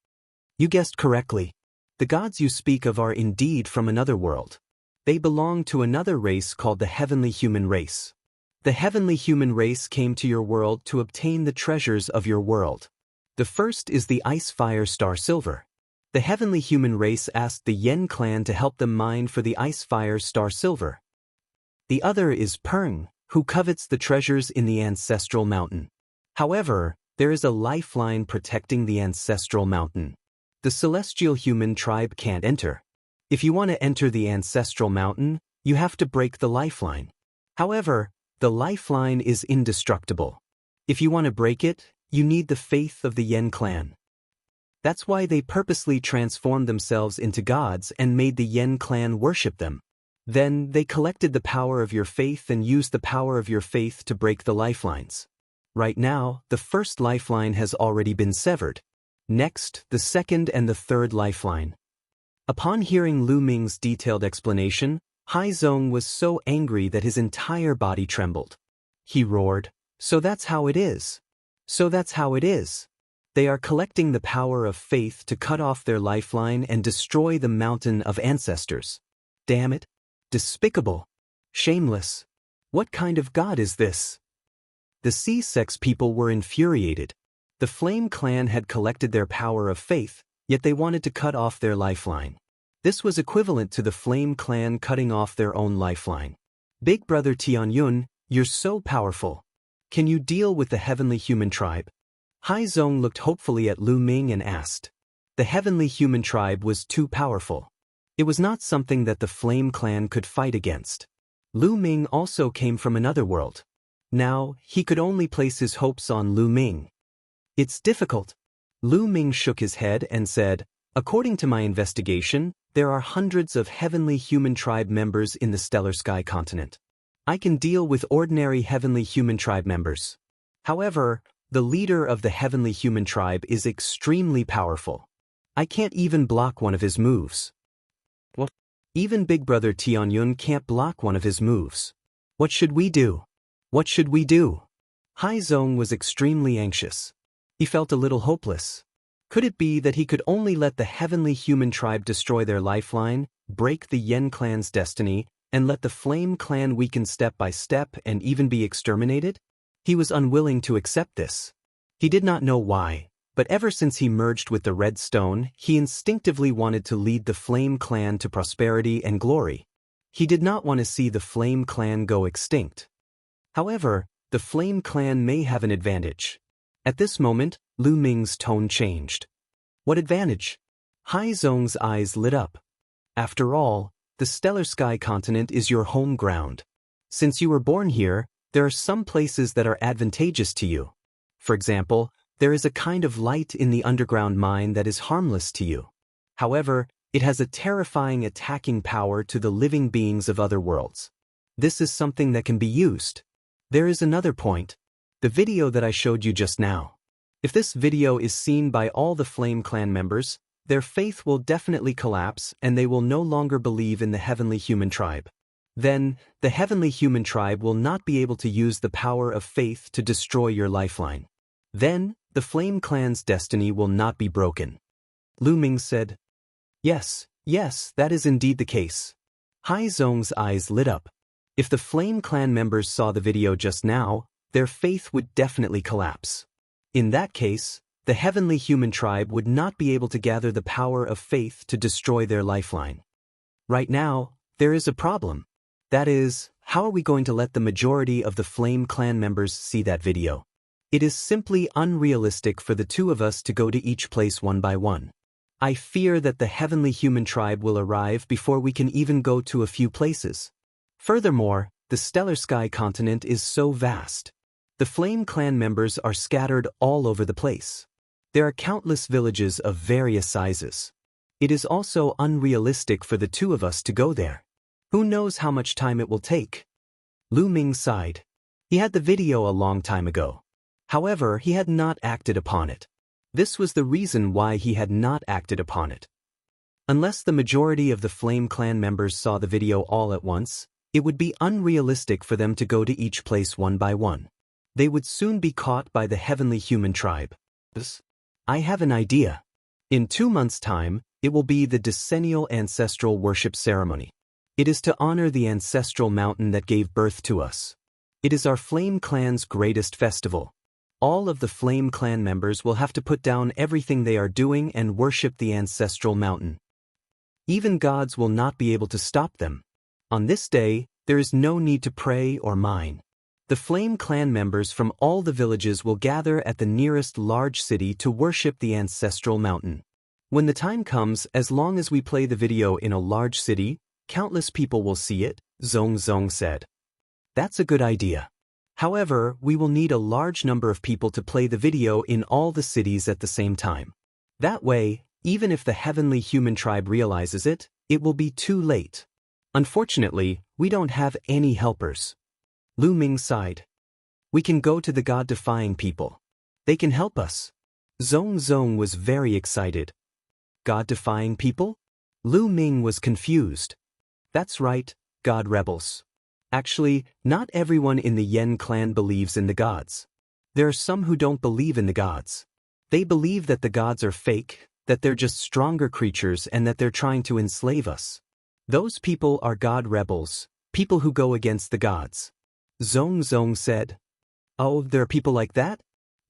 S1: You guessed correctly. The gods you speak of are indeed from another world. They belong to another race called the Heavenly Human Race. The Heavenly Human Race came to your world to obtain the treasures of your world. The first is the Ice Fire Star Silver. The Heavenly Human Race asked the Yen clan to help them mine for the Ice Fire Star Silver. The other is Peng, who covets the treasures in the Ancestral Mountain. However, there is a lifeline protecting the Ancestral Mountain. The Celestial Human tribe can't enter. If you want to enter the Ancestral Mountain, you have to break the lifeline. However, the lifeline is indestructible. If you want to break it, you need the faith of the Yen clan. That's why they purposely transformed themselves into gods and made the Yen clan worship them. Then, they collected the power of your faith and used the power of your faith to break the lifelines. Right now, the first lifeline has already been severed. Next, the second and the third lifeline. Upon hearing Lu Ming's detailed explanation, Haizong was so angry that his entire body trembled. He roared, So that's how it is. So that's how it is. They are collecting the power of faith to cut off their lifeline and destroy the mountain of ancestors. Damn it. Despicable. Shameless. What kind of god is this? The C-sex people were infuriated. The Flame clan had collected their power of faith, yet they wanted to cut off their lifeline. This was equivalent to the Flame clan cutting off their own lifeline. Big Brother Tianyun, you're so powerful. Can you deal with the Heavenly Human tribe? Haizong looked hopefully at Lu Ming and asked. The Heavenly Human tribe was too powerful. It was not something that the Flame clan could fight against. Lu Ming also came from another world. Now, he could only place his hopes on Lu Ming. It's difficult. Lu Ming shook his head and said, According to my investigation, there are hundreds of Heavenly Human tribe members in the Stellar Sky continent. I can deal with ordinary Heavenly Human tribe members. However, the leader of the Heavenly Human tribe is extremely powerful. I can't even block one of his moves. What? Even Big Brother Tianyun can't block one of his moves. What should we do? What should we do? Haizong was extremely anxious. He felt a little hopeless. Could it be that he could only let the Heavenly Human tribe destroy their lifeline, break the Yen clan's destiny, and let the Flame clan weaken step by step and even be exterminated? He was unwilling to accept this. He did not know why, but ever since he merged with the Red Stone, he instinctively wanted to lead the Flame Clan to prosperity and glory. He did not want to see the Flame Clan go extinct. However, the Flame Clan may have an advantage. At this moment, Lu Ming's tone changed. What advantage? Hai Zong's eyes lit up. After all, the Stellar Sky continent is your home ground. Since you were born here, there are some places that are advantageous to you. For example, there is a kind of light in the underground mine that is harmless to you. However, it has a terrifying attacking power to the living beings of other worlds. This is something that can be used. There is another point. The video that I showed you just now. If this video is seen by all the Flame Clan members, their faith will definitely collapse and they will no longer believe in the Heavenly Human Tribe. Then, the Heavenly Human Tribe will not be able to use the power of faith to destroy your lifeline. Then, the Flame Clan's destiny will not be broken. Lu Ming said, Yes, that is indeed the case. Hai Zong's eyes lit up. If the Flame Clan members saw the video just now, their faith would definitely collapse. In that case, the Heavenly Human Tribe would not be able to gather the power of faith to destroy their lifeline. Right now, there is a problem. That is, how are we going to let the majority of the Flame Clan members see that video? It is simply unrealistic for the two of us to go to each place one by one. I fear that the Heavenly Human Tribe will arrive before we can even go to a few places. Furthermore, the Stellar Sky continent is so vast. The Flame Clan members are scattered all over the place. There are countless villages of various sizes. It is also unrealistic for the two of us to go there. Who knows how much time it will take? Lu Ming sighed. He had the video a long time ago. However, he had not acted upon it. This was the reason why he had not acted upon it. Unless the majority of the Flame Clan members saw the video all at once, it would be unrealistic for them to go to each place one by one. They would soon be caught by the Heavenly Human Tribe. I have an idea. In 2 months' time, it will be the decennial ancestral worship ceremony. It is to honor the ancestral mountain that gave birth to us. It is our Flame Clan's greatest festival. All of the Flame Clan members will have to put down everything they are doing and worship the ancestral mountain. Even gods will not be able to stop them. On this day, there is no need to pray or mine. The Flame Clan members from all the villages will gather at the nearest large city to worship the ancestral mountain. When the time comes, as long as we play the video in a large city, countless people will see it, Zong said. That's a good idea. However, we will need a large number of people to play the video in all the cities at the same time. That way, even if the Heavenly Human Tribe realizes it, it will be too late. Unfortunately, we don't have any helpers. Lu Ming sighed. We can go to the God-defying people. They can help us. Zong was very excited. God-defying people? Lu Ming was confused. That's right, God rebels. Actually, not everyone in the Yen clan believes in the gods. There are some who don't believe in the gods. They believe that the gods are fake, that they're just stronger creatures and that they're trying to enslave us. Those people are God rebels, people who go against the gods. Zong said. Oh, there are people like that?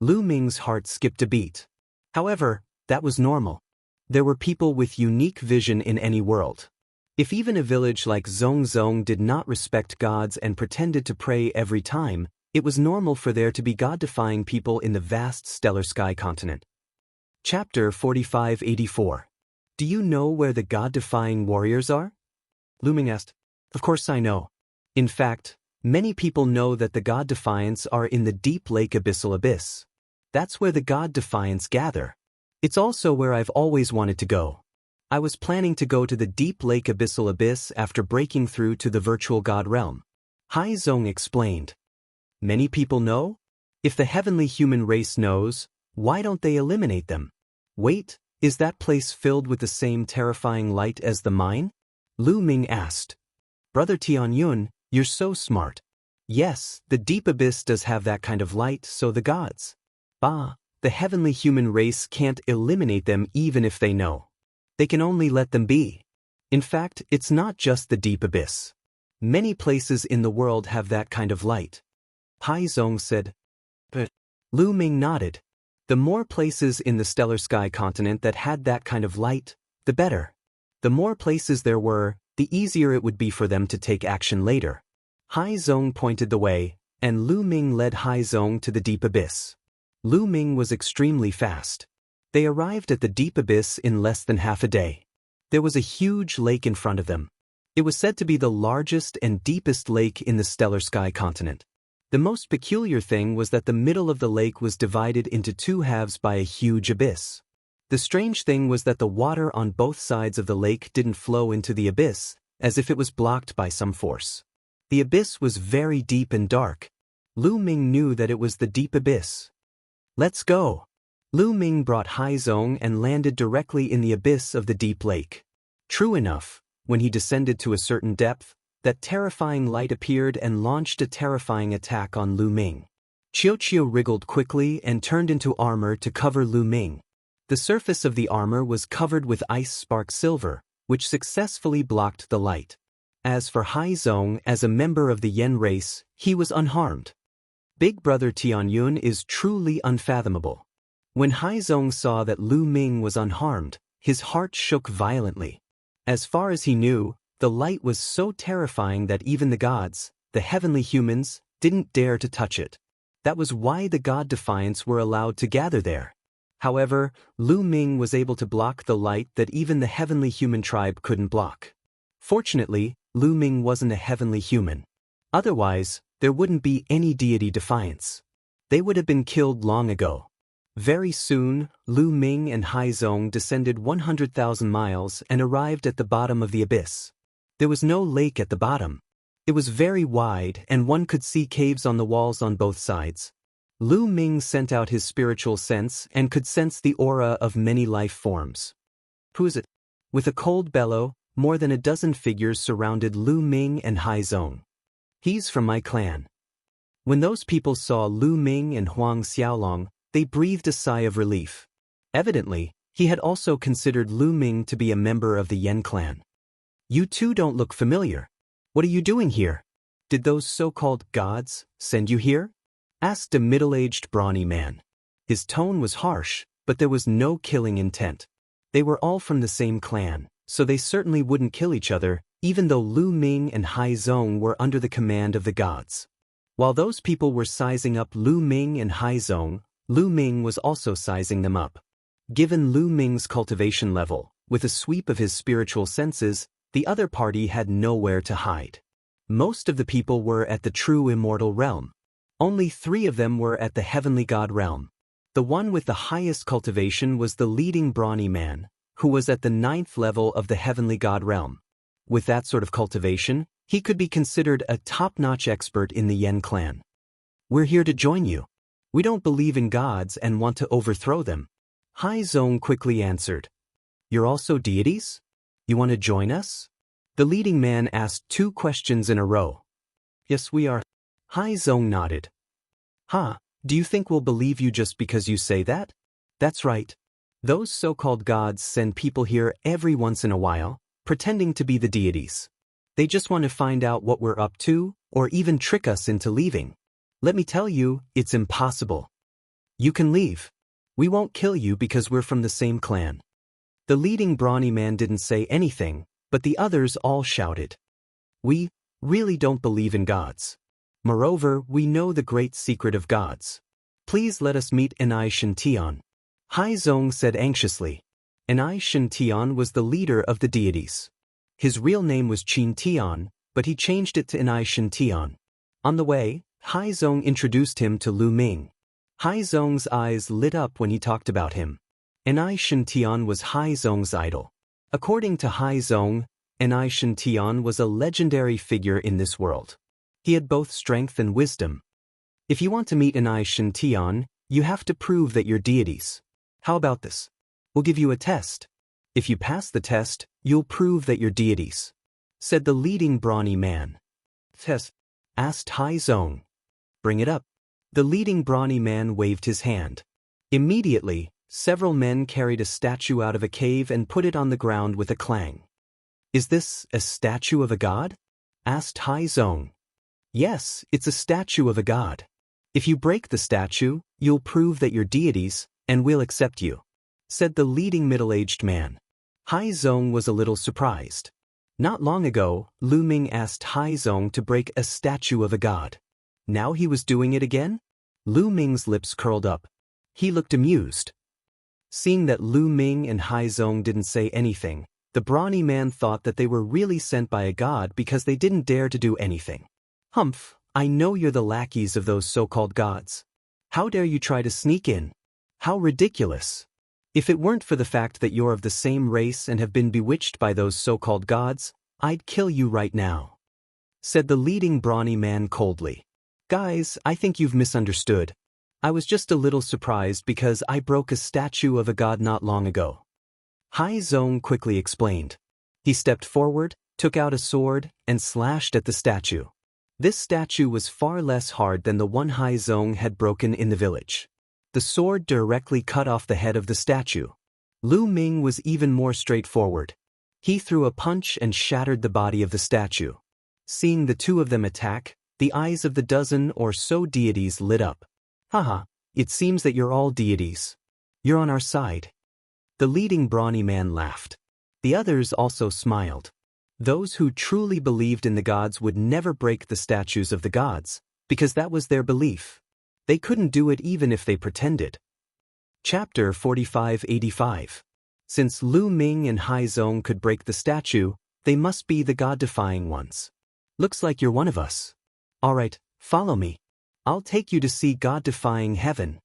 S1: Lu Ming's heart skipped a beat. However, that was normal. There were people with unique vision in any world. If even a village like Zong did not respect gods and pretended to pray every time, it was normal for there to be God-defying people in the vast Stellar Sky continent. Chapter 4584. Do you know where the God-defying warriors are? Lu Ming asked. Of course I know. In fact, many people know that the God Defiants are in the deep lake Abyssal Abyss. That's where the God Defiants gather. It's also where I've always wanted to go. I was planning to go to the deep lake Abyssal Abyss after breaking through to the virtual God realm. Hai Zong explained. Many people know? If the heavenly human race knows, why don't they eliminate them? Wait, is that place filled with the same terrifying light as the mine? Lu Ming asked. Brother Tianyun, you're so smart. Yes, the deep abyss does have that kind of light, so the gods. The heavenly human race can't eliminate them even if they know. They can only let them be. In fact, it's not just the deep abyss. Many places in the world have that kind of light. Hai Zong said. But Lu Ming nodded. The more places in the stellar sky continent that had that kind of light, the better. The more places there were, the easier it would be for them to take action later. Hai Zong pointed the way, and Lu Ming led Hai Zong to the deep abyss. Lu Ming was extremely fast. They arrived at the deep abyss in less than half a day. There was a huge lake in front of them. It was said to be the largest and deepest lake in the stellar sky continent. The most peculiar thing was that the middle of the lake was divided into two halves by a huge abyss. The strange thing was that the water on both sides of the lake didn't flow into the abyss, as if it was blocked by some force. The abyss was very deep and dark. Lu Ming knew that it was the deep abyss. Let's go! Lu Ming brought Hai Zong and landed directly in the abyss of the deep lake. True enough, when he descended to a certain depth, that terrifying light appeared and launched a terrifying attack on Lu Ming. Qiu wriggled quickly and turned into armor to cover Lu Ming. The surface of the armor was covered with ice spark silver, which successfully blocked the light. As for Hai Zong, as a member of the Yen race, he was unharmed. Big Brother Tianyun is truly unfathomable. When Hai Zong saw that Lu Ming was unharmed, his heart shook violently. As far as he knew, the light was so terrifying that even the gods, the heavenly humans, didn't dare to touch it. That was why the god defiants were allowed to gather there. However, Lu Ming was able to block the light that even the heavenly human tribe couldn't block. Fortunately, Lu Ming wasn't a heavenly human. Otherwise, there wouldn't be any deity defiance. They would have been killed long ago. Very soon, Lu Ming and Hai Zong descended 100,000 miles and arrived at the bottom of the abyss. There was no lake at the bottom. It was very wide and one could see caves on the walls on both sides. Lu Ming sent out his spiritual sense and could sense the aura of many life forms. Who is it? With a cold bellow, more than a dozen figures surrounded Lu Ming and Hai Zong. He's from my clan. When those people saw Lu Ming and Huang Xiaolong, they breathed a sigh of relief. Evidently, he had also considered Lu Ming to be a member of the Yen clan. You two don't look familiar. What are you doing here? Did those so-called gods send you here? Asked a middle-aged brawny man. His tone was harsh, but there was no killing intent. They were all from the same clan, so they certainly wouldn't kill each other, even though Lu Ming and Hai Zong were under the command of the gods. While those people were sizing up Lu Ming and Hai Zong, Lu Ming was also sizing them up. Given Lu Ming's cultivation level, with a sweep of his spiritual senses, the other party had nowhere to hide. Most of the people were at the true immortal realm. Only 3 of them were at the heavenly god realm. The one with the highest cultivation was the leading brawny man, who was at the 9th level of the heavenly god realm. With that sort of cultivation, he could be considered a top-notch expert in the Yen clan. We're here to join you. We don't believe in gods and want to overthrow them. Hai Zong quickly answered. You're also deities? You want to join us? The leading man asked 2 questions in a row. Yes, we are. Hai Zong nodded. Do you think we'll believe you just because you say that? That's right. Those so-called gods send people here every once in a while, pretending to be the deities. They just want to find out what we're up to, or even trick us into leaving. Let me tell you, it's impossible. You can leave. We won't kill you because we're from the same clan. The leading brawny man didn't say anything, but the others all shouted. We really don't believe in gods. Moreover, we know the great secret of gods. Please let us meet Enai Shintian. Hai Zong said anxiously. Enai Shintian was the leader of the deities. His real name was Qin Tian, but he changed it to Enai Shintian. On the way, Hai Zong introduced him to Lu Ming. Hai Zong's eyes lit up when he talked about him. Enai Shintian was Hai Zong's idol. According to Hai Zong, Enai Shintian was a legendary figure in this world. He had both strength and wisdom. If you want to meet Enai Shintian, you have to prove that you're deities. How about this? We'll give you a test. If you pass the test, you'll prove that you're deities, said the leading brawny man. Test? Asked Hai Zong. Bring it up. The leading brawny man waved his hand. Immediately, several men carried a statue out of a cave and put it on the ground with a clang. Is this a statue of a god? Asked Hai Zong. Yes, it's a statue of a god. If you break the statue, you'll prove that you're deities, and we'll accept you," said the leading middle-aged man. Hai Zong was a little surprised. Not long ago, Lu Ming asked Hai Zong to break a statue of a god. Now he was doing it again? Lu Ming's lips curled up. He looked amused. Seeing that Lu Ming and Hai Zong didn't say anything, the brawny man thought that they were really sent by a god because they didn't dare to do anything. "Humph, I know you're the lackeys of those so-called gods. How dare you try to sneak in? How ridiculous! If it weren't for the fact that you're of the same race and have been bewitched by those so-called gods, I'd kill you right now," said the leading brawny man coldly. "Guys, I think you've misunderstood. I was just a little surprised because I broke a statue of a god not long ago." Hai Zong quickly explained. He stepped forward, took out a sword, and slashed at the statue. This statue was far less hard than the one Hai Zong had broken in the village. The sword directly cut off the head of the statue. Lu Ming was even more straightforward. He threw a punch and shattered the body of the statue. Seeing the two of them attack, the eyes of the dozen or so deities lit up. "Haha, it seems that you're all deities. You're on our side." The leading brawny man laughed. The others also smiled. Those who truly believed in the gods would never break the statues of the gods, because that was their belief. They couldn't do it even if they pretended. Chapter 4585. Since Lu Ming and Hai Zong could break the statue, they must be the god-defying ones. "Looks like you're one of us. Alright, follow me. I'll take you to see god-defying heaven,"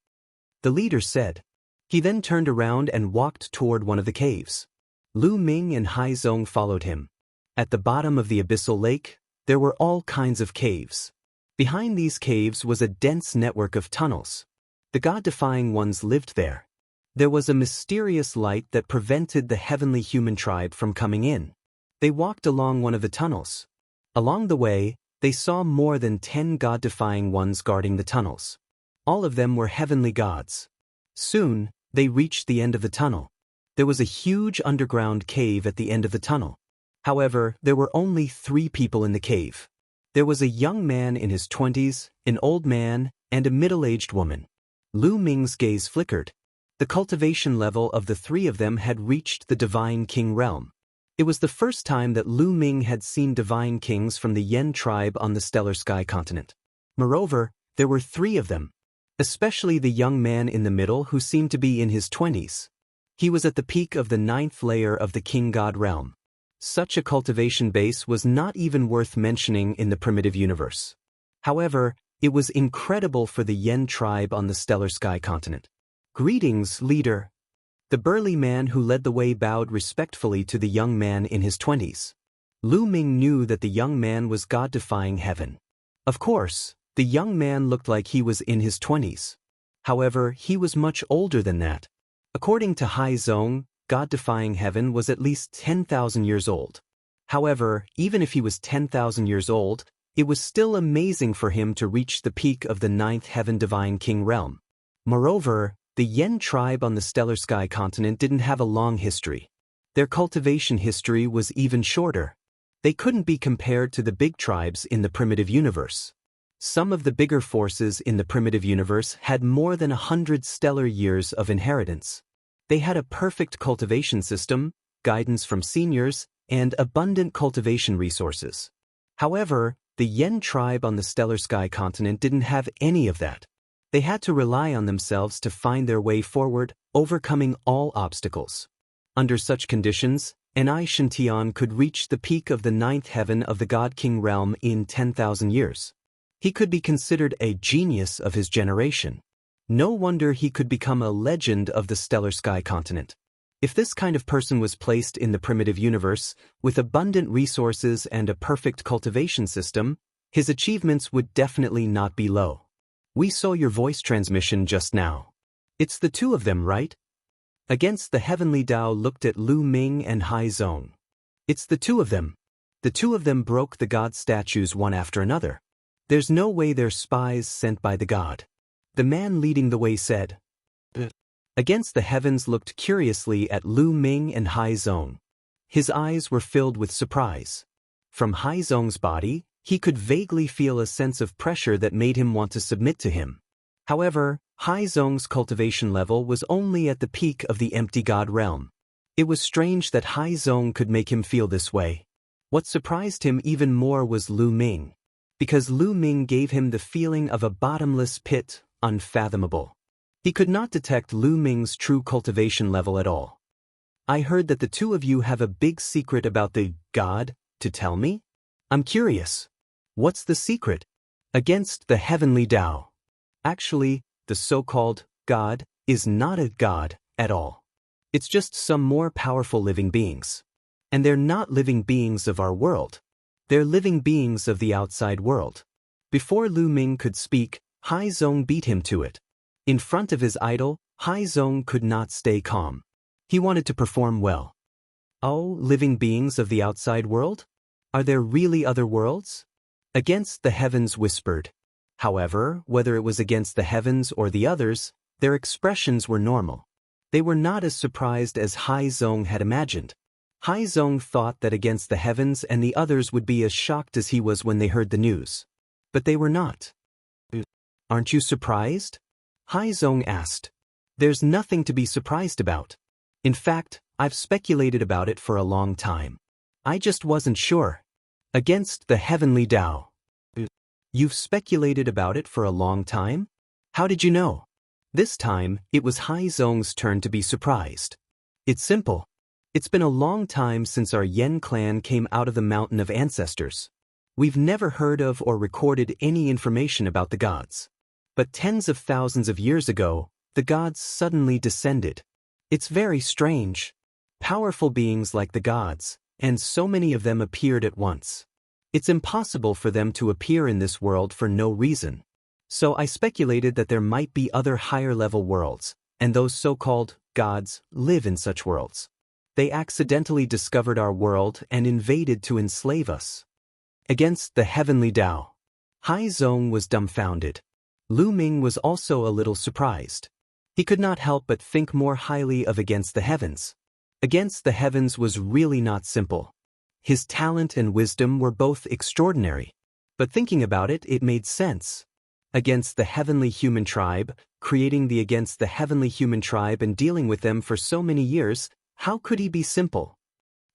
S1: the leader said. He then turned around and walked toward one of the caves. Lu Ming and Hai Zong followed him. At the bottom of the abyssal lake, there were all kinds of caves. Behind these caves was a dense network of tunnels. The god-defying ones lived there. There was a mysterious light that prevented the heavenly human tribe from coming in. They walked along one of the tunnels. Along the way, they saw more than 10 god-defying ones guarding the tunnels. All of them were heavenly gods. Soon, they reached the end of the tunnel. There was a huge underground cave at the end of the tunnel. However, there were only 3 people in the cave. There was a young man in his 20s, an old man, and a middle-aged woman. Lu Ming's gaze flickered. The cultivation level of the 3 of them had reached the Divine King realm. It was the first time that Lu Ming had seen divine kings from the Yen tribe on the stellar sky continent. Moreover, there were 3 of them, especially the young man in the middle who seemed to be in his 20s. He was at the peak of the 9th layer of the king god realm. Such a cultivation base was not even worth mentioning in the primitive universe. However, it was incredible for the Yen tribe on the stellar sky continent. "Greetings, leader." The burly man who led the way bowed respectfully to the young man in his 20s. Lu Ming knew that the young man was god-defying heaven. Of course, the young man looked like he was in his 20s. However, he was much older than that. According to Hai Zong, god-defying heaven was at least 10,000 years old. However, even if he was 10,000 years old, it was still amazing for him to reach the peak of the 9th heaven divine king realm. Moreover, the Yen tribe on the stellar sky continent didn't have a long history. Their cultivation history was even shorter. They couldn't be compared to the big tribes in the primitive universe. Some of the bigger forces in the primitive universe had more than 100 stellar years of inheritance. They had a perfect cultivation system, guidance from seniors, and abundant cultivation resources. However, the Yen tribe on the stellar sky continent didn't have any of that. They had to rely on themselves to find their way forward, overcoming all obstacles. Under such conditions, Anai Shintian could reach the peak of the 9th heaven of the God King realm in 10,000 years. He could be considered a genius of his generation. No wonder he could become a legend of the stellar sky continent. If this kind of person was placed in the primitive universe, with abundant resources and a perfect cultivation system, his achievements would definitely not be low. "We saw your voice transmission just now. It's the 2 of them, right?" Against the heavenly Tao looked at Lu Ming and Hai Zong. "It's the 2 of them. The 2 of them broke the god statues one after another. There's no way they're spies sent by the god," the man leading the way said. Against the heavens looked curiously at Lu Ming and Hai Zong. His eyes were filled with surprise. From Hai Zong's body, he could vaguely feel a sense of pressure that made him want to submit to him. However, Haizong's cultivation level was only at the peak of the empty god realm. It was strange that Haizong could make him feel this way. What surprised him even more was Lu Ming, because Lu Ming gave him the feeling of a bottomless pit, unfathomable. He could not detect Lu Ming's true cultivation level at all. I heard that the two of you have a big secret about the god to tell me? I'm curious. What's the secret? Against the heavenly Tao. Actually, the so-called god is not a god at all. It's just some more powerful living beings. And they're not living beings of our world. They're living beings of the outside world. Before Lu Ming could speak, Haizong beat him to it. In front of his idol, Haizong could not stay calm. He wanted to perform well. Oh, living beings of the outside world? Are there really other worlds? Against the heavens whispered. However, whether it was against the heavens or the others, their expressions were normal. They were not as surprised as Haizong had imagined. Haizong thought that against the heavens and the others would be as shocked as he was when they heard the news. But they were not. Aren't you surprised? Haizong asked. There's nothing to be surprised about. In fact, I've speculated about it for a long time. I just wasn't sure. Against the heavenly Tao. You've speculated about it for a long time? How did you know? This time, it was Haizong's turn to be surprised. It's simple. It's been a long time since our Yen clan came out of the mountain of ancestors. We've never heard of or recorded any information about the gods. But tens of thousands of years ago, the gods suddenly descended. It's very strange. Powerful beings like the gods, and so many of them appeared at once. It's impossible for them to appear in this world for no reason. So I speculated that there might be other higher-level worlds, and those so-called gods live in such worlds. They accidentally discovered our world and invaded to enslave us. Against the heavenly Tao. Haizong was dumbfounded. Lu Ming was also a little surprised. He could not help but think more highly of Against the Heavens. Against the Heavens was really not simple. His talent and wisdom were both extraordinary. But thinking about it, it made sense. Against the heavenly human tribe, creating the Against the heavenly human tribe and dealing with them for so many years, how could he be simple?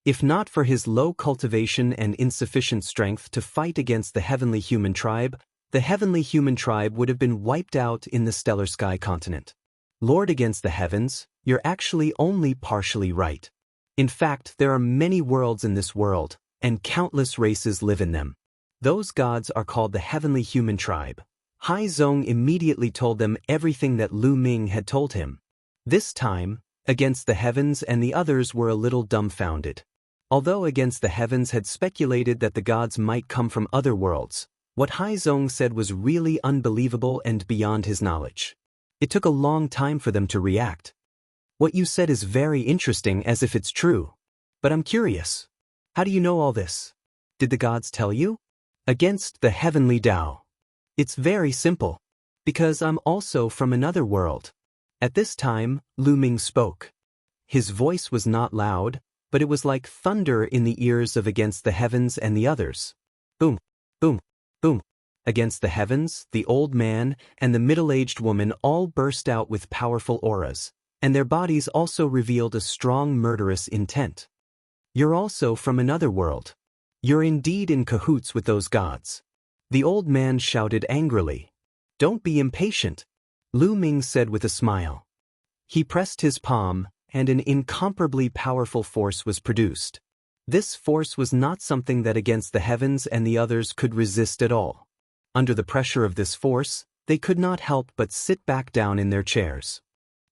S1: If not for his low cultivation and insufficient strength to fight against the heavenly human tribe, the heavenly human tribe would have been wiped out in the stellar sky continent. Lord Against the Heavens, you're actually only partially right. In fact, there are many worlds in this world, and countless races live in them. Those gods are called the heavenly human tribe. Haizong immediately told them everything that Lu Ming had told him. This time, Against the Heavens and the others were a little dumbfounded. Although Against the Heavens had speculated that the gods might come from other worlds, what Haizong said was really unbelievable and beyond his knowledge. It took a long time for them to react. What you said is very interesting, as if it's true. But I'm curious. How do you know all this? Did the gods tell you? Against the heavenly Tao. It's very simple. Because I'm also from another world. At this time, Lu Ming spoke. His voice was not loud, but it was like thunder in the ears of Against the Heavens and the others. Boom, boom, boom. Against the Heavens, the old man, and the middle-aged woman all burst out with powerful auras, and their bodies also revealed a strong murderous intent. You're also from another world. You're indeed in cahoots with those gods. The old man shouted angrily. Don't be impatient, Lu Ming said with a smile. He pressed his palm, and an incomparably powerful force was produced. This force was not something that Against the Heavens and the others could resist at all. Under the pressure of this force, they could not help but sit back down in their chairs.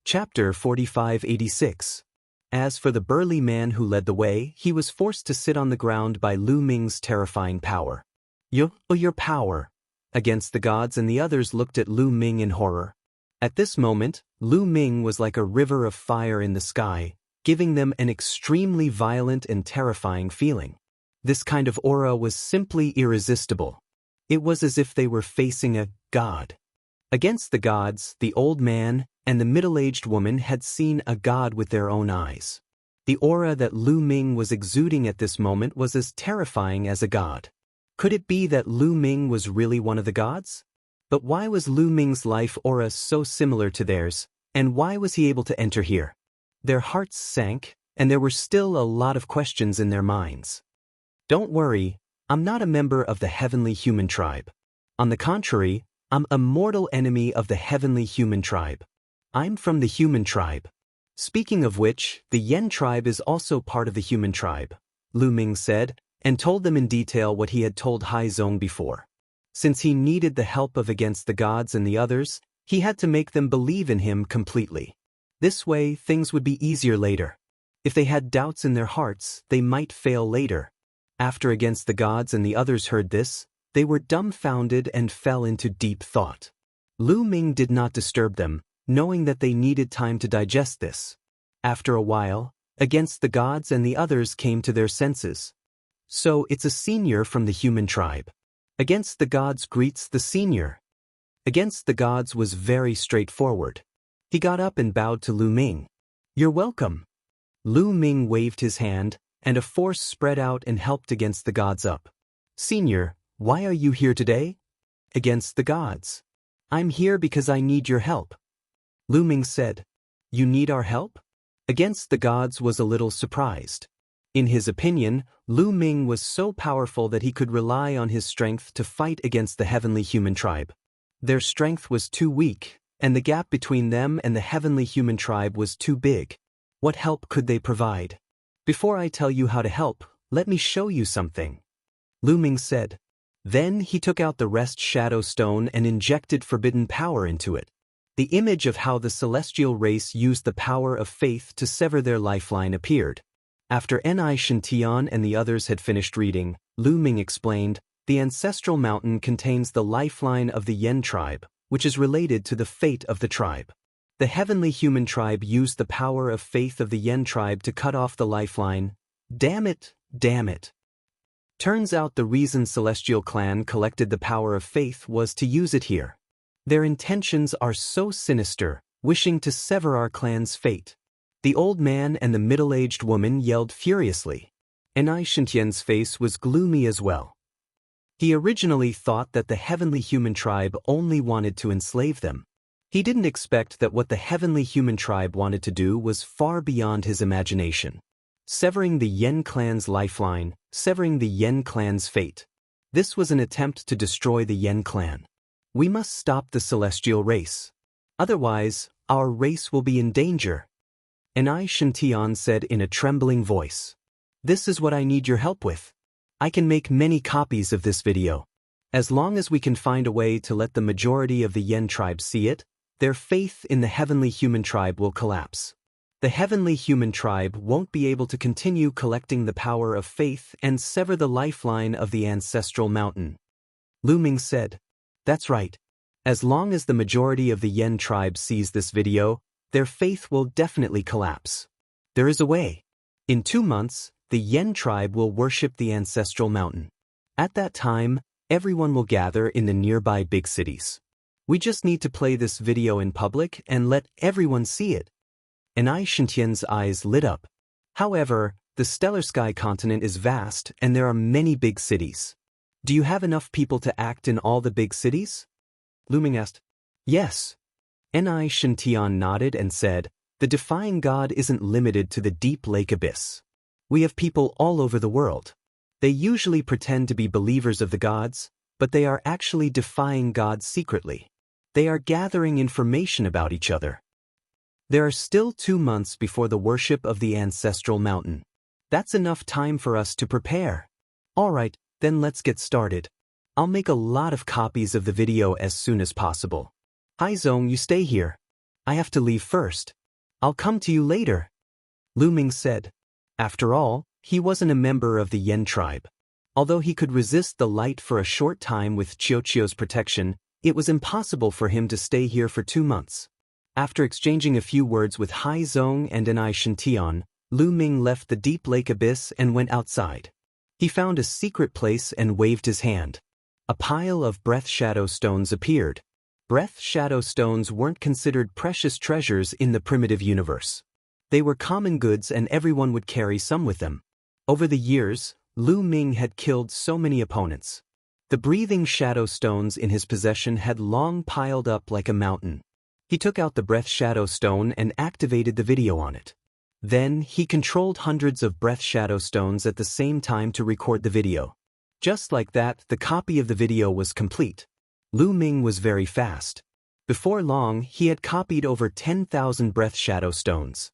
S1: Chapter 4586. As for the burly man who led the way, he was forced to sit on the ground by Lu Ming's terrifying power. Your power. Against the gods and the others looked at Lu Ming in horror. At this moment, Lu Ming was like a river of fire in the sky, giving them an extremely violent and terrifying feeling. This kind of aura was simply irresistible. It was as if they were facing a god. Against the gods, the old man and the middle-aged woman had seen a god with their own eyes. The aura that Lu Ming was exuding at this moment was as terrifying as a god. Could it be that Lu Ming was really one of the gods? But why was Lu Ming's life aura so similar to theirs, and why was he able to enter here? Their hearts sank, and there were still a lot of questions in their minds. Don't worry, I'm not a member of the heavenly human tribe. On the contrary, I'm a mortal enemy of the heavenly human tribe. I'm from the human tribe. Speaking of which, the Yen tribe is also part of the human tribe, Lu Ming said, and told them in detail what he had told Hai Zong before. Since he needed the help of against the gods and the others, he had to make them believe in him completely. This way, things would be easier later. If they had doubts in their hearts, they might fail later. After against the gods and the others heard this, they were dumbfounded and fell into deep thought. Lu Ming did not disturb them, knowing that they needed time to digest this. After a while, against the gods and the others came to their senses. So it's a senior from the human tribe. Against the gods greets the senior. Against the gods was very straightforward. He got up and bowed to Lu Ming. You're welcome. Lu Ming waved his hand, and a force spread out and helped against the gods up. Senior, why are you here today? Against the gods. I'm here because I need your help. Lu Ming said, You need our help? Against the gods was a little surprised. In his opinion, Lu Ming was so powerful that he could rely on his strength to fight against the heavenly human tribe. Their strength was too weak, and the gap between them and the heavenly human tribe was too big. What help could they provide? Before I tell you how to help, let me show you something. Lu Ming said. Then he took out the rest shadow stone and injected forbidden power into it. The image of how the celestial race used the power of faith to sever their lifeline appeared. After Ni Shintian and the others had finished reading, Lu Ming explained, the ancestral mountain contains the lifeline of the Yen tribe, which is related to the fate of the tribe. The heavenly human tribe used the power of faith of the Yen tribe to cut off the lifeline. Damn it, damn it. Turns out the reason Celestial Clan collected the power of faith was to use it here. Their intentions are so sinister, wishing to sever our clan's fate. The old man and the middle-aged woman yelled furiously. Ni Shintian's face was gloomy as well. He originally thought that the heavenly human tribe only wanted to enslave them. He didn't expect that what the heavenly human tribe wanted to do was far beyond his imagination. Severing the Yen clan's lifeline, severing the Yen clan's fate. This was an attempt to destroy the Yen clan. We must stop the celestial race. Otherwise, our race will be in danger. Ni Shintian said in a trembling voice. This is what I need your help with. I can make many copies of this video. As long as we can find a way to let the majority of the Yen tribe see it, their faith in the heavenly human tribe will collapse. The heavenly human tribe won't be able to continue collecting the power of faith and sever the lifeline of the ancestral mountain. Lu Ming said, That's right. As long as the majority of the Yen tribe sees this video, their faith will definitely collapse. There is a way. In 2 months, the Yen tribe will worship the ancestral mountain. At that time, everyone will gather in the nearby big cities. We just need to play this video in public and let everyone see it. Ni Shintian's eyes lit up. However, the Stellar Sky continent is vast and there are many big cities. Do you have enough people to act in all the big cities? Lu Ming asked. Yes. Ni Shintian nodded and said, The defying god isn't limited to the deep lake abyss. We have people all over the world. They usually pretend to be believers of the gods, but they are actually defying gods secretly. They are gathering information about each other. There are still 2 months before the worship of the ancestral mountain. That's enough time for us to prepare. Alright, then let's get started. I'll make a lot of copies of the video as soon as possible. Hai Zong, you stay here. I have to leave first. I'll come to you later. Lu Ming said. After all, he wasn't a member of the Yen tribe. Although he could resist the light for a short time with Qiuqiu's protection, it was impossible for him to stay here for 2 months. After exchanging a few words with Hai Zong and Ni Shintian, Lu Ming left the deep lake abyss and went outside. He found a secret place and waved his hand. A pile of breath shadow stones appeared. Breath shadow stones weren't considered precious treasures in the primitive universe. They were common goods and everyone would carry some with them. Over the years, Lu Ming had killed so many opponents. The breathing shadow stones in his possession had long piled up like a mountain. He took out the breath shadow stone and activated the video on it. Then, he controlled hundreds of breath shadow stones at the same time to record the video. Just like that, the copy of the video was complete. Lu Ming was very fast. Before long, he had copied over 10,000 breath shadow stones.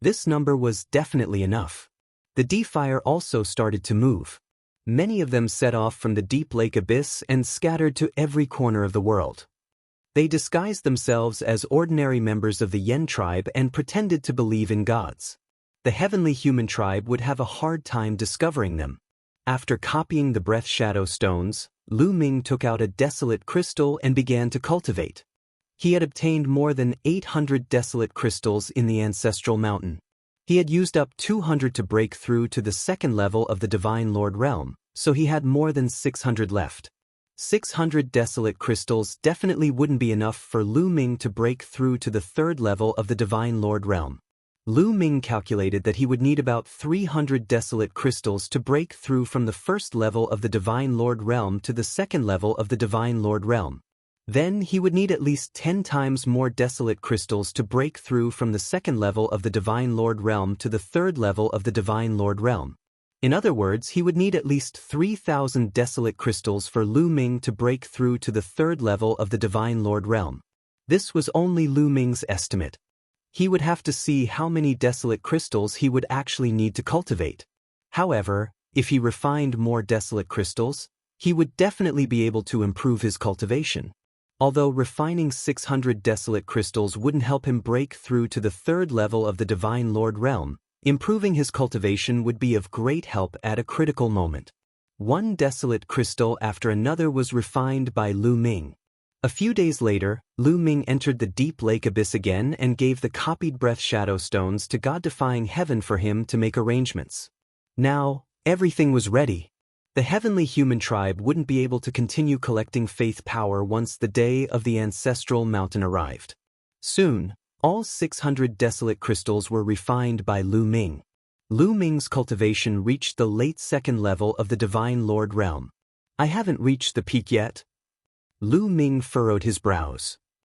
S1: This number was definitely enough. The D-Fire also started to move. Many of them set off from the deep lake abyss and scattered to every corner of the world. They disguised themselves as ordinary members of the Yen tribe and pretended to believe in gods. The heavenly human tribe would have a hard time discovering them. After copying the breath shadow stones, Lu Ming took out a desolate crystal and began to cultivate. He had obtained more than 800 desolate crystals in the ancestral mountain. He had used up 200 to break through to the second level of the Divine Lord realm, so he had more than 600 left. 600 desolate crystals definitely wouldn't be enough for Lu Ming to break through to the third level of the Divine Lord realm. Lu Ming calculated that he would need about 300 desolate crystals to break through from the first level of the Divine Lord realm to the second level of the Divine Lord realm. Then he would need at least 10 times more desolate crystals to break through from the second level of the Divine Lord realm to the third level of the Divine Lord realm. In other words, he would need at least 3,000 desolate crystals for Lu Ming to break through to the third level of the Divine Lord realm. This was only Lu Ming's estimate. He would have to see how many desolate crystals he would actually need to cultivate. However, if he refined more desolate crystals, he would definitely be able to improve his cultivation. Although refining 600 desolate crystals wouldn't help him break through to the third level of the Divine Lord realm, improving his cultivation would be of great help at a critical moment. One desolate crystal after another was refined by Lu Ming. A few days later, Lu Ming entered the deep lake abyss again and gave the copied breath shadow stones to God-defying heaven for him to make arrangements. Now, everything was ready. The heavenly human tribe wouldn't be able to continue collecting faith power once the day of the ancestral mountain arrived. Soon, all 600 desolate crystals were refined by Lu Ming. Lu Ming's cultivation reached the late second level of the Divine Lord realm. I haven't reached the peak yet. Lu Ming furrowed his brows.